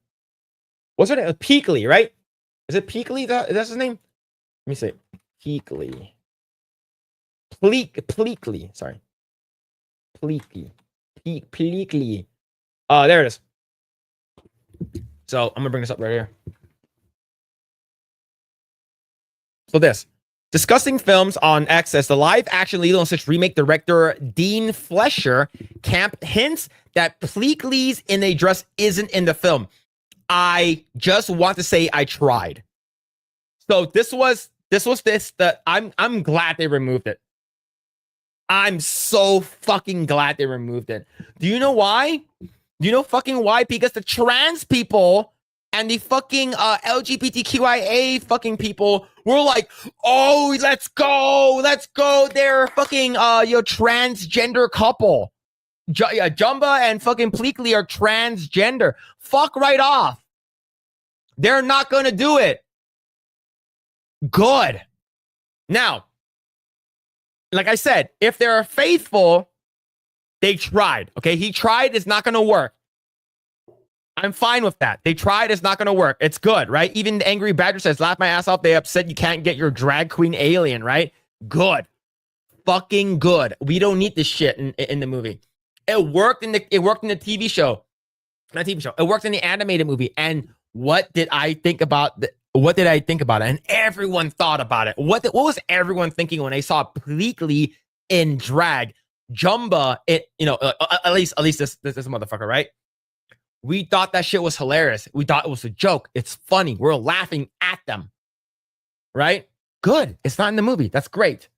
What's her name? Peakley, right? Is it Peakley? That's his name? Let me say Peakley. Pleakley. Sorry. Pleakley. Pleakley. There it is. So I'm gonna bring this up right here. So this. Discussing films on X as the live-action Lilo & Stitch remake director Dean Flesher camp hints that Pleakley's in a dress isn't in the film. I just want to say I tried. So I'm glad they removed it. I'm so fucking glad they removed it. Do you know why? Do you know fucking why? Because the trans people and the fucking LGBTQIA fucking people were like, oh, let's go. They're fucking transgender couple. Jumba and fucking Pleakley are transgender. Fuck right off. They're not gonna do it. Good. Now, like I said, if they're faithful, they tried. Okay, he tried. It's not gonna work. I'm fine with that. They tried. It's not going to work. It's good, right? Even the Angry Badger says, laugh my ass off. They upset you can't get your drag queen alien, right? Good. Fucking good. We don't need this shit in the movie. It worked in the TV show. Not TV show. It worked in the animated movie. And what did I think about it? And everyone thought about it. What was everyone thinking when they saw Pleakley in drag? Jumba, at least this motherfucker, right? We thought that shit was hilarious. We thought it was a joke. It's funny. We're laughing at them. Right? Good. It's not in the movie. That's great.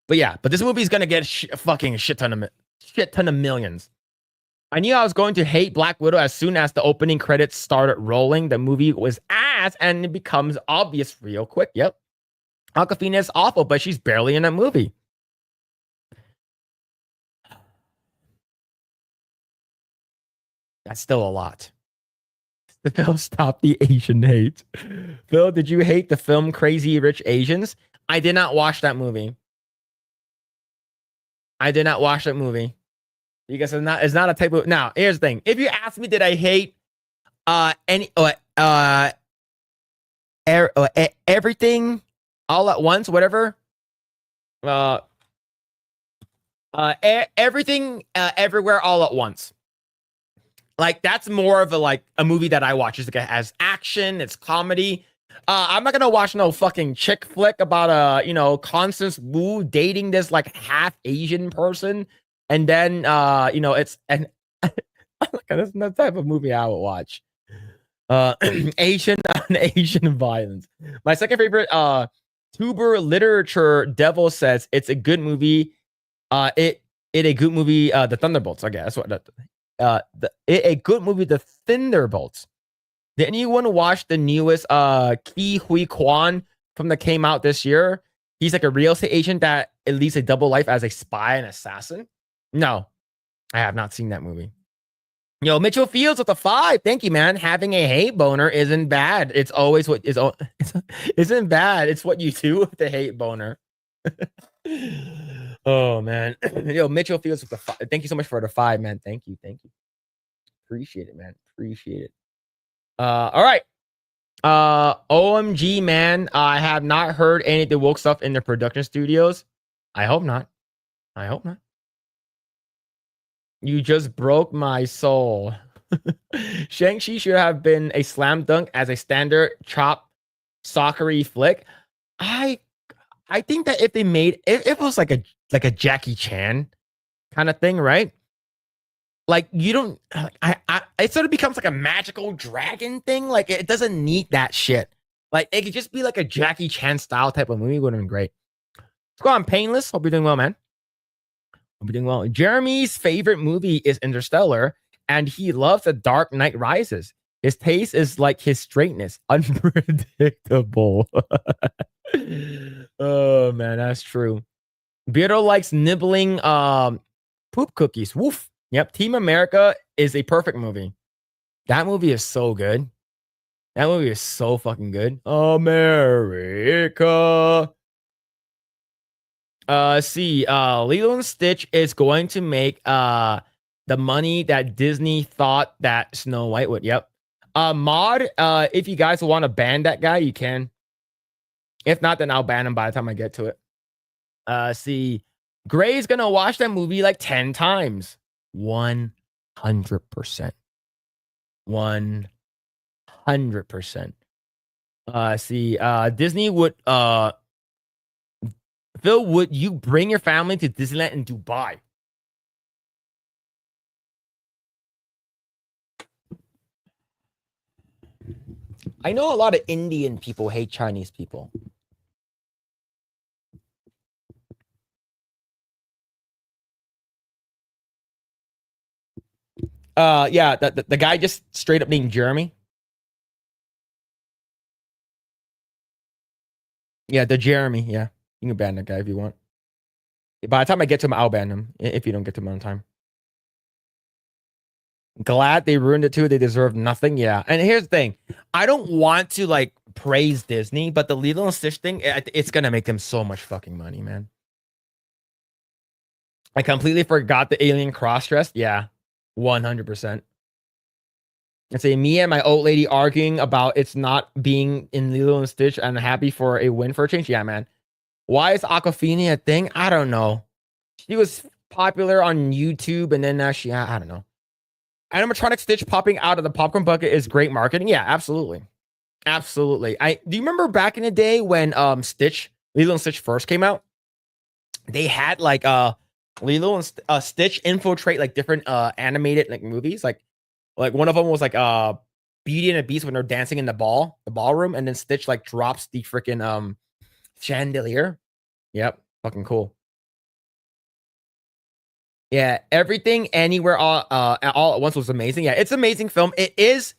But yeah, this movie is going to get fucking shit ton of millions. I knew I was going to hate Black Widow as soon as the opening credits started rolling. The movie was ass and it becomes obvious real quick. Yep. Awkwafina is awful, but she's barely in that movie. That's still a lot. Phil, stop the Asian hate. Phil, did you hate the film Crazy Rich Asians? I did not watch that movie. Because it's not a type of. Now, here's the thing. If you ask me, did I hate everything all at once, whatever? Everything everywhere all at once. Like, that's more of a movie that I watch. It's like it has action, it's comedy. I'm not gonna watch no fucking chick flick about Constance Wu dating this like half Asian person, and then it's and that's not the type of movie I would watch. Asian on Asian violence. My second favorite tuber literature devil says it's a good movie. A good movie. The Thunderbolts. I guess what. A good movie, The Thunderbolts. Did anyone watch the newest Ki Hui Kwan from that came out this year? He's like a real estate agent that leads a double life as a spy and assassin. No, I have not seen that movie. Yo, Mitchell Fields with a 5. Thank you, man. Having a hate boner isn't bad. It's always what is isn't bad. It's what you do with the hate boner. Oh man. Yo, Mitchell Fields with the 5. Thank you so much for the 5, man. Thank you. Appreciate it, man. Appreciate it. All right. OMG, man. I have not heard any of the woke stuff in the production studios. I hope not. You just broke my soul. Shang-Chi should have been a slam dunk as a standard chop soccery flick. I think that if they made it was like a Jackie Chan kind of thing, right? Like you don't it sort of becomes like a magical dragon thing. Like it doesn't need that shit. Like it could just be like a Jackie Chan style type of movie. Would have been great. Let's go on Painless. Hope you're doing well, man. Hope you're doing well. Jeremy's favorite movie is Interstellar, and he loves The Dark Knight Rises. His taste is like his straightness, unpredictable. Oh man, that's true. Beardo likes nibbling poop cookies. Woof. Yep. Team America is a perfect movie. That movie is so good. That movie is so fucking good. America. Lilo and Stitch is going to make the money that Disney thought that Snow White would. Yep. Mod, if you guys want to ban that guy, you can. If not, then I'll ban him by the time I get to it. Grae's gonna watch that movie like 10 times. 100%. 100%. Disney would Phil, would you bring your family to Disneyland in Dubai? I know a lot of Indian people hate Chinese people. Yeah, the guy just straight up named Jeremy. Yeah, the Jeremy. Yeah, you can ban that guy if you want. By the time I get to him, I'll ban him if you don't get to him on time. Glad they ruined it too. They deserve nothing. Yeah. And here's the thing. I don't want to like praise Disney, but the Lilo and Stitch thing, it's gonna make them so much fucking money, man. I completely forgot the alien cross-dress. Yeah. 100%. And say me and my old lady arguing about it's not being in Lilo and Stitch and happy for a win for a change. Yeah, man. Why is Aquafina a thing? I don't know. She was popular on YouTube and then now I don't know. Animatronic Stitch popping out of the popcorn bucket is great marketing. Yeah, absolutely. Absolutely. Do you remember back in the day when Lilo and Stitch first came out? They had like Lilo and Stitch infiltrate like different animated like movies. Like one of them was like Beauty and the Beast when they're dancing in the ballroom, and then Stitch like drops the freaking chandelier. Yep, fucking cool. Yeah, Everything Anywhere all at once was amazing. Yeah, it's an amazing film. It is,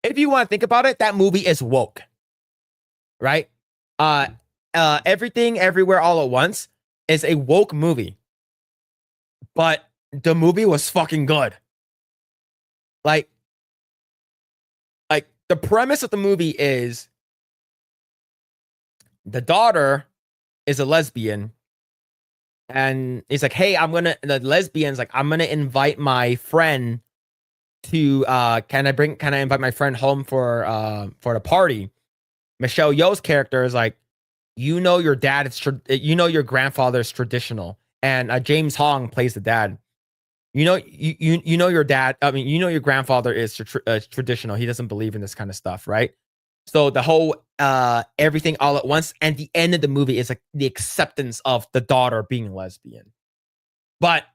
if you want to think about it, that movie is woke. Right? Everything Everywhere All at Once is a woke movie. But the movie was fucking good. Like the premise of the movie is the daughter is a lesbian. And it's like, hey, the lesbian's like, I'm gonna invite my friend to can I invite my friend home for the party? Michelle Yeoh's character is like, your dad is your grandfather is traditional, and James Hong plays the dad. You know your dad. I mean, your grandfather is traditional. He doesn't believe in this kind of stuff, right? So the whole Everything All at Once, and the end of the movie is like the acceptance of the daughter being lesbian. But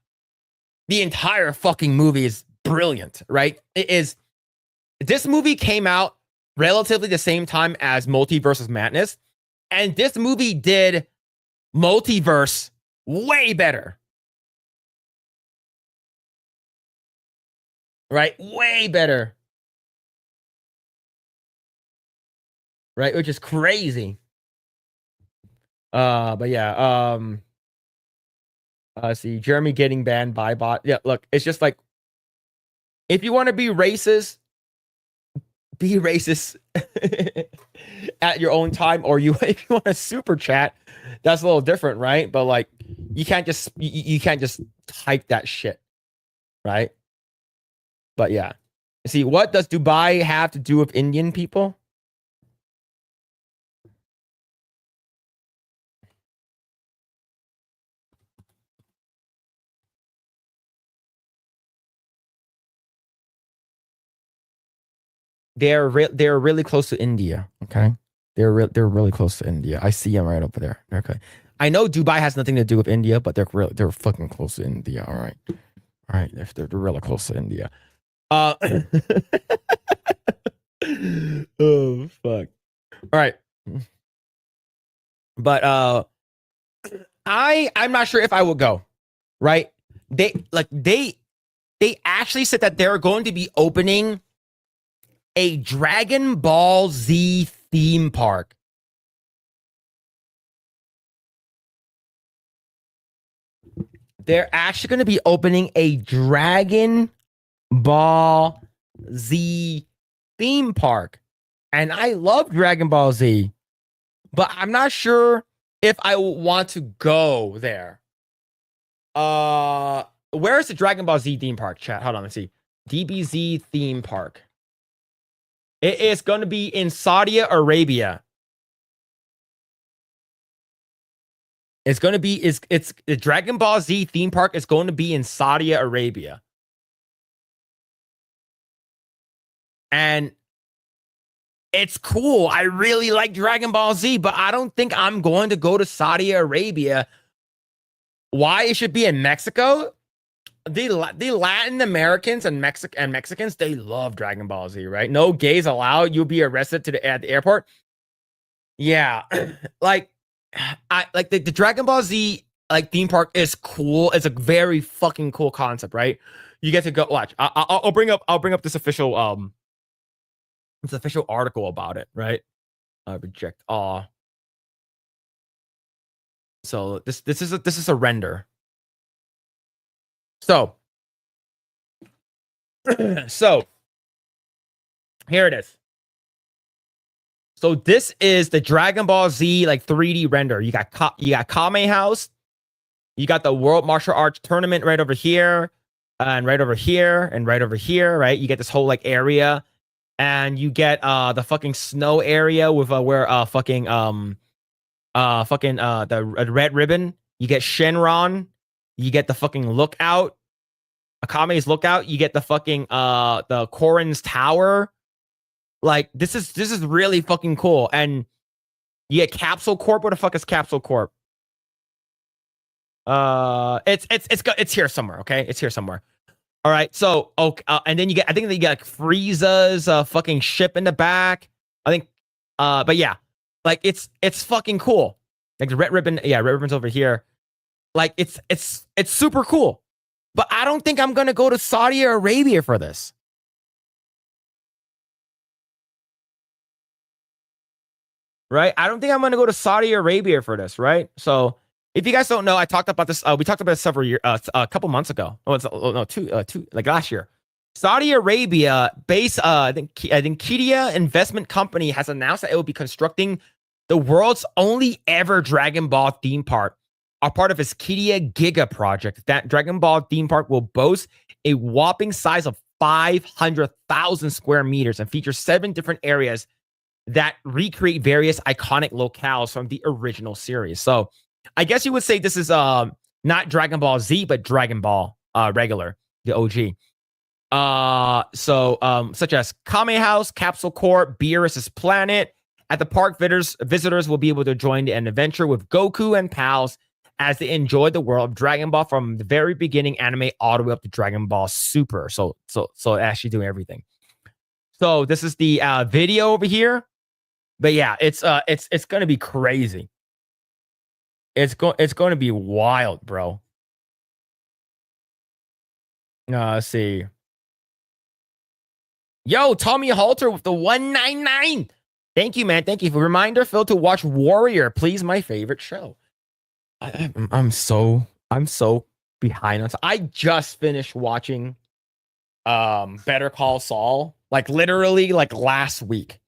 the entire fucking movie is brilliant, right? This movie came out relatively the same time as Multiverse Madness, and this movie did Multiverse way better. Right? Way better. Right? Which is crazy. But yeah, see, Jeremy getting banned by bot. Yeah, look, it's just like, if you want to be racist at your own time, or if you want to super chat, that's a little different, right? But like, you can't just type that shit, right? But yeah, see, what does Dubai have to do with Indian people? They're really close to India. Okay, they're really close to India. I see them right over there. Okay, I know Dubai has nothing to do with India, but they're fucking close to India. All right, they're really close to India. Oh fuck. All right, but I'm not sure if I will go. Right? They actually said that they're going to be opening a Dragon Ball Z theme park. They're actually going to be opening a Dragon Ball Z theme park. And I love Dragon Ball Z, but I'm not sure if I want to go there. Where's the Dragon Ball Z theme park, chat? Hold on, let's see. DBZ theme park. It is going to be in Saudi Arabia. It's going to be it's the Dragon Ball Z theme park is going to be in Saudi Arabia. And it's cool. I really like Dragon Ball Z, but I don't think I'm going to go to Saudi Arabia. Why it should be in Mexico? The Latin Americans and Mexicans, they love Dragon Ball Z, right? No gays allowed. You'll be arrested at the airport. Yeah, like the Dragon Ball Z like theme park is cool. It's a very fucking cool concept, right? You get to go watch. I'll bring up this official article about it, right? Reject all. So this is a render. So here it is. So this is the Dragon Ball Z like 3D render. You got Kame House. You got the World Martial Arts Tournament right over here, and right over here, and right over here, right? You get this whole like area, and you get the fucking snow area with where the red ribbon. You get Shenron. You get the fucking lookout. Akame's lookout. You get the fucking the Korin's Tower. Like this is really fucking cool. And you get Capsule Corp. What the fuck is Capsule Corp? It's here somewhere. Okay, it's here somewhere. All right. So okay, and then I think you get like Frieza's fucking ship in the back. I think. But yeah, like it's fucking cool. Like the red ribbon. Yeah, red ribbon's over here. Like it's super cool. But I don't think I'm gonna go to Saudi Arabia for this. Right? I don't think I'm going to go to Saudi Arabia for this, right? So, if you guys don't know, I talked about this. We talked about it several years, a couple months ago. Two, like last year. Saudi Arabia, I think Qiddiya Investment Company has announced that it will be constructing the world's only ever Dragon Ball theme park, a part of its Qiddiya Giga project. That Dragon Ball theme park will boast a whopping size of 500,000 square meters and features 7 different areas that recreate various iconic locales from the original series. So I guess you would say this is not Dragon Ball Z, but Dragon Ball regular, the OG. Such as Kame House, Capsule Corp, Beerus's Planet. At the park, visitors will be able to join an adventure with Goku and pals as they enjoy the world of Dragon Ball from the very beginning anime all the way up to Dragon Ball Super. So actually doing everything. So this is the video over here. But yeah, it's gonna be crazy. It's going to be wild, bro. Let's see. Yo, Tommy Halter with the 199. Thank you, man. Thank you for reminder, Phil, to watch Warrior. Please, my favorite show. I'm so behind on. I just finished watching Better Call Saul, like literally like last week.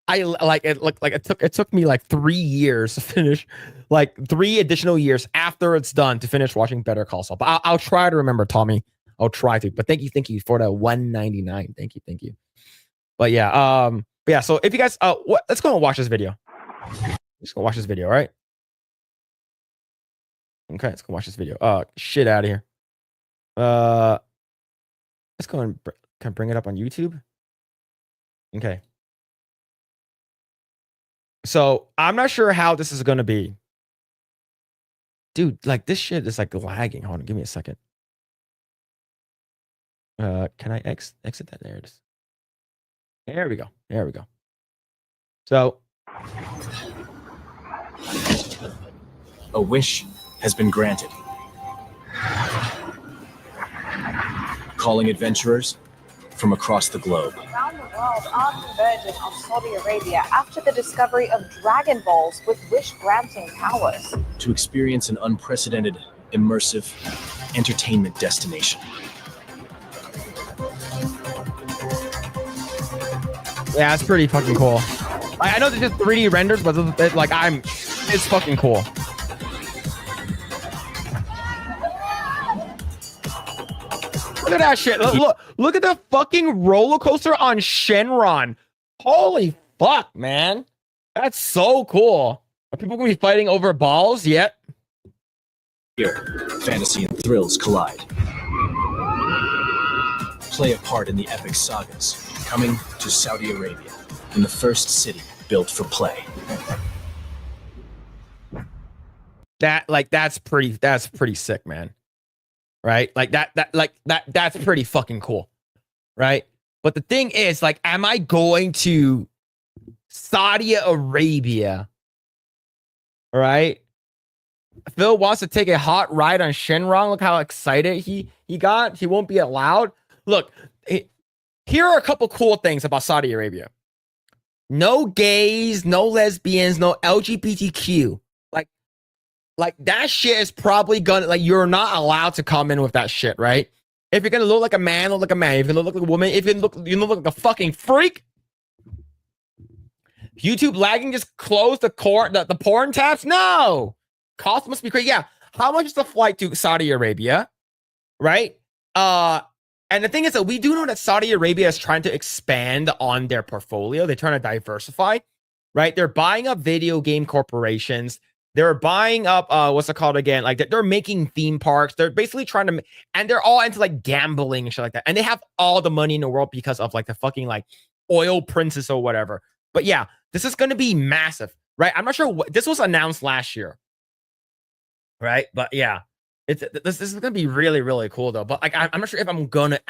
It took me like 3 years to finish, like 3 additional years after it's done to finish watching Better Call Saul. But I'll try to remember, Tommy. I'll try to. But thank you for the 199. Thank you. But yeah, so if you guys, let's go and watch this video. Let's go watch this video, all right? Okay, let's go watch this video. Shit out of here. Let's go and can bring it up on YouTube. Okay. So I'm not sure how this is going to be. Dude, like this shit is like lagging. Hold on, give me a second. Can I exit that? There it is. There we go. So a wish has been granted. Calling adventurers from across the globe. Around the world are converging on Saudi Arabia after the discovery of Dragon Balls with wish-granting powers. To experience an unprecedented, immersive entertainment destination. Yeah, it's pretty fucking cool. I know they're just 3D renders, but like it's fucking cool. Look at that shit. Look at the fucking roller coaster on Shenron. Holy fuck, man. That's so cool. Are people gonna be fighting over balls yet? Here, fantasy and thrills collide. Play a part in the epic sagas coming to Saudi Arabia in the first city built for play. That's pretty sick, man. Right? That's pretty fucking cool. Right? But the thing is, like, am I going to Saudi Arabia? Right? Phil wants to take a hot ride on Shenron. Look how excited he got. He won't be allowed. Look, here are a couple cool things about Saudi Arabia. No gays, no lesbians, no LGBTQ. Like that shit is probably gonna, like, you're not allowed to come in with that shit, right? If you're gonna look like a man, look like a man. If you're gonna look like a woman, if you look like a fucking freak. YouTube lagging, just close the porn tabs? No. Cost must be crazy. Yeah. How much is the flight to Saudi Arabia? Right? And the thing is that we do know that Saudi Arabia is trying to expand on their portfolio. They're trying to diversify, right? They're buying up video game corporations. They're buying up, what's it called again? Like, they're making theme parks. They're basically trying to, and they're all into like gambling and shit like that. And they have all the money in the world because of like the fucking like oil princess or whatever. But yeah, this is going to be massive, right? I'm not sure what, this was announced last year, right? But yeah, this is going to be really, really cool though. But like, I'm not sure if I'm going to,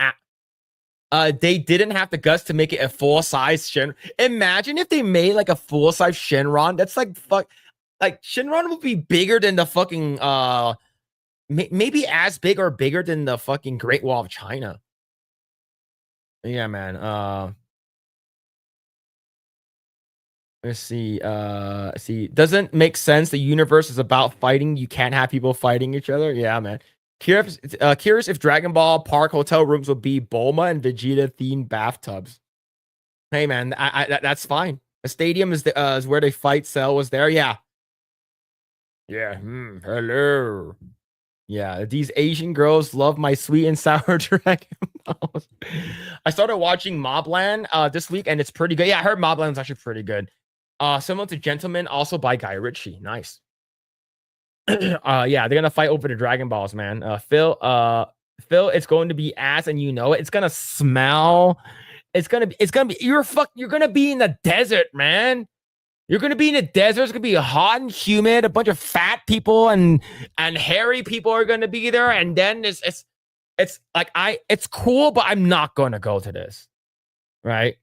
they didn't have the guts to make it a full-size Shenron. Imagine if they made like a full-size Shenron. That's like, fuck. Like, Shenron would be bigger than the fucking, maybe as big or bigger than the fucking Great Wall of China. Yeah, man. Let's see. Doesn't make sense. The universe is about fighting. You can't have people fighting each other. Yeah, man. Curious if Dragon Ball Park hotel rooms will be Bulma and Vegeta themed bathtubs. Hey, man, that's fine. The stadium is where they fight. Cell was there. Yeah. Yeah. Hello. Yeah. These Asian girls love my sweet and sour Dragon Balls. I started watching Mobland this week, and it's pretty good. Yeah, I heard Mobland was actually pretty good. Similar to Gentleman, also by Guy Ritchie. Nice. Yeah, they're gonna fight over the Dragon Balls, man. Phil, it's going to be ass, and you know it. It's gonna smell. It's gonna be. You're gonna be in the desert, man. You're gonna be in the desert. It's gonna be hot and humid. A bunch of fat people and hairy people are gonna be there. And then it's like it's cool, but I'm not gonna go to this, right?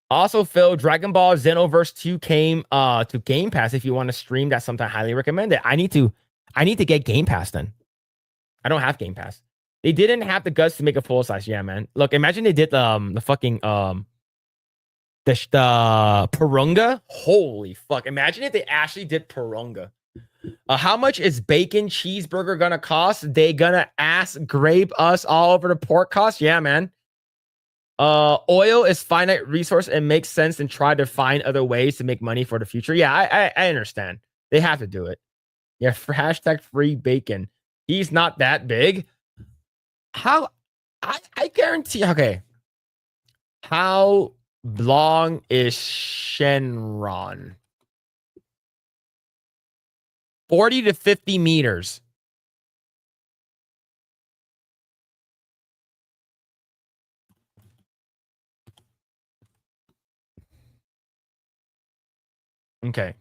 Also, Phil, Dragon Ball Xenoverse 2 came to Game Pass. If you want to stream, that's something I highly recommend it. I need to get Game Pass then. I don't have Game Pass. They didn't have the guts to make a full size. Yeah, man. Look, imagine they did the fucking the Purunga. Holy fuck. Imagine if they actually did Purunga. How much is bacon cheeseburger gonna cost? They gonna grape us all over the pork cost? Yeah, man. Oil is finite resource and makes sense, and try to find other ways to make money for the future. Yeah, I understand. They have to do it. Yeah, for hashtag free bacon. He's not that big. How I guarantee. Okay. How long is Shenron? 40 to 50 meters. Okay.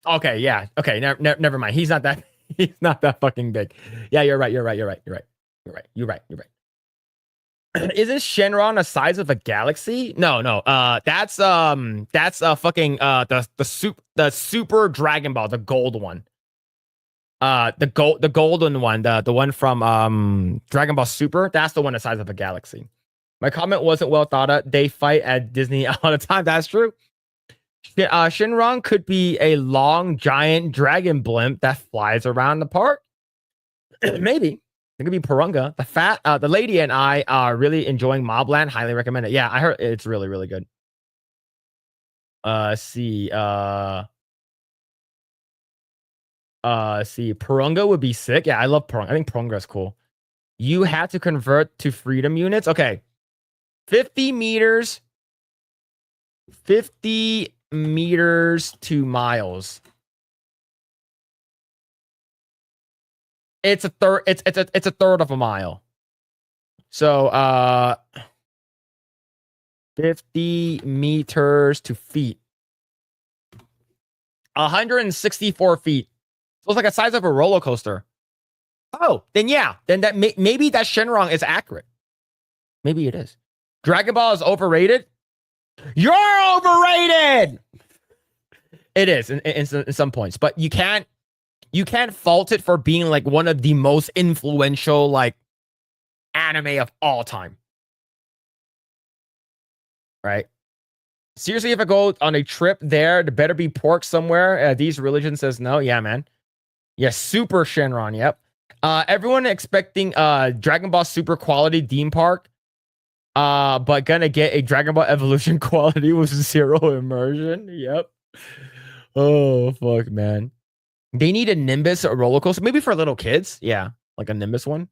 Okay, yeah. Okay, never mind. He's not that he's not that fucking big. Yeah, you're right. Isn't Shenron the size of a galaxy? No. That's fucking the super Dragon Ball, the gold one. The golden one, the one from Dragon Ball Super. That's the one the size of a galaxy. My comment wasn't well thought of. They fight at Disney all the time. That's true. Shenron could be a long, giant dragon blimp that flies around the park. Maybe. It could be Purunga. The lady and I are really enjoying Mobland. Highly recommend it. Yeah, I heard it's really, really good. See. Purunga would be sick. Yeah, I love Purunga. I think Purunga is cool. You had to convert to freedom units. Okay. 50 meters. 50 meters to miles. It's a third. It's a third of a mile. So 50 meters to feet. 164 feet. So it's like the size of a roller coaster. Oh, then yeah. Then that maybe that Shenron is accurate. Maybe it is. Dragon Ball is overrated. You're overrated. It is in some points, but you can't fault it for being like one of the most influential like anime of all time. Right? Seriously, if I go on a trip there, there better be pork somewhere. These religion says no. Yeah, man. Yeah, Super Shenron. Yep. Everyone expecting Dragon Ball Super quality theme park, but gonna get a Dragon Ball Evolution quality with zero immersion. Yep. Oh fuck, man. They need a Nimbus or roller coaster, maybe for little kids. Yeah, like a Nimbus one.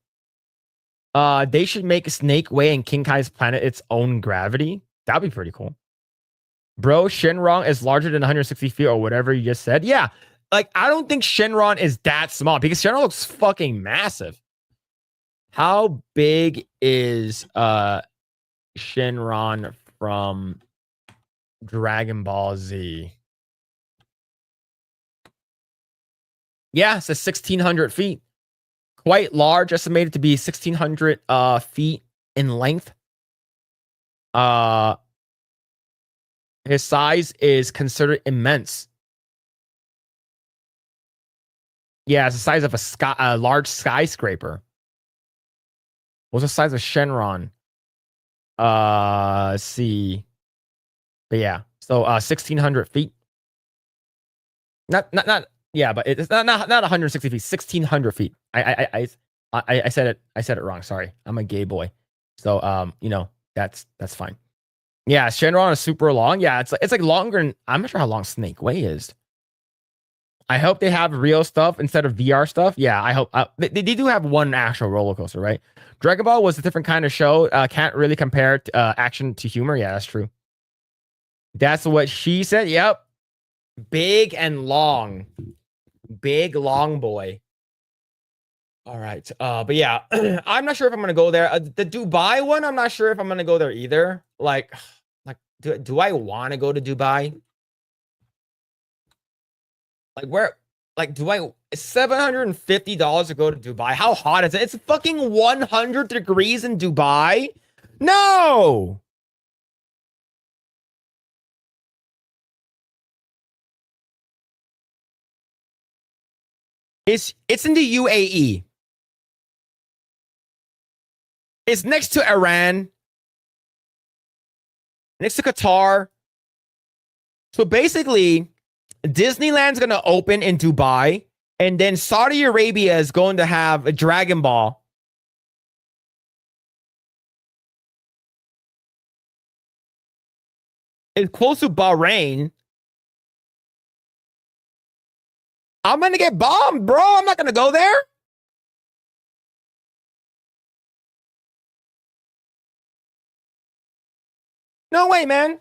They should make Snake Way and King Kai's planet its own gravity. That'd be pretty cool. Bro, Shenron is larger than 160 feet or whatever you just said. Yeah, like I don't think Shenron is that small because Shenron looks fucking massive. How big is Shenron from Dragon Ball Z? Yeah, it says 1,600 feet. Quite large, estimated to be 1,600 feet in length. His size is considered immense. Yeah, it's the size of a large skyscraper. What's the size of Shenron? Let's see. But yeah, so 1,600 feet. Not. Yeah, but it's not 160 feet. 1,600 feet. I said it wrong. Sorry, I'm a gay boy. So you know that's fine. Yeah, Shenron is super long. Yeah, it's like longer. Than, I'm not sure how long Snake Way is. I hope they have real stuff instead of VR stuff. Yeah, I hope they do have one actual roller coaster, right? Dragon Ball was a different kind of show. Can't really compare action to humor. Yeah, that's true. That's what she said. Yep. Big and long. Big long boy. All right. But yeah, I'm not sure if I'm gonna go there. The Dubai one, I'm not sure if I'm gonna go there either. Like do I want to go to Dubai? Like where? Like do I? $750 to go to Dubai? How hot is it? It's fucking 100 degrees in Dubai. No. It's in the UAE. It's next to Iran. Next to Qatar. So basically, Disneyland's going to open in Dubai, and then Saudi Arabia is going to have a Dragon Ball. It's close to Bahrain. I'm going to get bombed, bro. I'm not going to go there. No way, man.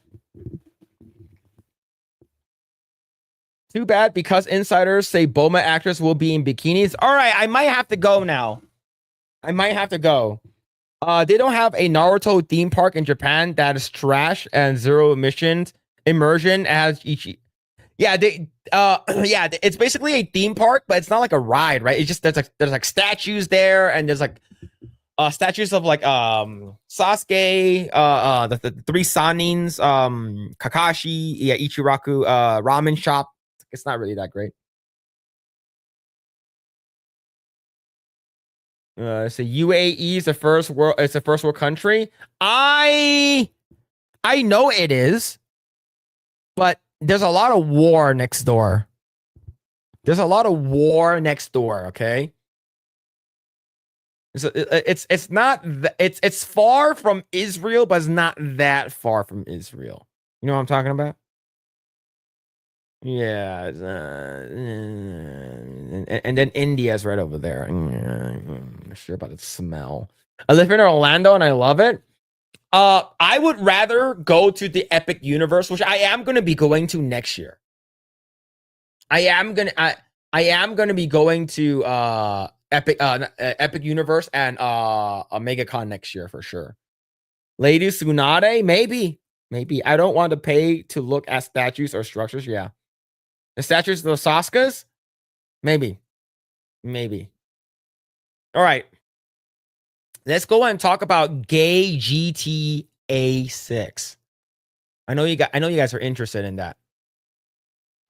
Too bad because insiders say Bulma actors will be in bikinis. All right, I might have to go now. I might have to go. They don't have a Naruto theme park in Japan that is trash and zero immersion as Ichi. Yeah, yeah, it's basically a theme park, but it's not like a ride, right? It's just there's like statues there, and there's like statues of like Sasuke, the three Sanins, Kakashi, yeah, Ichiraku, ramen shop. It's not really that great. So UAE is the first world. It's the first world country. I know it is, but there's a lot of war next door. There's a lot of war next door. Okay. So it's not it's far from Israel, but it's not that far from Israel. You know what I'm talking about? Yeah, and then India's right over there. I'm not sure about the smell. I live in Orlando and I love it. I would rather go to the Epic Universe, which I am going to be going to next year. I am gonna be going to Epic Universe and MegaCon next year for sure. Lady Tsunade, maybe. I don't want to pay to look at statues or structures. Yeah, the statues of the Saskas, maybe. All right, let's go and talk about Ghey GTA 6. I know you guys are interested in that.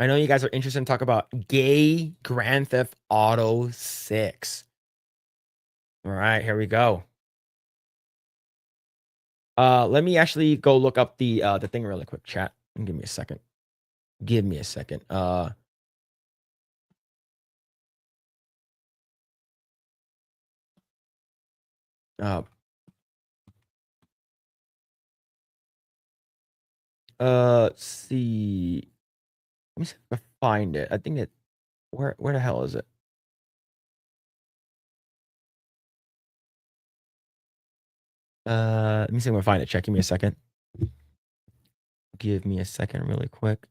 I know you guys are interested in talk about Ghey Grand Theft Auto 6. All right, here we go. Let me actually go look up the thing really quick, chat. Give me a second. Let's see. Let me see if I can find it. I think it. Where the hell is it? Let me see if I can find it. Check. Give me a second. Give me a second, really quick.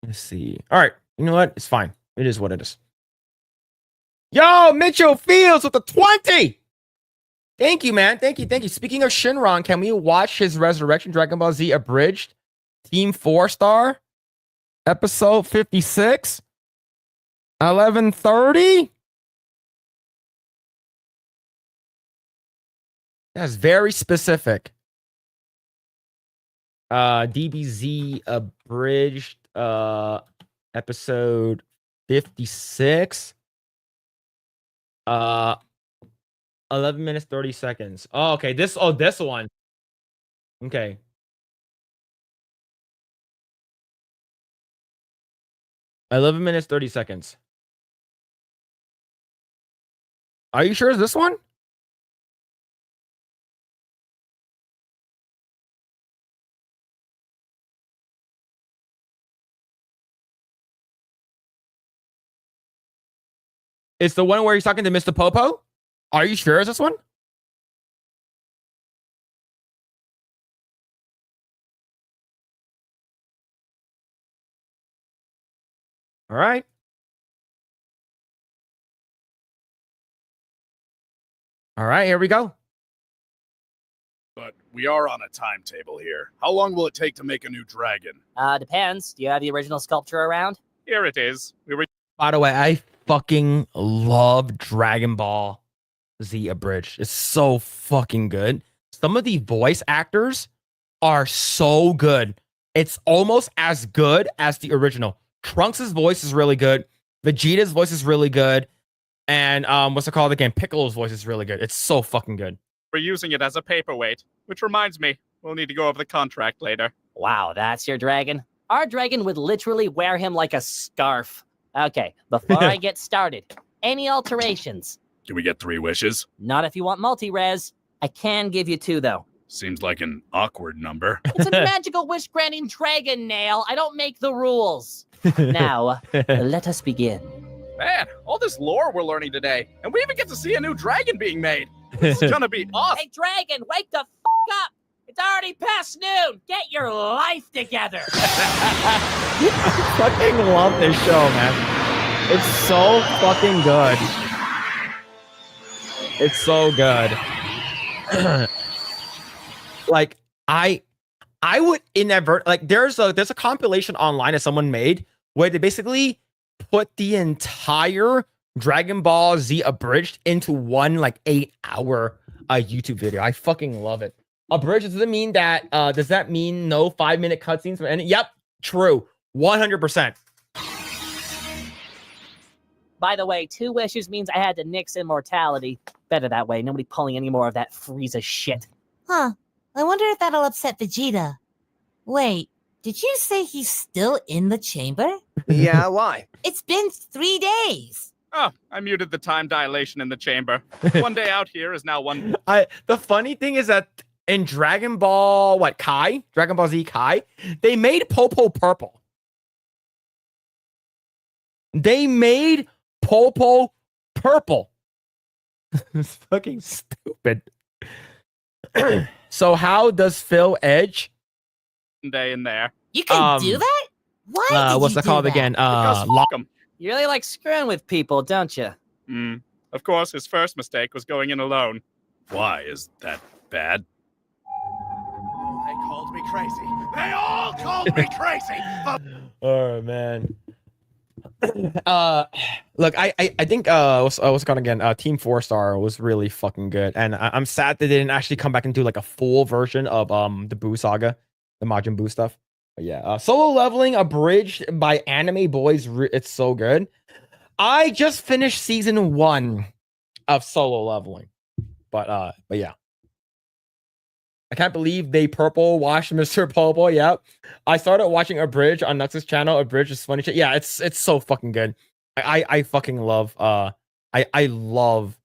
Let's see. All right. You know what? It's fine. It is what it is. Yo, Mitchell Fields with the 20. Thank you, man. Thank you. Speaking of Shinron, can we watch his Resurrection Dragon Ball Z Abridged Team 4-star episode 56 11:30? That's very specific. DBZ Abridged episode 56 11 minutes 30 seconds. Oh, okay. This one. Okay. $11 minutes 30 seconds. Are you sure it's this one? It's the one where he's talking to Mr. Popo? Are you sure it's this one? All right. All right, here we go. But we are on a timetable here. How long will it take to make a new dragon? Depends. Do you have the original sculpture around? Here it is. By the way, I fucking love Dragon Ball Z Abridged. It's so fucking good. Some of the voice actors are so good. It's almost as good as the original. Trunks' voice is really good. Vegeta's voice is really good. And what's it called again? Piccolo's voice is really good. It's so fucking good. We're using it as a paperweight, which reminds me, we'll need to go over the contract later. Wow, that's your dragon? Our dragon would literally wear him like a scarf. Okay, before I get started, any alterations? Can we get 3 wishes? Not if you want multi-res. I can give you 2, though. Seems like an awkward number. It's a magical wish-granting dragon, Nail. I don't make the rules. Now, let us begin. Man, all this lore we're learning today, and we even get to see a new dragon being made. This is gonna be awesome. Hey, dragon, wake the f*** up! It's already past noon! Get your life together! I fucking love this show, man. It's so fucking good. It's so good. Like, I would there's a compilation online that someone made where they basically put the entire Dragon Ball Z abridged into one like 8-hour YouTube video. I fucking love it. Abridged, does it mean that does that mean no 5-minute cutscenes from any? Yep, true. 100%. By the way, 2 wishes means I had to nix immortality. Better that way. Nobody pulling any more of that Frieza shit. Huh. I wonder if that'll upset Vegeta. Wait, did you say he's still in the chamber? Yeah, why? It's been 3 days. Oh, I muted the time dilation in the chamber. One day out here is now one. The funny thing is that in Dragon Ball Dragon Ball Z Kai, they made Popo purple. They made Popo purple. It's fucking stupid. So how does Phil edge? Day in there. You can do that? Why did what's you it called do that? again? Because fuck 'em. You really like screwing with people, don't you? Of course, his first mistake was going in alone. Why is that bad? They called me crazy. They all called me crazy. Oh man. Look, I think what's called again? Team 4-Star was really fucking good, and I'm sad that they didn't actually come back and do like a full version of the Buu saga, the Majin Buu stuff. But yeah, solo leveling abridged by Anime Boys. It's so good. I just finished season 1 of solo leveling, but yeah. I can't believe they purple washed Mr. Popo. Yep. I started watching Abridge on Nux's channel. Abridge is funny shit. Yeah, it's so fucking good. I fucking love I love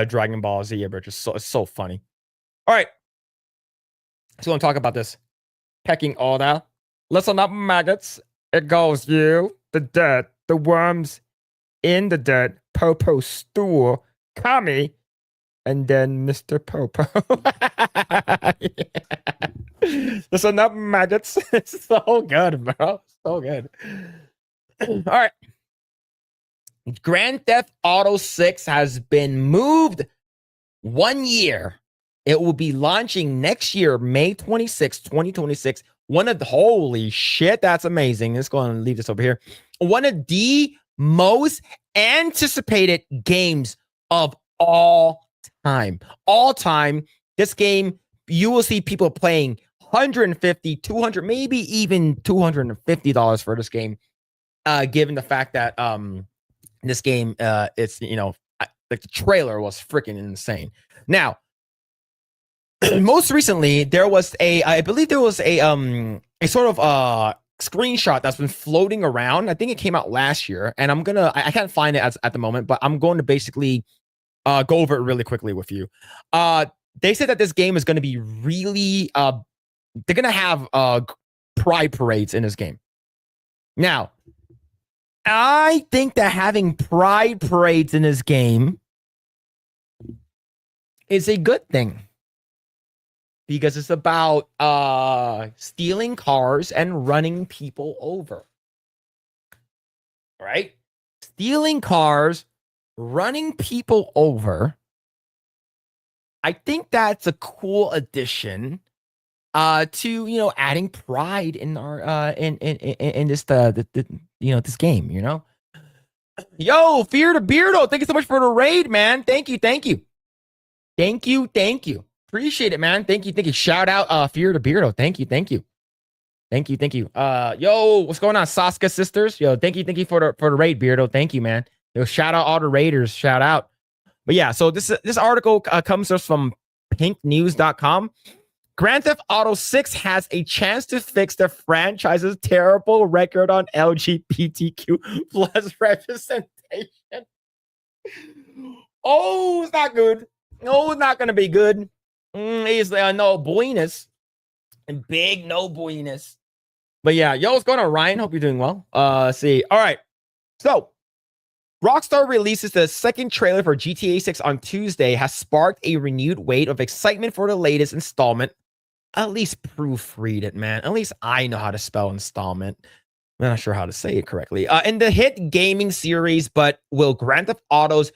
Dragon Ball Z Abridge. It's so funny. All right. So I'm talking about this. Pecking order. Listen up, maggots. It goes you, the dirt, the worms in the dirt, Popo stool, Kami, and then Mr. Popo. Yeah. Listen up, maggots. It's so good, bro. So good. All right. Grand Theft Auto 6 has been moved 1 year. It will be launching next year, May 26, 2026. Holy shit, that's amazing. Let's go and leave this over here. One of the most anticipated games of all time. All time. This game, you will see people playing $150, $200, maybe even $250 for this game. Given the fact that this game, it's, like the trailer was freaking insane. Now, most recently, I believe there was a sort of screenshot that's been floating around. I think it came out last year, and I can't find it at the moment, but I'm going to basically go over it really quickly with you. They said that this game is going to be really, they're going to have pride parades in this game. Now, I think that having pride parades in this game is a good thing. Because it's about stealing cars and running people over. Right? Stealing cars, running people over. I think that's a cool addition to adding pride in our in this this game, Yo, Fear the Beardo, thank you so much for the raid, man. Thank you. Appreciate it, man. Thank you. Shout out Fear the Beardo. Thank you. Yo, what's going on, Saska sisters? Yo, thank you for the raid, Beardo. Thank you, man. Yo, shout out all the raiders. Shout out. But yeah, so this article comes to us from pinknews.com. Grand Theft Auto 6 has a chance to fix the franchise's terrible record on LGBTQ plus representation. Oh, it's not good. No, it's not going to be good. It's no buenas. And big no buenas. But yeah, yo, what's going on, Ryan? Hope you're doing well. See. All right. So, Rockstar releases the second trailer for GTA 6 on Tuesday, has sparked a renewed wave of excitement for the latest installment. At least proofread it, man. At least I know how to spell installment. I'm not sure how to say it correctly. In the hit gaming series, but will Grand Theft Auto's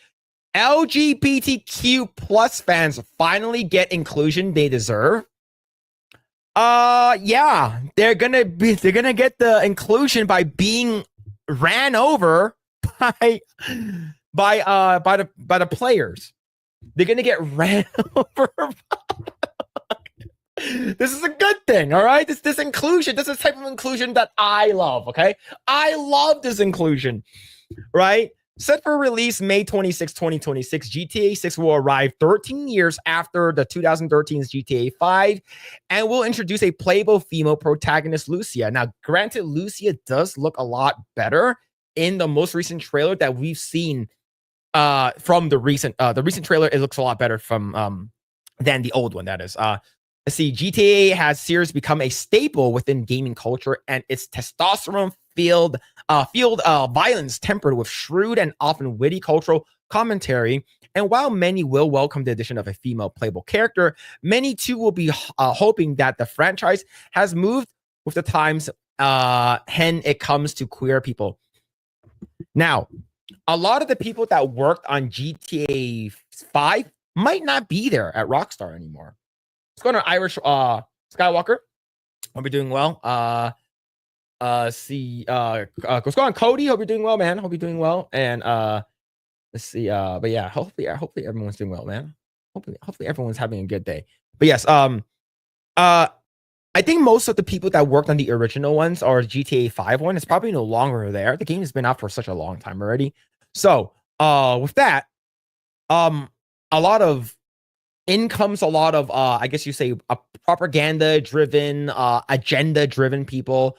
LGBTQ plus fans finally get inclusion they deserve? Yeah, they're gonna get the inclusion by being ran over by the players. They're gonna get ran over. This is a good thing, all right? This inclusion, this is the type of inclusion that I love, okay? I love this inclusion, right? Set for release May 26, 2026, GTA 6 will arrive 13 years after the 2013's GTA 5 and will introduce a playable female protagonist, Lucia. Now, granted, Lucia does look a lot better in the most recent trailer that we've seen from the recent trailer. It looks a lot better from than the old one, that is. Let's see, GTA has seriously become a staple within gaming culture, and its testosterone-filled violence tempered with shrewd and often witty cultural commentary. And while many will welcome the addition of a female playable character, many too will be hoping that the franchise has moved with the times when it comes to queer people. Now, a lot of the people that worked on GTA 5 might not be there at Rockstar anymore. Let's go to Irish Skywalker. Hope you're doing well. Let's go on Cody. Hope you're doing well, man. Hope you're doing well. And let's see. But yeah, hopefully everyone's doing well, man. Hopefully everyone's having a good day. But yes, I think most of the people that worked on the original ones or GTA 5 one is probably no longer there. The game has been out for such a long time already. So with that, a lot of incomes, a lot of I guess you say propaganda driven, agenda driven people,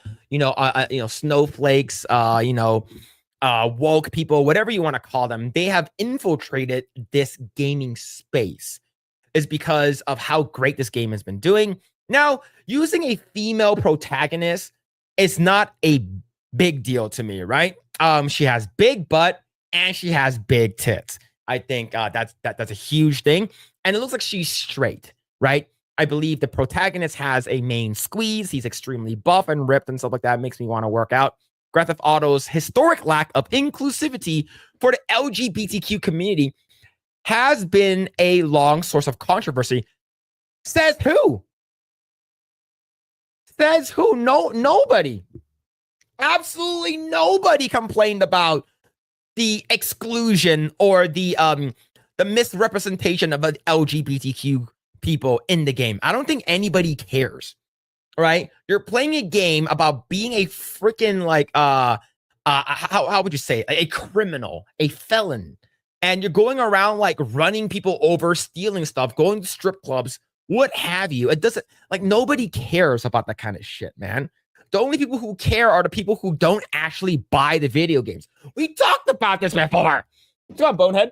snowflakes, woke people, whatever you want to call them, they have infiltrated this gaming space is because of how great this game has been doing. Now, using a female protagonist is not a big deal to me, right? She has big butt and she has big tits. I think that's a huge thing. And it looks like she's straight, right? I believe the protagonist has a main squeeze. He's extremely buff and ripped and stuff like that. Makes me want to work out. Grand Theft Auto's historic lack of inclusivity for the LGBTQ community has been a long source of controversy. Says who? Says who? No, nobody. Absolutely nobody complained about the exclusion or the misrepresentation of LGBTQ people in the game. I don't think anybody cares, right? You're playing a game about being a freaking how would you say it? A criminal, a felon, and you're going around like running people over, stealing stuff, going to strip clubs, what have you. It doesn't, like, nobody cares about that kind of shit, man. The only people who care are the people who don't actually buy the video games. We talked about this before. Come on, bonehead.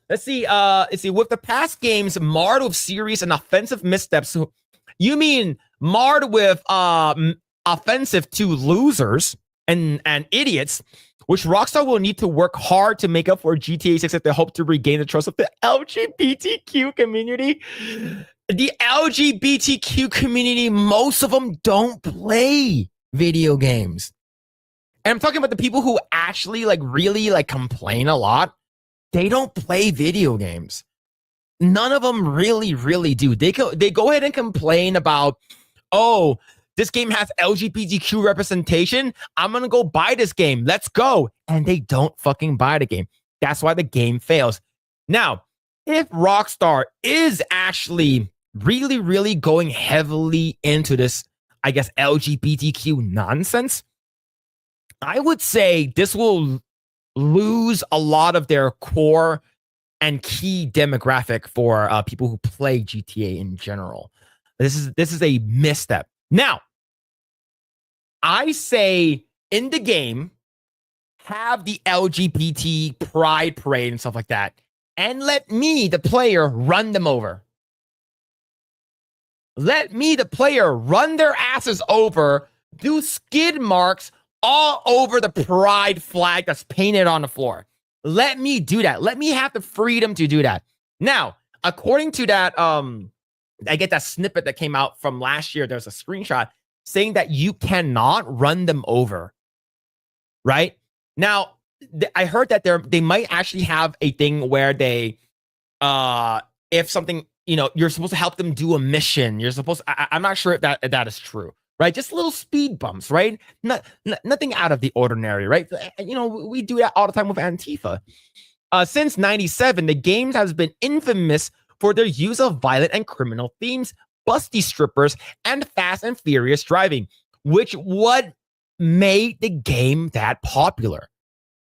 Let's see. With the past games marred with serious and offensive missteps, you mean marred with offensive to losers and idiots, which Rockstar will need to work hard to make up for GTA 6 if they hope to regain the trust of the LGBTQ community. The LGBTQ community, most of them don't play video games. And I'm talking about the people who actually really complain a lot. They don't play video games. None of them really do. They go ahead and complain about, oh, this game has LGBTQ representation. I'm going to go buy this game. Let's go. And they don't fucking buy the game. That's why the game fails. Now, if Rockstar is actually really going heavily into this, I guess, LGBTQ nonsense, I would say this will lose a lot of their core and key demographic for people who play GTA in general. This is a misstep. Now, I say in the game, have the LGBT pride parade and stuff like that, and let me, the player, run them over. Let me, the player, run their asses over, do skid marks all over the pride flag that's painted on the floor. Let me do that. Let me have the freedom to do that. Now, according to that, I get that snippet that came out from last year. There's a screenshot saying that you cannot run them over. Right? Now, I heard that they might actually have a thing where they, if something, you're supposed to help them do a mission. You're supposed. I'm not sure if that is true. right? Just little speed bumps, right? Nothing out of the ordinary, right? You know, we do that all the time with Antifa. Since 97, the game has been infamous for their use of violent and criminal themes, busty strippers, and fast and furious driving, which what made the game that popular.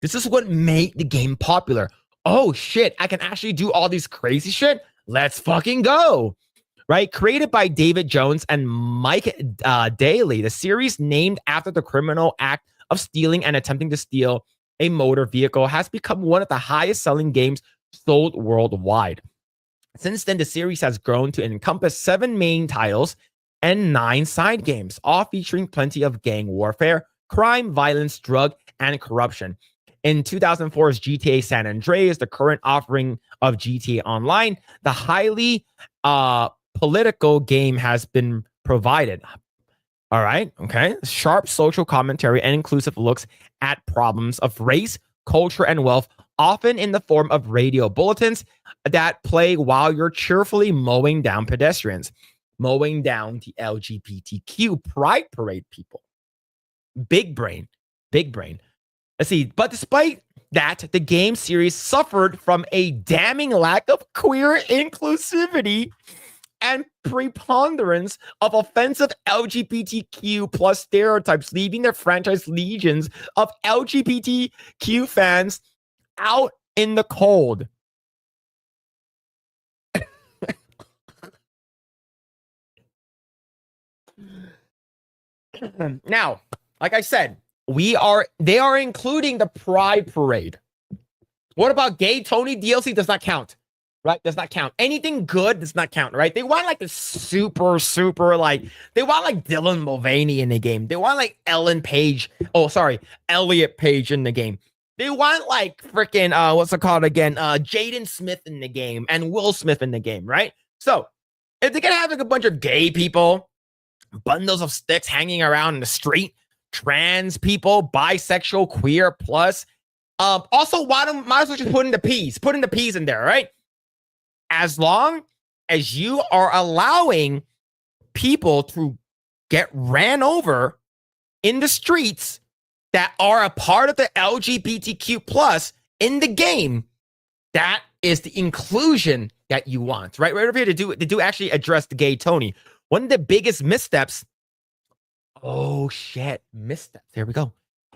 This is what made the game popular. Oh shit, I can actually do all these crazy shit. Let's fucking go. Right? Created by David Jones and Mike Daly, the series named after the criminal act of stealing and attempting to steal a motor vehicle has become one of the highest selling games sold worldwide. Since then, the series has grown to encompass 7 main titles and 9 side games, all featuring plenty of gang warfare, crime, violence, drug, and corruption. In 2004's GTA San Andreas, the current offering of GTA Online, the highly political game has been provided. All right, okay. Sharp social commentary and inclusive looks at problems of race, culture, and wealth, often in the form of radio bulletins that play while you're cheerfully mowing down pedestrians, mowing down the LGBTQ pride parade people. Big brain, big brain. Let's see. But despite that, the game series suffered from a damning lack of queer inclusivity and preponderance of offensive LGBTQ plus stereotypes, leaving their franchise legions of LGBTQ fans out in the cold. Now, like I said, they are including the Pride Parade. What about Gay Tony DLC? Does not count. Right? Does not count. Anything good does not count, right? They want like the super, like, they want like Dylan Mulvaney in the game. They want like Elliot Page in the game. They want like freaking, what's it called again? Jaden Smith in the game and Will Smith in the game, right? So if they're going to have like a bunch of gay people, bundles of sticks hanging around in the street, trans people, bisexual, queer, plus, also, might as well just put in the peas in there, right? As long as you are allowing people to get ran over in the streets that are a part of the LGBTQ plus in the game, that is the inclusion that you want, right? Right over here, they do actually address the gay Tony. One of the biggest missteps. Oh shit, missteps. There we go.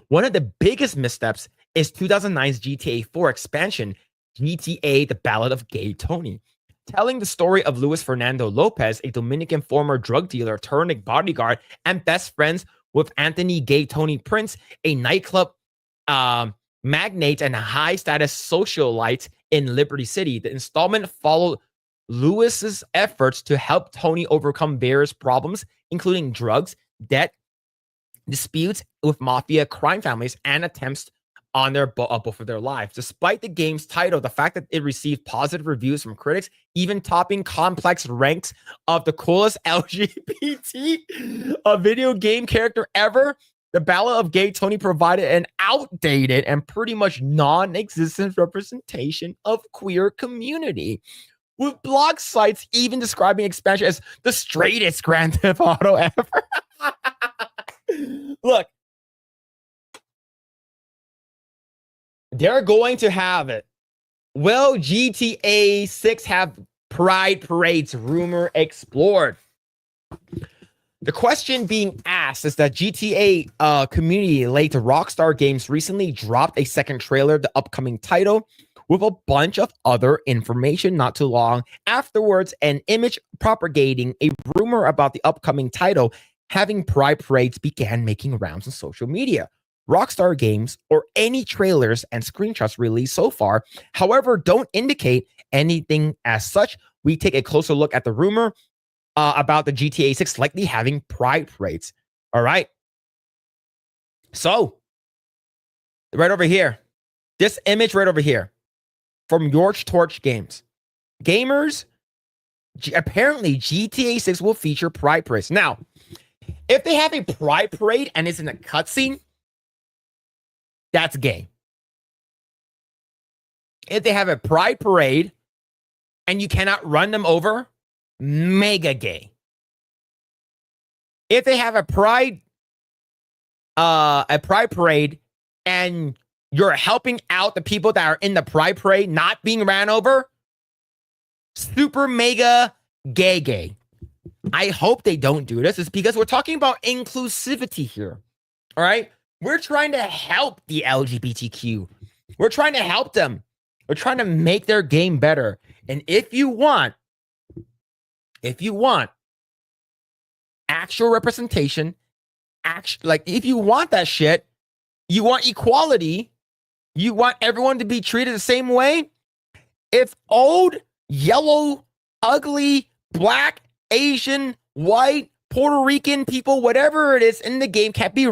One of the biggest missteps is 2009's GTA 4 expansion, GTA: The Ballad of Gay Tony, telling the story of Luis Fernando Lopez, a Dominican former drug dealer turned bodyguard and best friends with Anthony Gay Tony Prince, a nightclub magnate and high-status socialite in Liberty City. The installment followed Luis's efforts to help Tony overcome various problems, including drugs, debt, disputes with mafia crime families, and attempts on their both of their lives. Despite the game's title, the fact that it received positive reviews from critics, even topping complex ranks of the coolest LGBT video game character ever, the Ballad of Gay Tony provided an outdated and pretty much non-existent representation of queer community, with blog sites even describing expansion as the straightest Grand Theft Auto ever. Look, they're going to have it. Will GTA 6 have pride parades? Rumor explored. The question being asked is that GTA community late to Rockstar Games recently dropped a second trailer of the upcoming title with a bunch of other information not too long afterwards, an image propagating a rumor about the upcoming title having pride parades began making rounds on social media. Rockstar Games or any trailers and screenshots released so far, however, don't indicate anything as such. We take a closer look at the rumor about the GTA 6 likely having pride parades. All right. So, right over here, this image right over here from York Torch Games. Gamers, apparently GTA 6 will feature pride parades. Now, if they have a pride parade and it's in a cutscene, that's gay. If they have a pride parade and you cannot run them over, mega gay. if they have a pride parade and you're helping out the people that are in the pride parade not being ran over, super mega gay. I hope they don't do this. It's because we're talking about inclusivity here. All right. We're trying to help the LGBTQ. We're trying to help them. We're trying to make their game better. And if you want actual representation, like if you want that shit, you want equality, you want everyone to be treated the same way. If old, yellow, ugly, black, Asian, white, Puerto Rican people, whatever it is in the game can be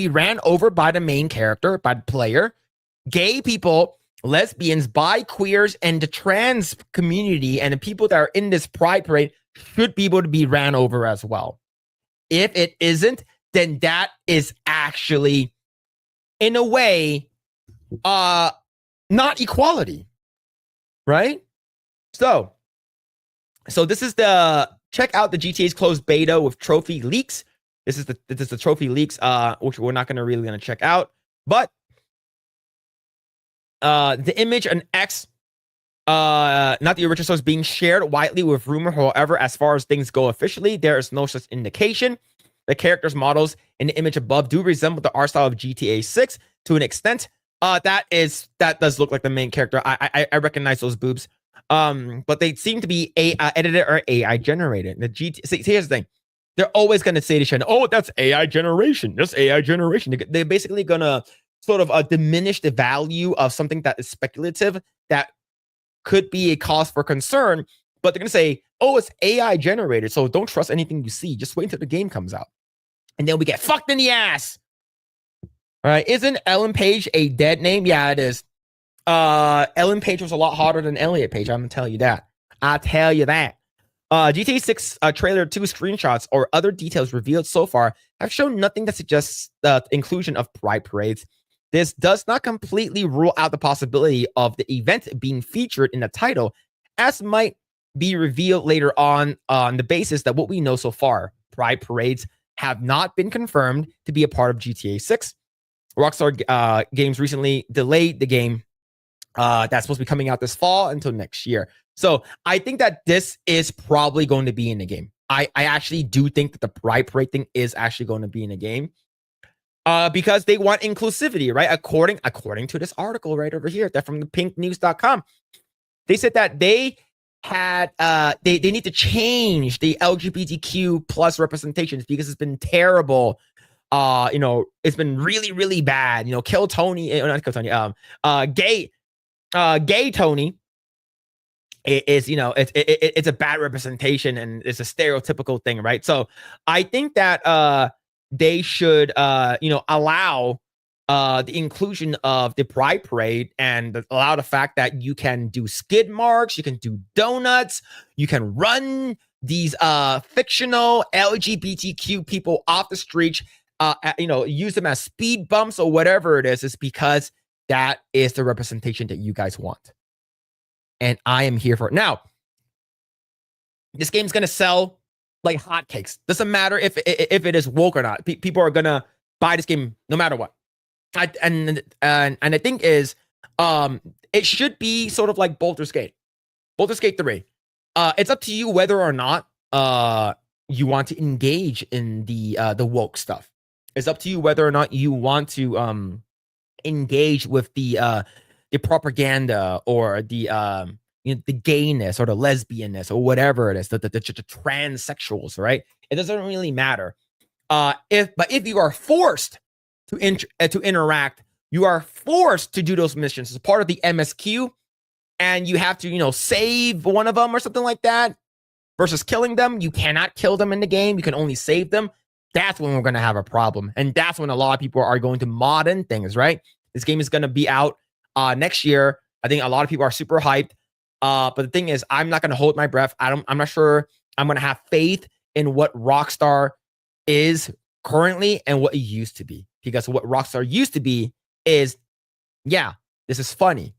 ran over by the main character, by the player, gay people, lesbians, bi, queers, and the trans community and the people that are in this pride parade should be able to be ran over as well. If it isn't, then that is actually, in a way, not equality, right? So this is check out the GTA's closed beta with trophy leaks. This is the trophy leaks, which we're not really gonna check out, but the image and X, not the original source, being shared widely with rumor. However, as far as things go officially, there is no such indication. The characters' models in the image above do resemble the art style of GTA 6 to an extent. That does look like the main character. I recognize those boobs. But they seem to be edited or AI generated. See, here's the thing. They're always going to say this shit. Oh, that's AI generation. That's AI generation. They're basically going to sort of diminish the value of something that is speculative that could be a cause for concern. But they're going to say, oh, it's AI generated, so don't trust anything you see. Just wait until the game comes out. And then we get fucked in the ass. All right. Isn't Ellen Page a dead name? Yeah, it is. Ellen Page was a lot hotter than Elliot Page. I'm going to tell you that. I'll tell you that. GTA 6 trailer 2 screenshots or other details revealed so far have shown nothing that suggests the inclusion of pride parades. This does not completely rule out the possibility of the event being featured in the title, as might be revealed later on the basis that what we know so far, pride parades have not been confirmed to be a part of GTA 6. Rockstar Games recently delayed the game that's supposed to be coming out this fall until next year. So I think that this is probably going to be in the game. I actually do think that the pride parade thing is actually going to be in the game. Because they want inclusivity, right? According to this article right over here, that from the pinknews.com, they said that they had they need to change the LGBTQ plus representations because it's been terrible. It's been really, really bad. Kill Tony, not Kill Tony. Gay Tony is it's a bad representation and it's a stereotypical thing, right? So I think that they should allow the inclusion of the pride parade and allow the fact that you can do skid marks, you can do donuts, you can run these fictional LGBTQ people off the street, use them as speed bumps or whatever it is because that is the representation that you guys want. And I am here for it. Now, this game's going to sell like hotcakes. Doesn't matter if it is woke or not. People are going to buy this game no matter what. And the thing is, it should be sort of like Baldur's Gate 3. It's up to you whether or not you want to engage in the woke stuff. It's up to you whether or not you want to engage with the propaganda or the gayness or the lesbianness or whatever it is, the transsexuals, right? It doesn't really matter. If you are forced to interact, you are forced to do those missions as part of the MSQ, and you have to, save one of them or something like that, versus killing them. You cannot kill them in the game. You can only save them. That's when we're going to have a problem. And that's when a lot of people are going to mod in things, right? This game is going to be out next year. I think a lot of people are super hyped. But the thing is, I'm not going to hold my breath. I'm not sure I'm going to have faith in what Rockstar is currently and what it used to be. Because what Rockstar used to be is, yeah, this is funny.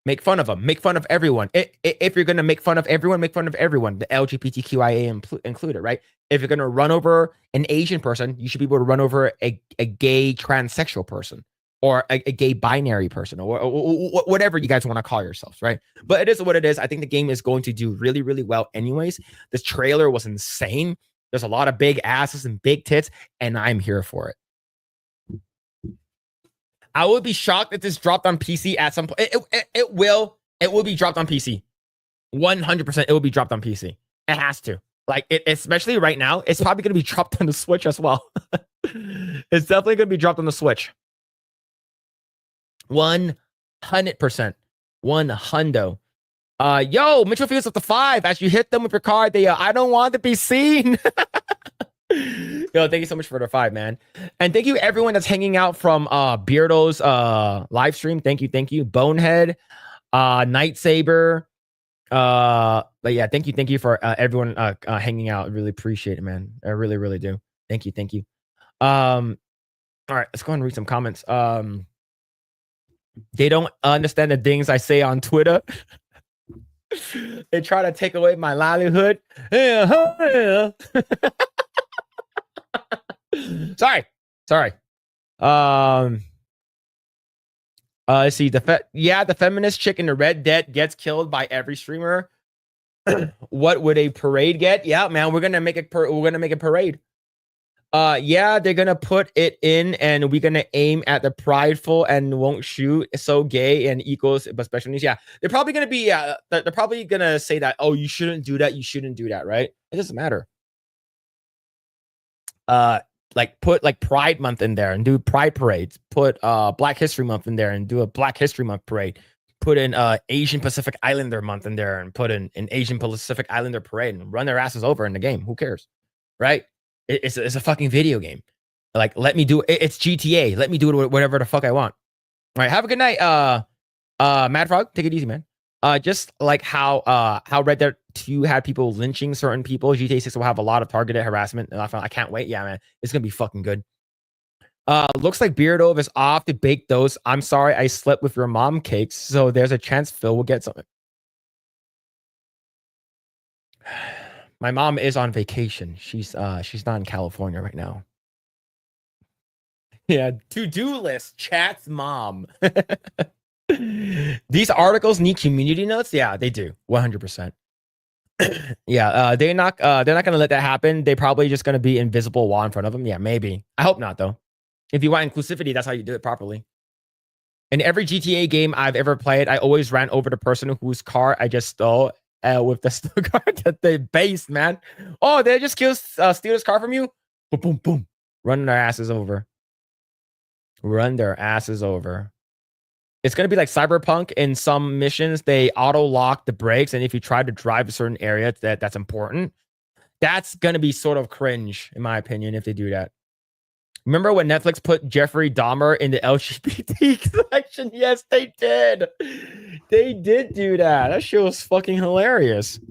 Make fun of them. Make fun of everyone. If you're gonna make fun of everyone, make fun of everyone. The LGBTQIA included, right? If you're gonna run over an Asian person, you should be able to run over a gay transsexual person or a gay binary person or whatever you guys want to call yourselves, right? But it is what it is. I think the game is going to do really, really well anyways. This trailer was insane. There's a lot of big asses and big tits, and I'm here for it. I would be shocked if this dropped on PC at some point. It will be dropped on PC. 100% it will be dropped on PC. It has to. Like, especially right now, it's probably going to be dropped on the Switch as well. It's definitely going to be dropped on the Switch. 100%. 100. Yo, Mitchell Fields up to 5. As you hit them with your card, they I don't want to be seen. Yo, thank you so much for the 5, man. And thank you everyone that's hanging out from Beardo's live stream. Thank you. Bonehead, Nightsaber. But yeah, thank you for everyone hanging out. I really appreciate it, man. I really, really do. Thank you. All right, let's go and read some comments. They don't understand the things I say on Twitter. They try to take away my livelihood. Sorry. Let's see. The feminist chick in the Red Dead gets killed by every streamer. What would a parade get? Yeah, man, we're gonna make a parade. Yeah, they're gonna put it in, and we're gonna aim at the prideful and won't shoot. So gay and equals, but special needs. Yeah, they're probably gonna be. They're probably gonna say that. Oh, you shouldn't do that. You shouldn't do that. Right? It doesn't matter. Like put like Pride Month in there and do Pride parades. Put Black History Month in there and do a Black History Month parade. Put in Asian Pacific Islander Month in there and put in an Asian Pacific Islander parade and run their asses over in the game. Who cares, right? It's a fucking video game. Like, let me do it. It's GTA. Let me do it whatever the fuck I want. All right, have a good night. Mad Frog, take it easy, man. Just like how Red Dead 2 had people lynching certain people, GTA 6 will have a lot of targeted harassment. And I can't wait. Yeah, man, it's gonna be fucking good. Looks like Beardo is off to bake those. I'm sorry, I slept with your mom cakes, so there's a chance Phil will get something. My mom is on vacation. She's not in California right now. Yeah, to-do list. Chat's mom. These articles need community notes. Yeah, they do. 100%. Yeah, they're not gonna let that happen. They're probably just gonna be invisible wall in front of them. Yeah, maybe. I hope not though. If you want inclusivity, that's how you do it properly. In every GTA game I've ever played, I always ran over the person whose car I just stole with the still car that they based, man. Oh, they just steal this car from you? Boom, boom, boom. Run their asses over. Run their asses over. It's going to be like Cyberpunk. In some missions, they auto-lock the brakes, and if you try to drive a certain area that's important, that's going to be sort of cringe, in my opinion, if they do that. Remember when Netflix put Jeffrey Dahmer in the LGBT section? Yes, they did. They did do that. That shit was fucking hilarious.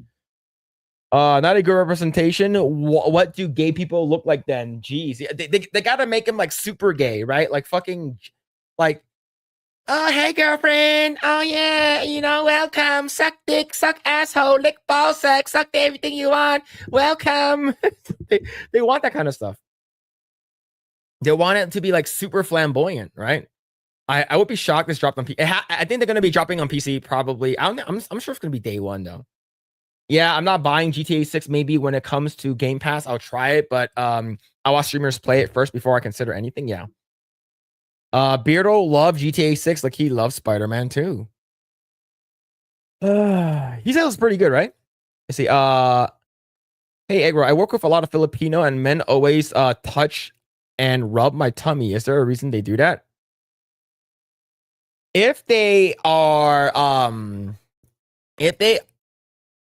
Not a good representation. What do gay people look like then? Jeez. They got to make him like super gay, right? Like fucking, like, oh, hey, girlfriend. Oh, yeah. Welcome. Suck dick, suck asshole, lick ball sack, suck everything you want. Welcome. They want that kind of stuff. They want it to be like super flamboyant, right? I would be shocked this dropped on PC. I think they're going to be dropping on PC probably. I'm sure it's going to be day one, though. Yeah, I'm not buying GTA 6 maybe when it comes to Game Pass. I'll try it, but I'll watch streamers play it first before I consider anything. Yeah. Beardo loved GTA 6 like he loves Spider-Man too. He said it was pretty good, right? Let's see. Hey, Eggroll, I work with a lot of Filipino and men always touch and rub my tummy. Is there a reason they do that? If they are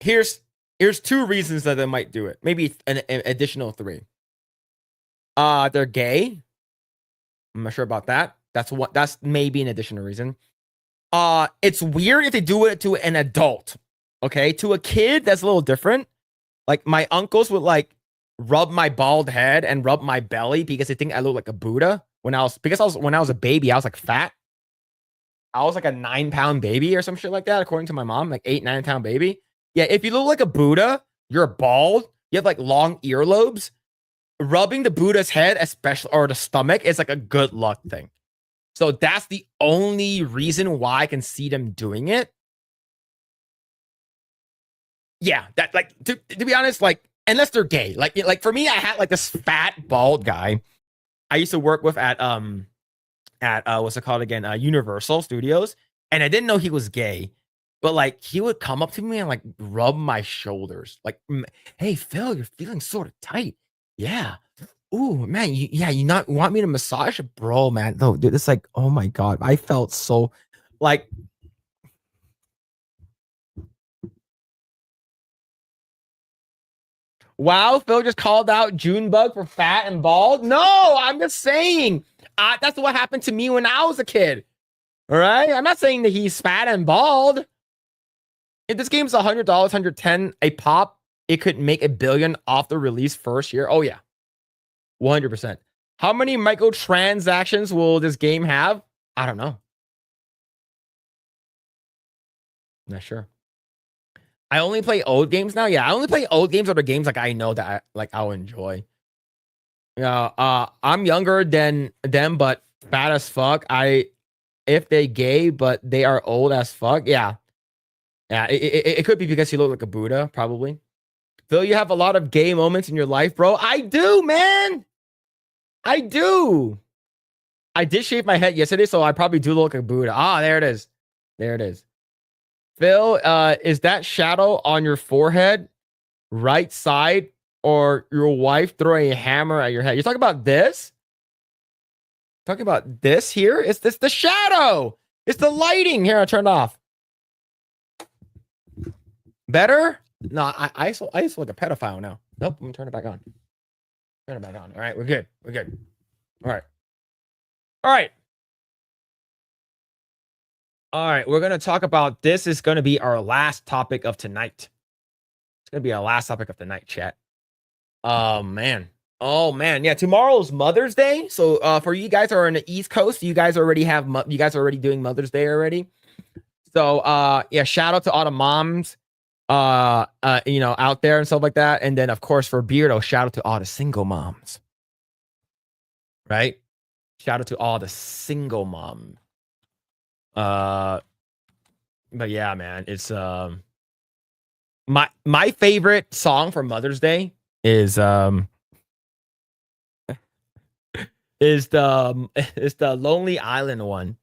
here's 2 reasons that they might do it. Maybe an additional 3. They're gay. I'm not sure about that. That's maybe an additional reason. It's weird if they do it to an adult. Okay, to a kid, that's a little different. Like my uncles would like rub my bald head and rub my belly because they think I look like a Buddha when I was a baby. I was like fat. I was like a 9-pound baby or some shit like that, according to my mom, like 8-9 pound baby. Yeah, if you look like a Buddha, you're bald, you have like long earlobes, rubbing the Buddha's head, especially or the stomach, is like a good luck thing. So that's the only reason why I can see them doing it. Yeah, that like to be honest, like unless they're gay, like for me, I had like this fat bald guy I used to work with at what's it called again? Universal Studios, and I didn't know he was gay, but like he would come up to me and like rub my shoulders, like, "Hey Phil, you're feeling sort of tight." Yeah. Ooh, man, you not want me to massage it, bro, man? No, dude, it's like, oh my god, I felt so like. Wow, Phil just called out Junebug for fat and bald. No, I'm just saying that's what happened to me when I was a kid. All right, I'm not saying that he's fat and bald. If this game's $100, 110 a pop, it could make $1 billion off the release first year. Oh yeah, 100%. How many microtransactions will this game have? I don't know. Not sure. I only play old games now. Yeah, I only play old games or the games like I know that I'll enjoy. Yeah, I'm younger than them, but fat as fuck. If they gay, but they are old as fuck. Yeah. Yeah, it could be because he looked like a Buddha, probably. Phil, you have a lot of gay moments in your life, bro. I do, man. I do. I did shave my head yesterday, so I probably do look like a Buddha. Ah, there it is. There it is. Phil, is that shadow on your forehead right side or your wife throwing a hammer at your head? You're talking about this? Talking about this here? Is this the shadow? It's the lighting. Here, I turned off. Better? No, I used to look like a pedophile now. Nope, I'm gonna turn it back on. Turn it back on. All right, we're good. We're good. All right. All right. All right, we're going to talk about this is going to be our last topic of tonight. It's going to be our last topic of the night, chat. Oh, man. Oh, man. Yeah, tomorrow's Mother's Day. So for you guys who are on the East Coast, you guys already doing Mother's Day already. So yeah, shout out to all the moms out there and stuff like that. And then, of course, for Beardo, shout out to all the single moms. Right? Shout out to all the single moms. But yeah, man, it's my favorite song for Mother's Day is the Lonely Island one.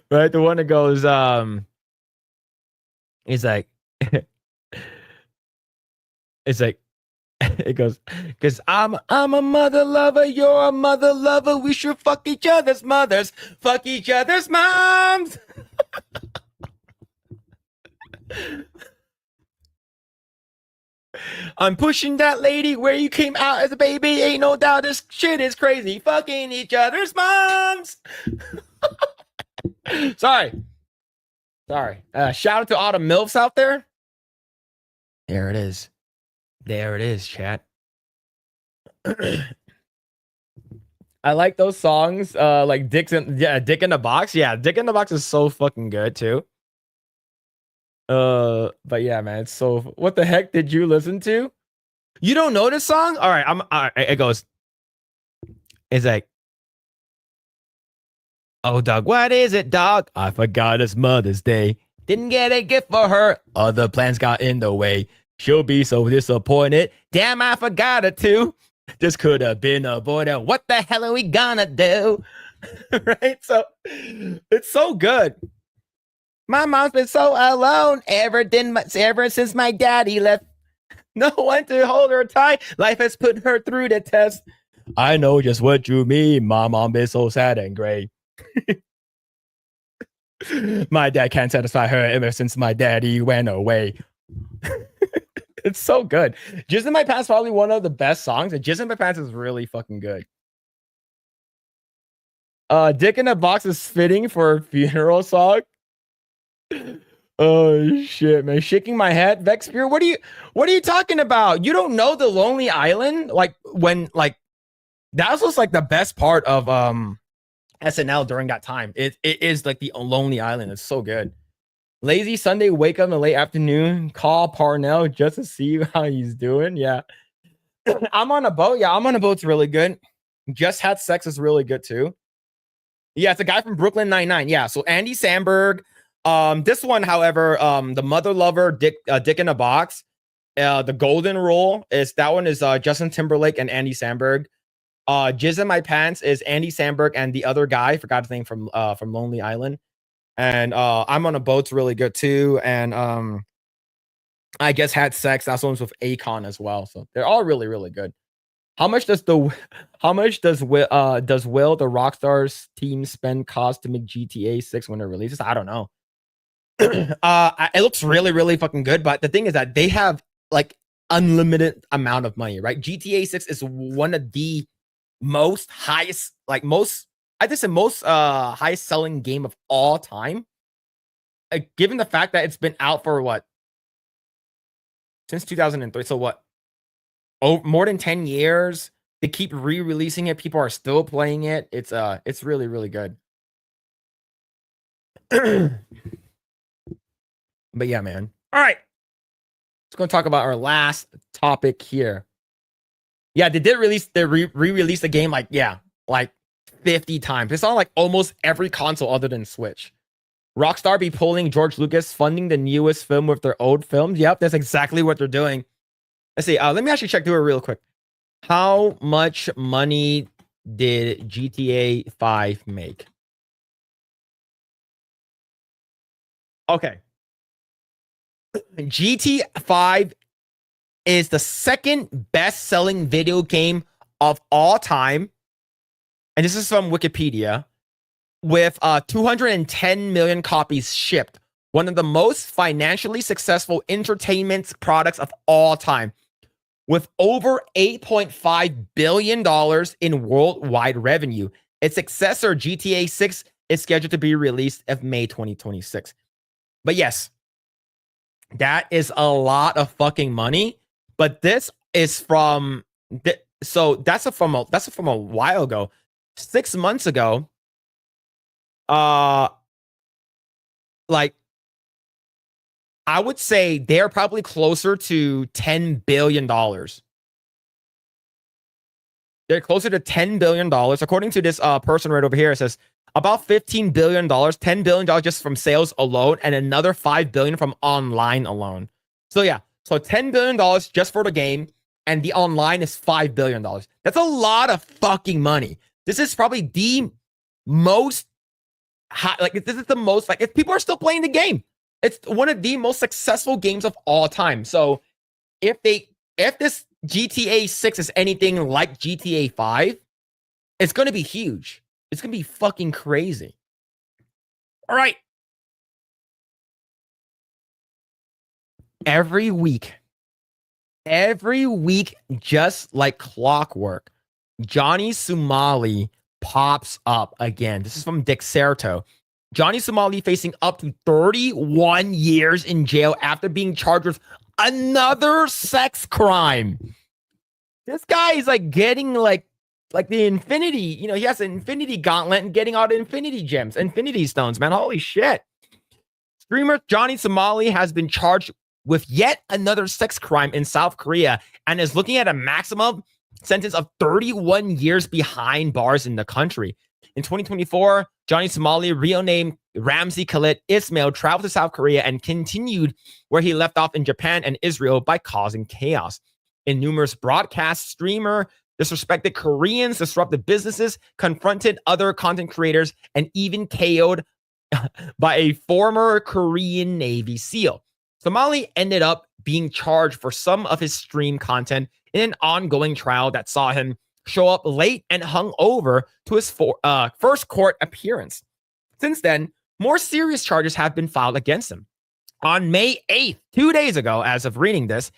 Right, the one that goes it's like it's like it goes, because I'm a mother lover, you're a mother lover, we should fuck each other's mothers, fuck each other's moms. I'm pushing that lady where you came out as a baby, ain't no doubt this shit is crazy, fucking each other's moms. Sorry. Shout out to all the MILFs out there. There it is. There it is, chat. I like those songs, like Dick in the Box. Yeah, Dick in the Box is so fucking good too. But yeah, man, it's so. What the heck did you listen to? You don't know this song? All right, all right, it goes. It's like, oh dog, what is it, dog? I forgot it's Mother's Day. Didn't get a gift for her. Other plans got in the way. She'll be so disappointed. Damn, I forgot it too. This could have been avoided. What the hell are we gonna do? Right? So it's so good. My mom's been so alone ever since my daddy left. No one to hold her tight. Life has put her through the test. I know just what you mean. My mom been so sad and gray. My dad can't satisfy her ever since my daddy went away. It's so good. Jizz in My Pants is probably one of the best songs. And Jizz in My Pants is really fucking good. Dick in the Box is fitting for a funeral song. Oh shit, man. Shaking my head. Vexpear, what are you talking about? You don't know the Lonely Island? Like when that was like the best part of SNL during that time. It is like the Lonely Island. It's so good. Lazy Sunday, wake up in the late afternoon, call Parnell just to see how he's doing. Yeah. I'm on a boat. Yeah, I'm on a boat's really good. Just Had Sex is really good too. Yeah, it's a guy from Brooklyn Nine-Nine. Yeah, so Andy Samberg. This one, however, the Mother Lover, Dick in a Box. The Golden Rule is Justin Timberlake and Andy Samberg. Jizz in My Pants is Andy Samberg and the other guy, forgot his name, from Lonely Island. And I'm on a boat's really good too. And I guess Had Sex, that's one's with Akon as well. So they're all really, really good. How much does Will the Rockstar's team spend cost to make GTA 6 when it releases? I don't know. It looks really, really fucking good, but the thing is that they have like unlimited amount of money, right? GTA 6 is one of the most highest selling game of all time. Given the fact that it's been out for what? Since 2003. So what? Oh, more than 10 years. They keep re-releasing it. People are still playing it. It's really, really good. But yeah, man. All right. Let's go talk about our last topic here. Yeah, they re-release the game like 50 times. It's on like almost every console other than Switch. Rockstar be pulling George Lucas funding the newest film with their old films. Yep, that's exactly what they're doing. Let's see. Let me actually check through it real quick. How much money did GTA 5 make? Okay. GTA 5 is the second best-selling video game of all time. And this is from Wikipedia. With 210 million copies shipped. One of the most financially successful entertainment products of all time. With over $8.5 billion in worldwide revenue. Its successor, GTA 6, is scheduled to be released in May 2026. But yes, that is a lot of fucking money. But this is from... So that's from a while ago. 6 months ago, like I would say they're probably closer to $10 billion. They're closer to $10 billion. According to this person right over here, it says about $15 billion, $10 billion just from sales alone, and another $5 billion from online alone. So yeah, so $10 billion just for the game, and the online is $5 billion. That's a lot of fucking money. This is probably the most this is the most, like, if people are still playing the game, it's one of the most successful games of all time. So if this GTA 6 is anything like GTA 5, it's going to be huge. It's going to be fucking crazy. All right. Every week, just like clockwork, Johnny Somali pops up again. This is from Dexerto. Johnny Somali facing up to 31 years in jail after being charged with another sex crime. This guy is like getting like the infinity, he has an infinity gauntlet and getting all the infinity gems, infinity stones, man. Holy shit. Streamer Johnny Somali has been charged with yet another sex crime in South Korea and is looking at a maximum sentence of 31 years behind bars in the country. In 2024, Johnny Somali, real name Ramzi Khalid Ismail, traveled to South Korea and continued where he left off in Japan and Israel by causing chaos. In numerous broadcasts, streamer disrespected Koreans, disrupted businesses, confronted other content creators, and even KO'd by a former Korean Navy SEAL. Somali ended up being charged for some of his stream content in an ongoing trial that saw him show up late and hung over to his first court appearance. Since then, more serious charges have been filed against him. On May 8th, 2 days ago, as of reading this,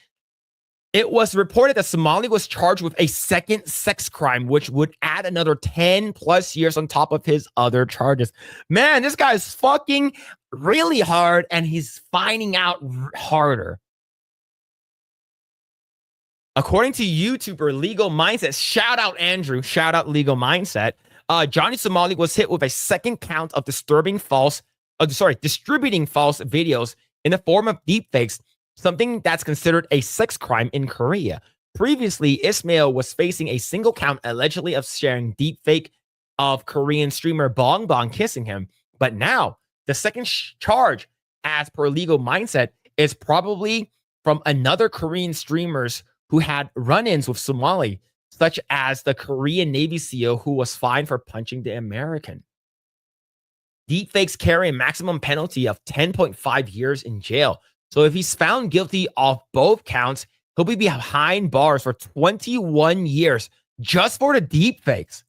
it was reported that Somali was charged with a second sex crime, which would add another 10 plus years on top of his other charges. Man, this guy's fucking really hard, and he's finding out harder. According to YouTuber Legal Mindset, shout out Andrew, shout out Legal Mindset, Johnny Somali was hit with a second count of distributing false videos in the form of deepfakes, something that's considered a sex crime in Korea. Previously, Ismail was facing a single count allegedly of sharing deepfake of Korean streamer Bong Bong kissing him. But now, the second charge, as per legal mindset, is probably from another Korean streamers who had run-ins with Somali, such as the Korean Navy SEAL who was fined for punching the American. Deepfakes carry a maximum penalty of 10.5 years in jail. So if he's found guilty of both counts, he'll be behind bars for 21 years just for the deepfakes.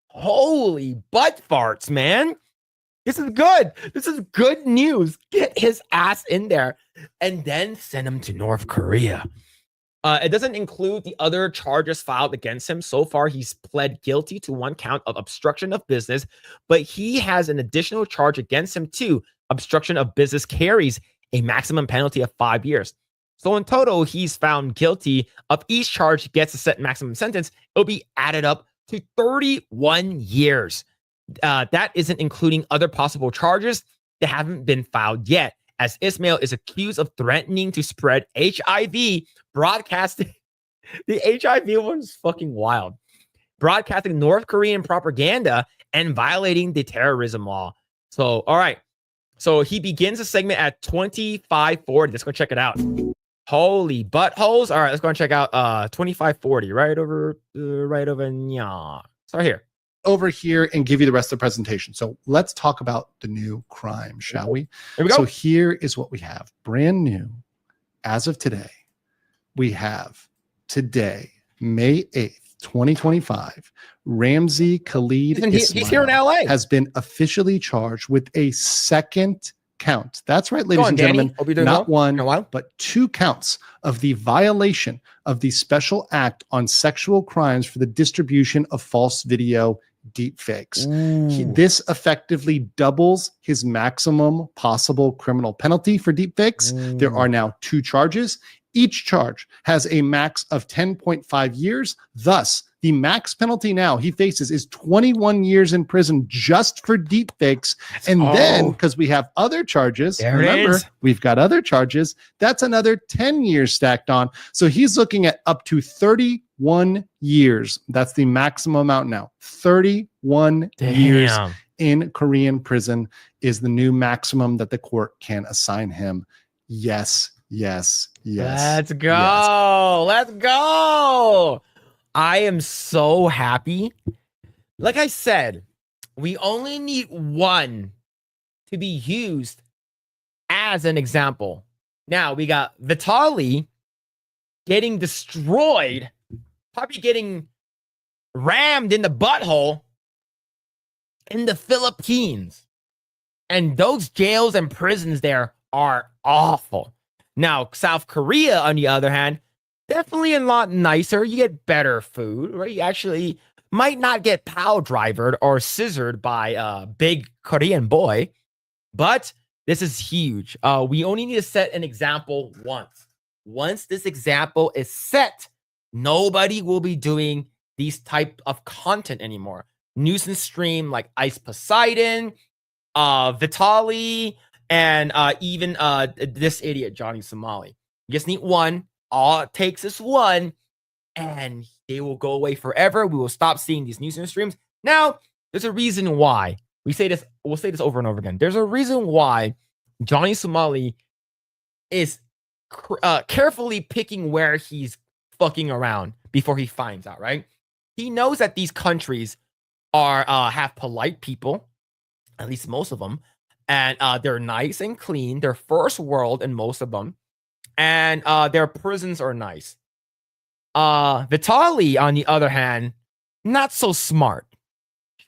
Holy butt farts, man. This is good. This is good news. Get his ass in there and then send him to North Korea. It doesn't include the other charges filed against him. So far, he's pled guilty to one count of obstruction of business, but he has an additional charge against him too. Obstruction of business carries a maximum penalty of 5 years. So in total, he's found guilty of each charge, gets a set maximum sentence. It'll be added up to 31 years. That isn't including other possible charges that haven't been filed yet, as Ismail is accused of threatening to spread HIV, broadcasting. The HIV one's fucking wild. Broadcasting North Korean propaganda and violating the terrorism law. So, all right. So he begins the segment at 25:40. Let's go check it out. Holy buttholes. All right, let's go and check out 25:40. Right over yeah. So right here. Over here and give you the rest of the presentation. So let's talk about the new crime, shall we? Here we go. So here is what we have. Brand new, as of today, we have today, May 8th, 2025, Ramzi Khalid he's here in LA. has been officially charged with a second count. That's right, ladies and gentlemen. Not one, but 2 counts of the violation of the Special Act on Sexual Crimes for the distribution of false video deepfakes. This effectively doubles his maximum possible criminal penalty for deepfakes. There are now 2 charges. Each charge has a max of 10.5 years. Thus, the max penalty now he faces is 21 years in prison just for deepfakes. And then, because we have other charges, remember, we've got other charges, that's another 10 years stacked on. So he's looking at up to 31 years. That's the maximum amount now. 31 years in Korean prison is the new maximum that the court can assign him. Yes. Let's go. Let's go. I am so happy. Like I said, we only need one to be used as an example. Now we got Vitaly getting destroyed, probably getting rammed in the butthole in the Philippines. And those jails and prisons there are awful. Now, South Korea, on the other hand, definitely a lot nicer. You get better food, right? You actually might not get pow drivered or scissored by a big Korean boy, but this is huge. We only need to set an example once. Once this example is set, nobody will be doing these type of content anymore. Nuisance stream like Ice Poseidon, Vitaly, and even this idiot, Johnny Somali. You just need one. All it takes is one, and they will go away forever. We will stop seeing these nuisance streams. Now, there's a reason why. We'll say this over and over again. There's a reason why Johnny Somali is carefully picking where he's fucking around before he finds out, right? He knows that these countries are have polite people, at least most of them, and they're nice and clean. They're first world in most of them, and their prisons are nice. Vitaly, on the other hand, not so smart.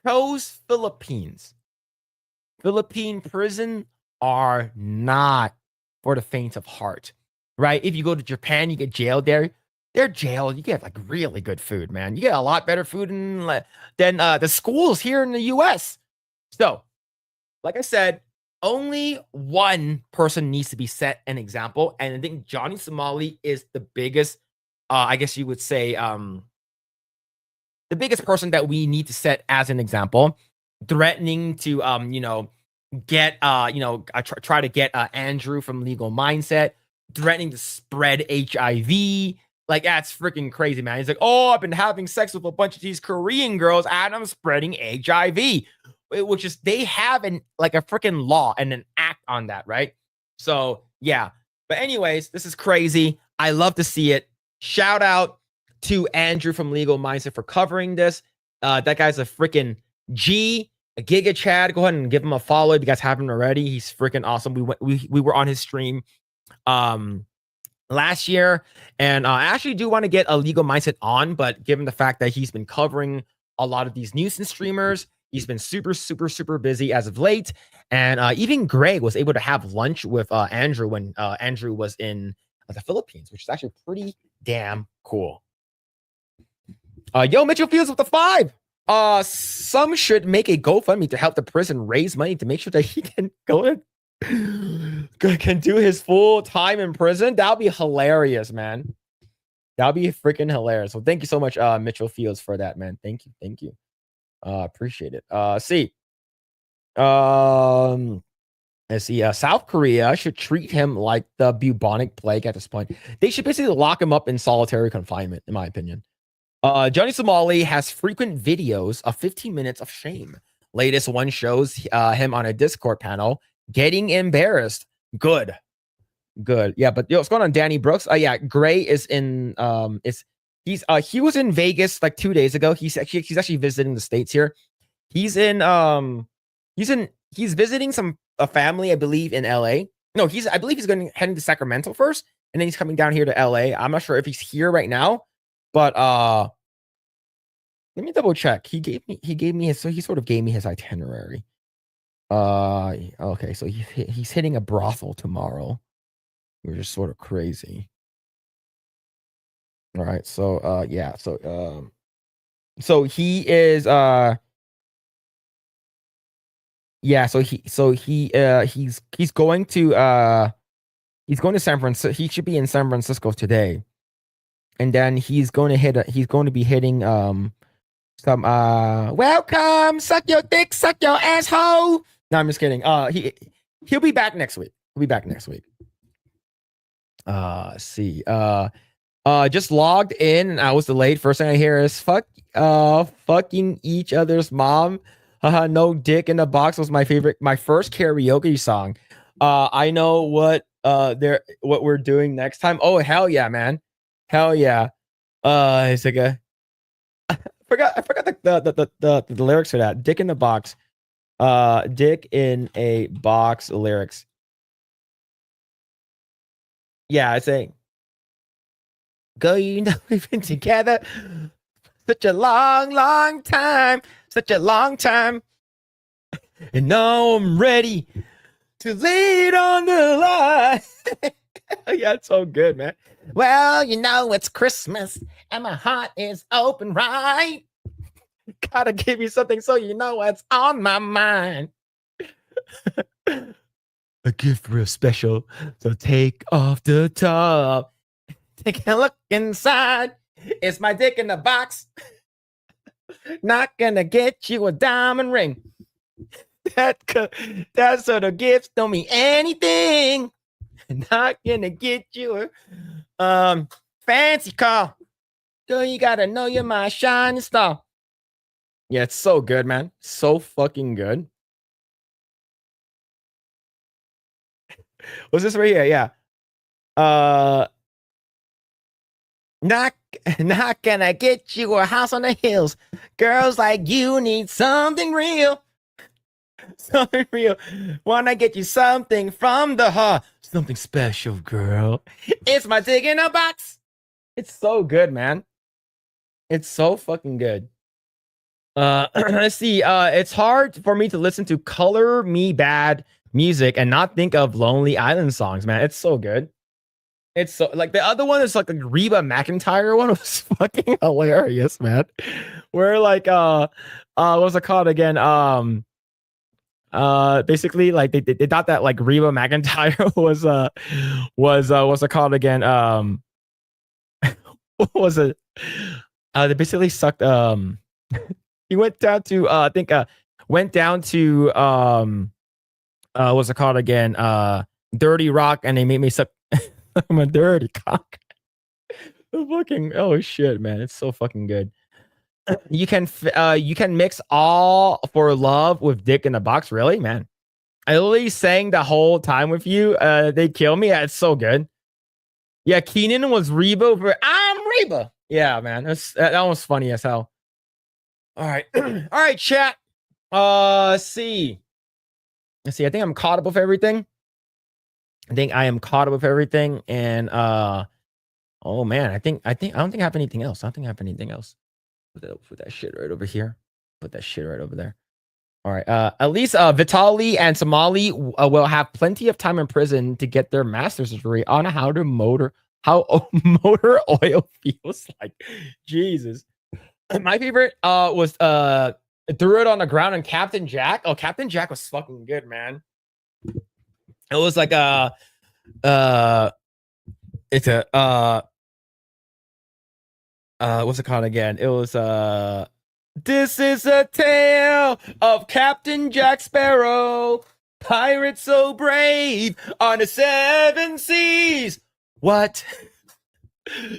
Chose Philippines. Philippine prison are not for the faint of heart, right? If you go to Japan, you get jailed there. They're jailed. You get like really good food, man. You get a lot better food than the schools here in the U.S. So, like I said, only one person needs to be set an example, and I think Johnny Somali is the biggest. I guess you would say the the biggest person that we need to set as an example, threatening to get try to get Andrew from Legal Mindset, threatening to spread HIV. Like, that's freaking crazy, man. He's like, oh, I've been having sex with a bunch of these Korean girls and I'm spreading HIV, which is, they have a freaking law and an act on that, right? So yeah, but anyways, this is crazy. I love to see it. Shout out to Andrew from Legal Mindset for covering this. That guy's a freaking G, a Giga Chad. Go ahead and give him a follow if you guys haven't already. He's freaking awesome. We were on his stream last year, and I actually do want to get a Legal Mindset on, but given the fact that he's been covering a lot of these nuisance streamers, he's been super busy as of late. And even Grae was able to have lunch with Andrew when Andrew was in the Philippines, which is actually pretty damn cool. Yo, Mitchell Fields with the 5. Some should make a GoFundMe to help the prison raise money to make sure that he can can do his full time in prison. That'll be hilarious, man. That'll be freaking hilarious. So thank you so much, Mitchell Fields, for that, man. Thank you. Appreciate it. Let's see. South Korea should treat him like the bubonic plague at this point. They should basically lock him up in solitary confinement, in my opinion. Johnny Somali has frequent videos of 15 minutes of shame. Latest one shows him on a Discord panel getting embarrassed. Good. Yeah, but what's going on, Danny Brooks? Yeah, Grae is in he was in Vegas like 2 days ago. He's actually visiting the States here. He's visiting a family, I believe, in LA. No, I believe he's heading to Sacramento first, and then he's coming down here to LA. I'm not sure if he's here right now, but let me double check. He sort of gave me his itinerary. Okay, so he's hitting a brothel tomorrow, which is sort of crazy. All right, so yeah, so he is he's going to San Francisco. He should be in San Francisco today, and then he's going to be hitting some welcome, suck your dick, suck your asshole. No, I'm just kidding. He'll be back next week. See. Just logged in and I was delayed. First thing I hear is fucking each other's mom. No dick in the box was my first karaoke song. I know what we're doing next time. Oh, hell yeah, man. Hell yeah. It's like I forgot the lyrics for that. Dick in the box. Dick in a box lyrics. Yeah, I say, girl, you know we've been together such a long time. And now I'm ready to lay it on the line. Yeah, it's so good, man. Well, you know it's Christmas and my heart is open right. Gotta give you something so you know what's on my mind. A gift real special, so take off the top. Take a look inside. It's my dick in the box. Not gonna get you a diamond ring. That sort of gifts don't mean anything. Not gonna get you a fancy car. Girl, you gotta know you're my shining star. Yeah, it's so good, man. So fucking good. What's this right here? Yeah. Not gonna get you a house on the hills. Girls like you need something real. Something real. Wanna get you something from the heart. Something special, girl. It's my dick in a box. It's so good, man. It's so fucking good. Let's see. It's hard for me to listen to Color Me Bad music and not think of Lonely Island songs, man. It's so good. It's so like the other one is like the Reba McEntire one was fucking hilarious, man. Where like what's it called again? Basically like they thought that like Reba McEntire was what's it called again? What was it? They basically sucked He went down to I think went down to what's it called again? Dirty Rock, and they made me suck. I'm a dirty cock. Fucking oh shit, man, it's so fucking good. You can mix all for love with dick in a box. Really, man? I literally sang the whole time with you. They kill me. Yeah, it's so good. Yeah, Keenan was Reba for I'm Reba. Yeah, man, that was funny as hell. All right, all right, chat. Let's see. I think I'm caught up with everything. I think I am caught up with everything, and oh man, I don't think I have anything else. I don't think I have anything else. Put that shit right over here. Put that shit right over there. All right. At least Vitali and Somali will have plenty of time in prison to get their master's degree on how motor oil feels like. Jesus. My favorite was threw it on the ground and Captain Jack. Oh, Captain Jack was fucking good, man. It was like it's a what's it called again? It was this is a tale of Captain Jack Sparrow, pirate so brave on the 7 seas. What?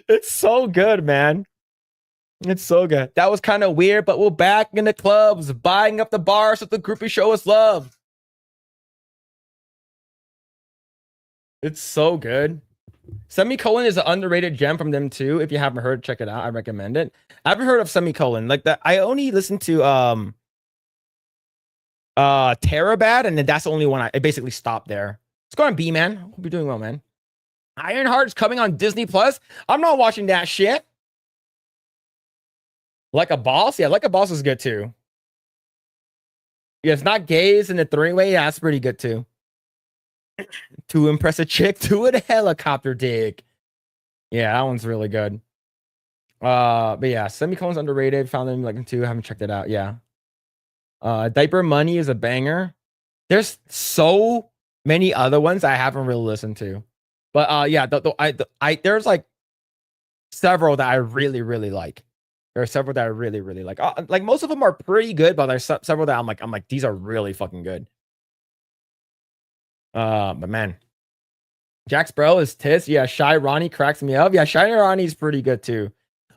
It's so good, man. It's so good. That was kind of weird, but we're back in the clubs, buying up the bars so the groupies show us love. It's so good. Semicolon is an underrated gem from them too. If you haven't heard, check it out. I recommend it. I haven't heard of Semicolon like that. I only listened to Terabad, and then that's the only one I basically stopped there. Let's go on B, man. Hope you're doing well, man. Ironheart is coming on Disney Plus. I'm not watching that shit. Like a Boss? Yeah, Like a Boss is good too. Yeah, it's not gays in the 3-way. Yeah, that's pretty good too. To impress a chick, to a helicopter dig. Yeah, that one's really good. But yeah, Semicolon's underrated. Found them like 2. Haven't checked it out. Yeah. Diaper Money is a banger. There's so many other ones I haven't really listened to. But yeah, there's like several that I really, really like. There are several that I really, really like. Like most of them are pretty good, but there's several that I'm like, these are really fucking good. But man, Jack Sparrow is tits. Yeah, Shy Ronnie cracks me up. Yeah, Shy Ronnie's pretty good too.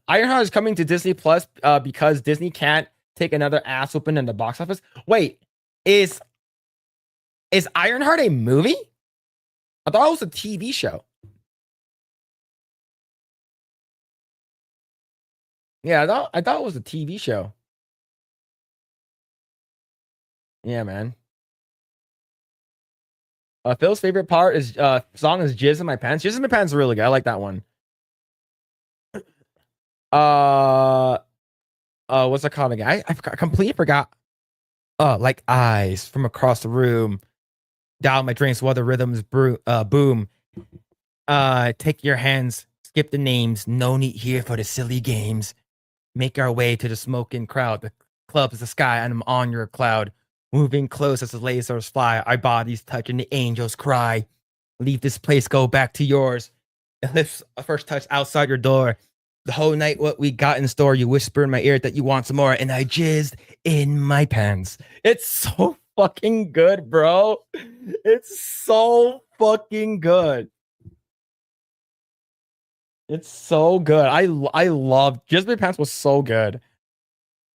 Ironheart is coming to Disney Plus because Disney can't take another ass whooping in the box office. Wait, is Ironheart a movie? I thought it was a TV show. Yeah, I thought it was a TV show. Yeah, man. Phil's favorite part is song is Jizz in My Pants. Jizz in My Pants is really good. I like that one. What's it called again? I completely forgot. Like eyes from across the room. Dial my drinks while the rhythms boom. Take your hands, skip the names. No need here for the silly games. Make our way to the smoking crowd. The club is the sky, and I'm on your cloud. Moving close as the lasers fly, our bodies touch and the angels cry. Leave this place, go back to yours. It lifts a first touch outside your door. The whole night, what we got in store, you whisper in my ear that you want some more, and I jizzed in my pants. It's so fucking good, bro. It's so fucking good. It's so good. I love Jizz in My Pants was so good.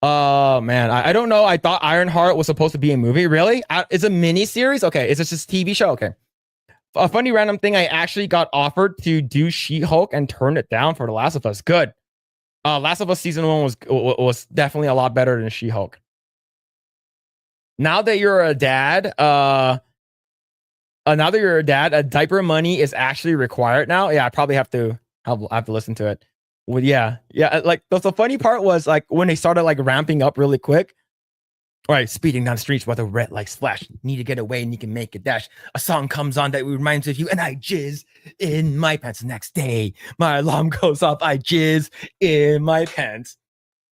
Man, I don't know. I thought Ironheart was supposed to be a movie. Really? It's a mini series. Okay, is this just TV show? Okay. A funny random thing. I actually got offered to do She-Hulk and turned it down for The Last of Us. Good. Last of Us season 1 was definitely a lot better than She-Hulk. Now that you're a dad, diaper money is actually required now. Yeah, I probably have to listen to it. Well, yeah. Like the funny part was like when they started like ramping up really quick. All right, speeding down the streets while the red lights flash. Need to get away and you can make a dash. A song comes on that reminds of you, and I jizz in my pants. The next day, my alarm goes off. I jizz in my pants.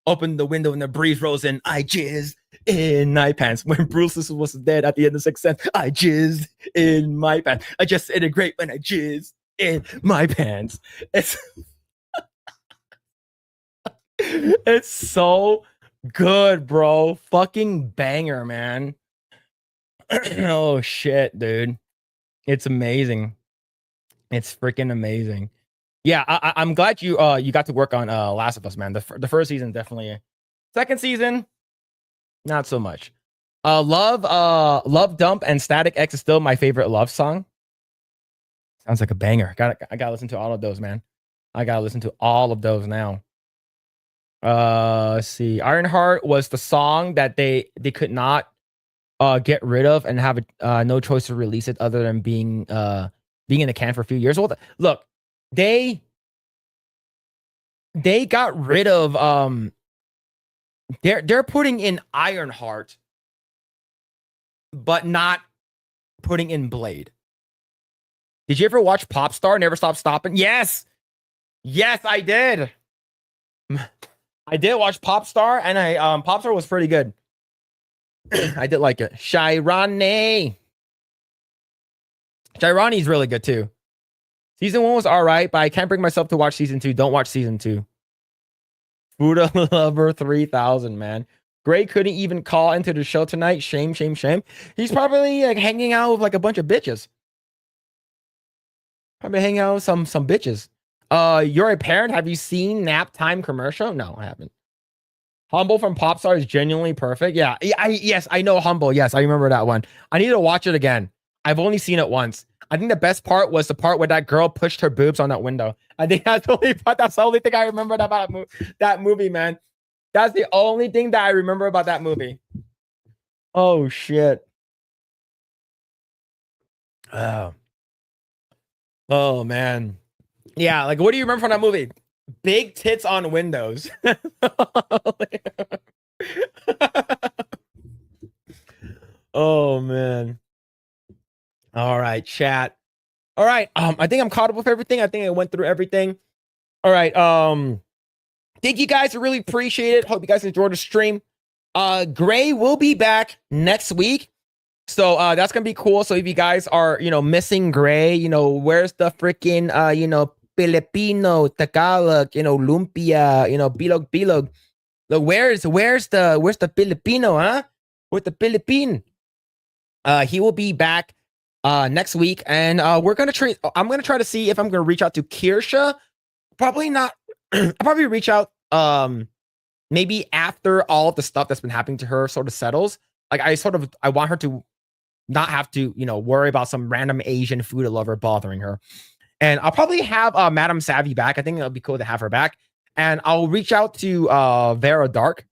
Open the window and the breeze rolls in. I jizz in my pants. When Bruce was dead at the end of Sixth Sense, I jizzed in my pants. I just ate a grape when I jizz in my pants. It's so Good, bro. Fucking banger, man. Oh shit, dude. It's amazing. It's freaking amazing. Yeah, I'm glad you you got to work on Last of Us, man. The first season definitely. Second season, not so much. Love Dump and Static X is still my favorite love song. Sounds like a banger. I gotta listen to all of those, man. I gotta listen to all of those now. Let's see. Ironheart was the song that they could not get rid of and have no choice to release it other than being in a can for a few years. Well, look, they got rid of they're putting in Ironheart, but not putting in Blade. Did you ever watch Popstar? Never Stop Stopping? Yes, I did. I did watch Popstar, and Popstar was pretty good. I did like it. Shirani is really good too. Season 1 was all right, but I can't bring myself to watch season 2. Don't watch season 2. Fuda Lover 3000, man. Grae couldn't even call into the show tonight. Shame. He's probably like hanging out with like a bunch of bitches. Probably hanging out with some bitches. You're a parent. Have you seen Nap Time commercial? No, I haven't. Humble from Popstar is genuinely perfect. Yeah, yes, I know Humble. Yes, I remember that one. I need to watch it again. I've only seen it once. I think the best part was the part where that girl pushed her boobs on that window. I think that's the only part. That's the only thing I remember about that movie, man. That's the only thing that I remember about that movie. Oh shit. Oh man. Yeah, like what do you remember from that movie? Big tits on windows. Oh man. All right, chat. All right. I think I'm caught up with everything. I think I went through everything. All right. Thank you guys. I really appreciate it. Hope you guys enjoyed the stream. Grae will be back next week. So that's gonna be cool. So if you guys are, missing Grae, where's the freaking Filipino, Tagalog, Lumpia, Bilog. Look, where's the Filipino, huh? With the Philippine. He will be back next week, and I'm gonna try to see if I'm gonna reach out to Kirsha. Probably not. I'll probably reach out maybe after all of the stuff that's been happening to her sort of settles. Like I want her to not have to, worry about some random Asian food lover bothering her. And I'll probably have Madame Savvy back. I think it'll be cool to have her back. And I'll reach out to Vera Dark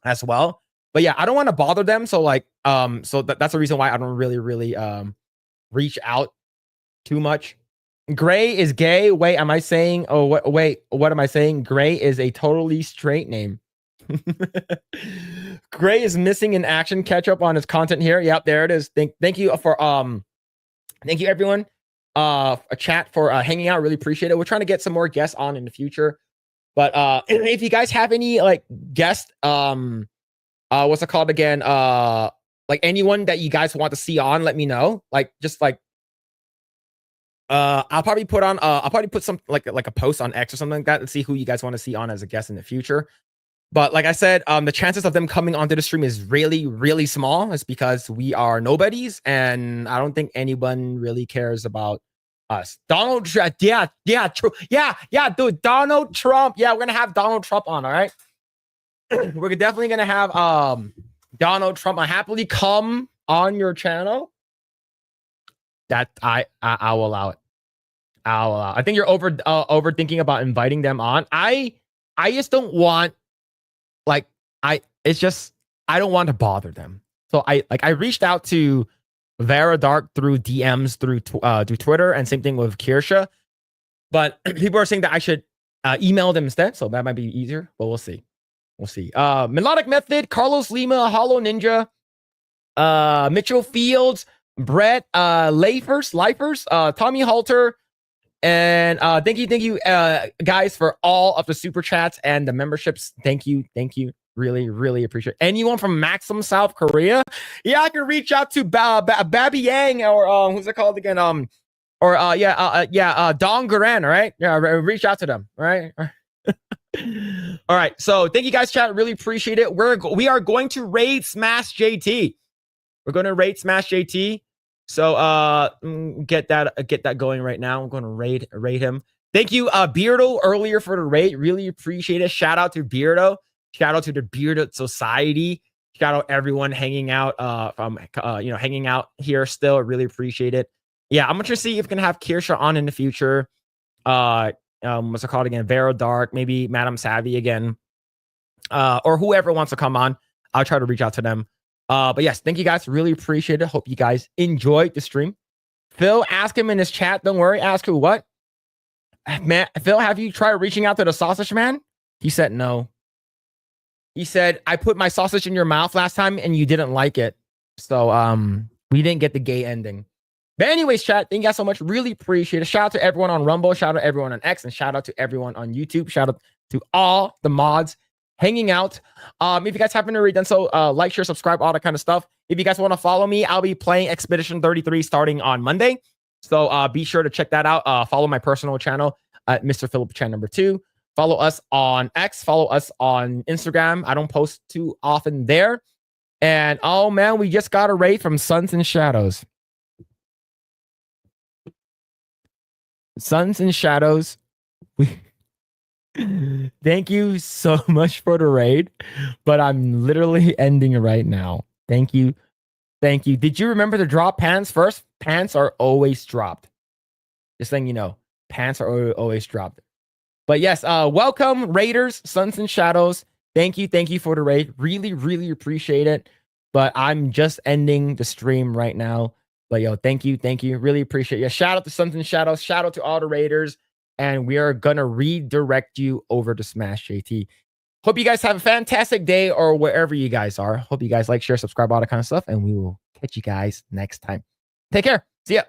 as well. But yeah, I don't want to bother them. So like, so that's the reason why I don't really reach out too much. Grae is gay. Wait, am I saying? Oh, what am I saying? Grae is a totally straight name. Grae is missing an action catch up on his content here. Yep, there it is. Thank you for thank you everyone. A chat for hanging out. Really appreciate it. We're trying to get some more guests on in the future. But if you guys have any like guests, what's it called again? Like anyone that you guys want to see on, let me know. Like just like I'll probably put some like a post on X or something like that and see who you guys want to see on as a guest in the future. But like I said, the chances of them coming onto the stream is really small. It's because we are nobodies, and I don't think anyone really cares about us. Donald Trump, dude, Donald Trump. Yeah, we're gonna have Donald Trump on. All right, we're definitely gonna have Donald Trump. I happily come on your channel. That I will allow it. I'll allow it. I think you're overthinking about inviting them on. I just don't want. Like I don't want to bother them. So I reached out to Vera Dark through DMs through Twitter, and same thing with Kirsha. But people are saying that I should email them instead, so that might be easier. But we'll see. Melodic Method, Carlos Lima, Hollow Ninja, Mitchell Fields, Brett, Lifers, Tommy Halter, and thank you guys for all of the super chats and the memberships. Thank you really appreciate it. Anyone from Maxim, South Korea? Yeah, I can reach out to Babi Yang, or who's it called again, Dong Garan. All right, yeah, reach out to them. All right. All right. So thank you guys, chat. Really appreciate it. We are going to raid Smash JT. We're going to raid Smash JT. So get that going right now. I'm going to raid him. Thank you, Beardo, earlier for the raid. Really appreciate it. Shout out to Beardo. Shout out to the Bearded Society. Shout out everyone hanging out hanging out here still. Really appreciate it. Yeah, I'm gonna see if we can have Kirsha on in the future. What's it called again? Vero Dark, maybe Madame Savvy again. Or whoever wants to come on. I'll try to reach out to them. But yes, thank you guys. Really appreciate it. Hope you guys enjoyed the stream. Phil, ask him in his chat. Don't worry. Ask who what? Man, Phil, have you tried reaching out to the sausage man? He said no. He said, I put my sausage in your mouth last time and you didn't like it. So we didn't get the gay ending. But anyways, chat, thank you guys so much. Really appreciate it. Shout out to everyone on Rumble. Shout out to everyone on X. And shout out to everyone on YouTube. Shout out to all the mods hanging out. If you guys haven't already done so, like, share, subscribe, all that kind of stuff. If you guys want to follow me, I'll be playing Expedition 33 starting on Monday. So be sure to check that out. Follow my personal channel at Mr. Phillip Chan #2. Follow us on X. Follow us on Instagram. I don't post too often there. And oh man, we just got a raid from Suns and Shadows. Suns and Shadows. Thank you so much for the raid, but I'm literally ending it right now. Thank you. Thank you. Did you remember to drop pants first? Pants are always dropped. Just letting you know, pants are always dropped. But yes, welcome Raiders, Suns and Shadows. Thank you for the raid. Really, really appreciate it. But I'm just ending the stream right now. But yo, thank you. Really appreciate you. Shout out to Suns and Shadows. Shout out to all the Raiders. And we are gonna redirect you over to Smash JT. Hope you guys have a fantastic day or wherever you guys are. Hope you guys like, share, subscribe, all that kind of stuff. And we will catch you guys next time. Take care. See ya.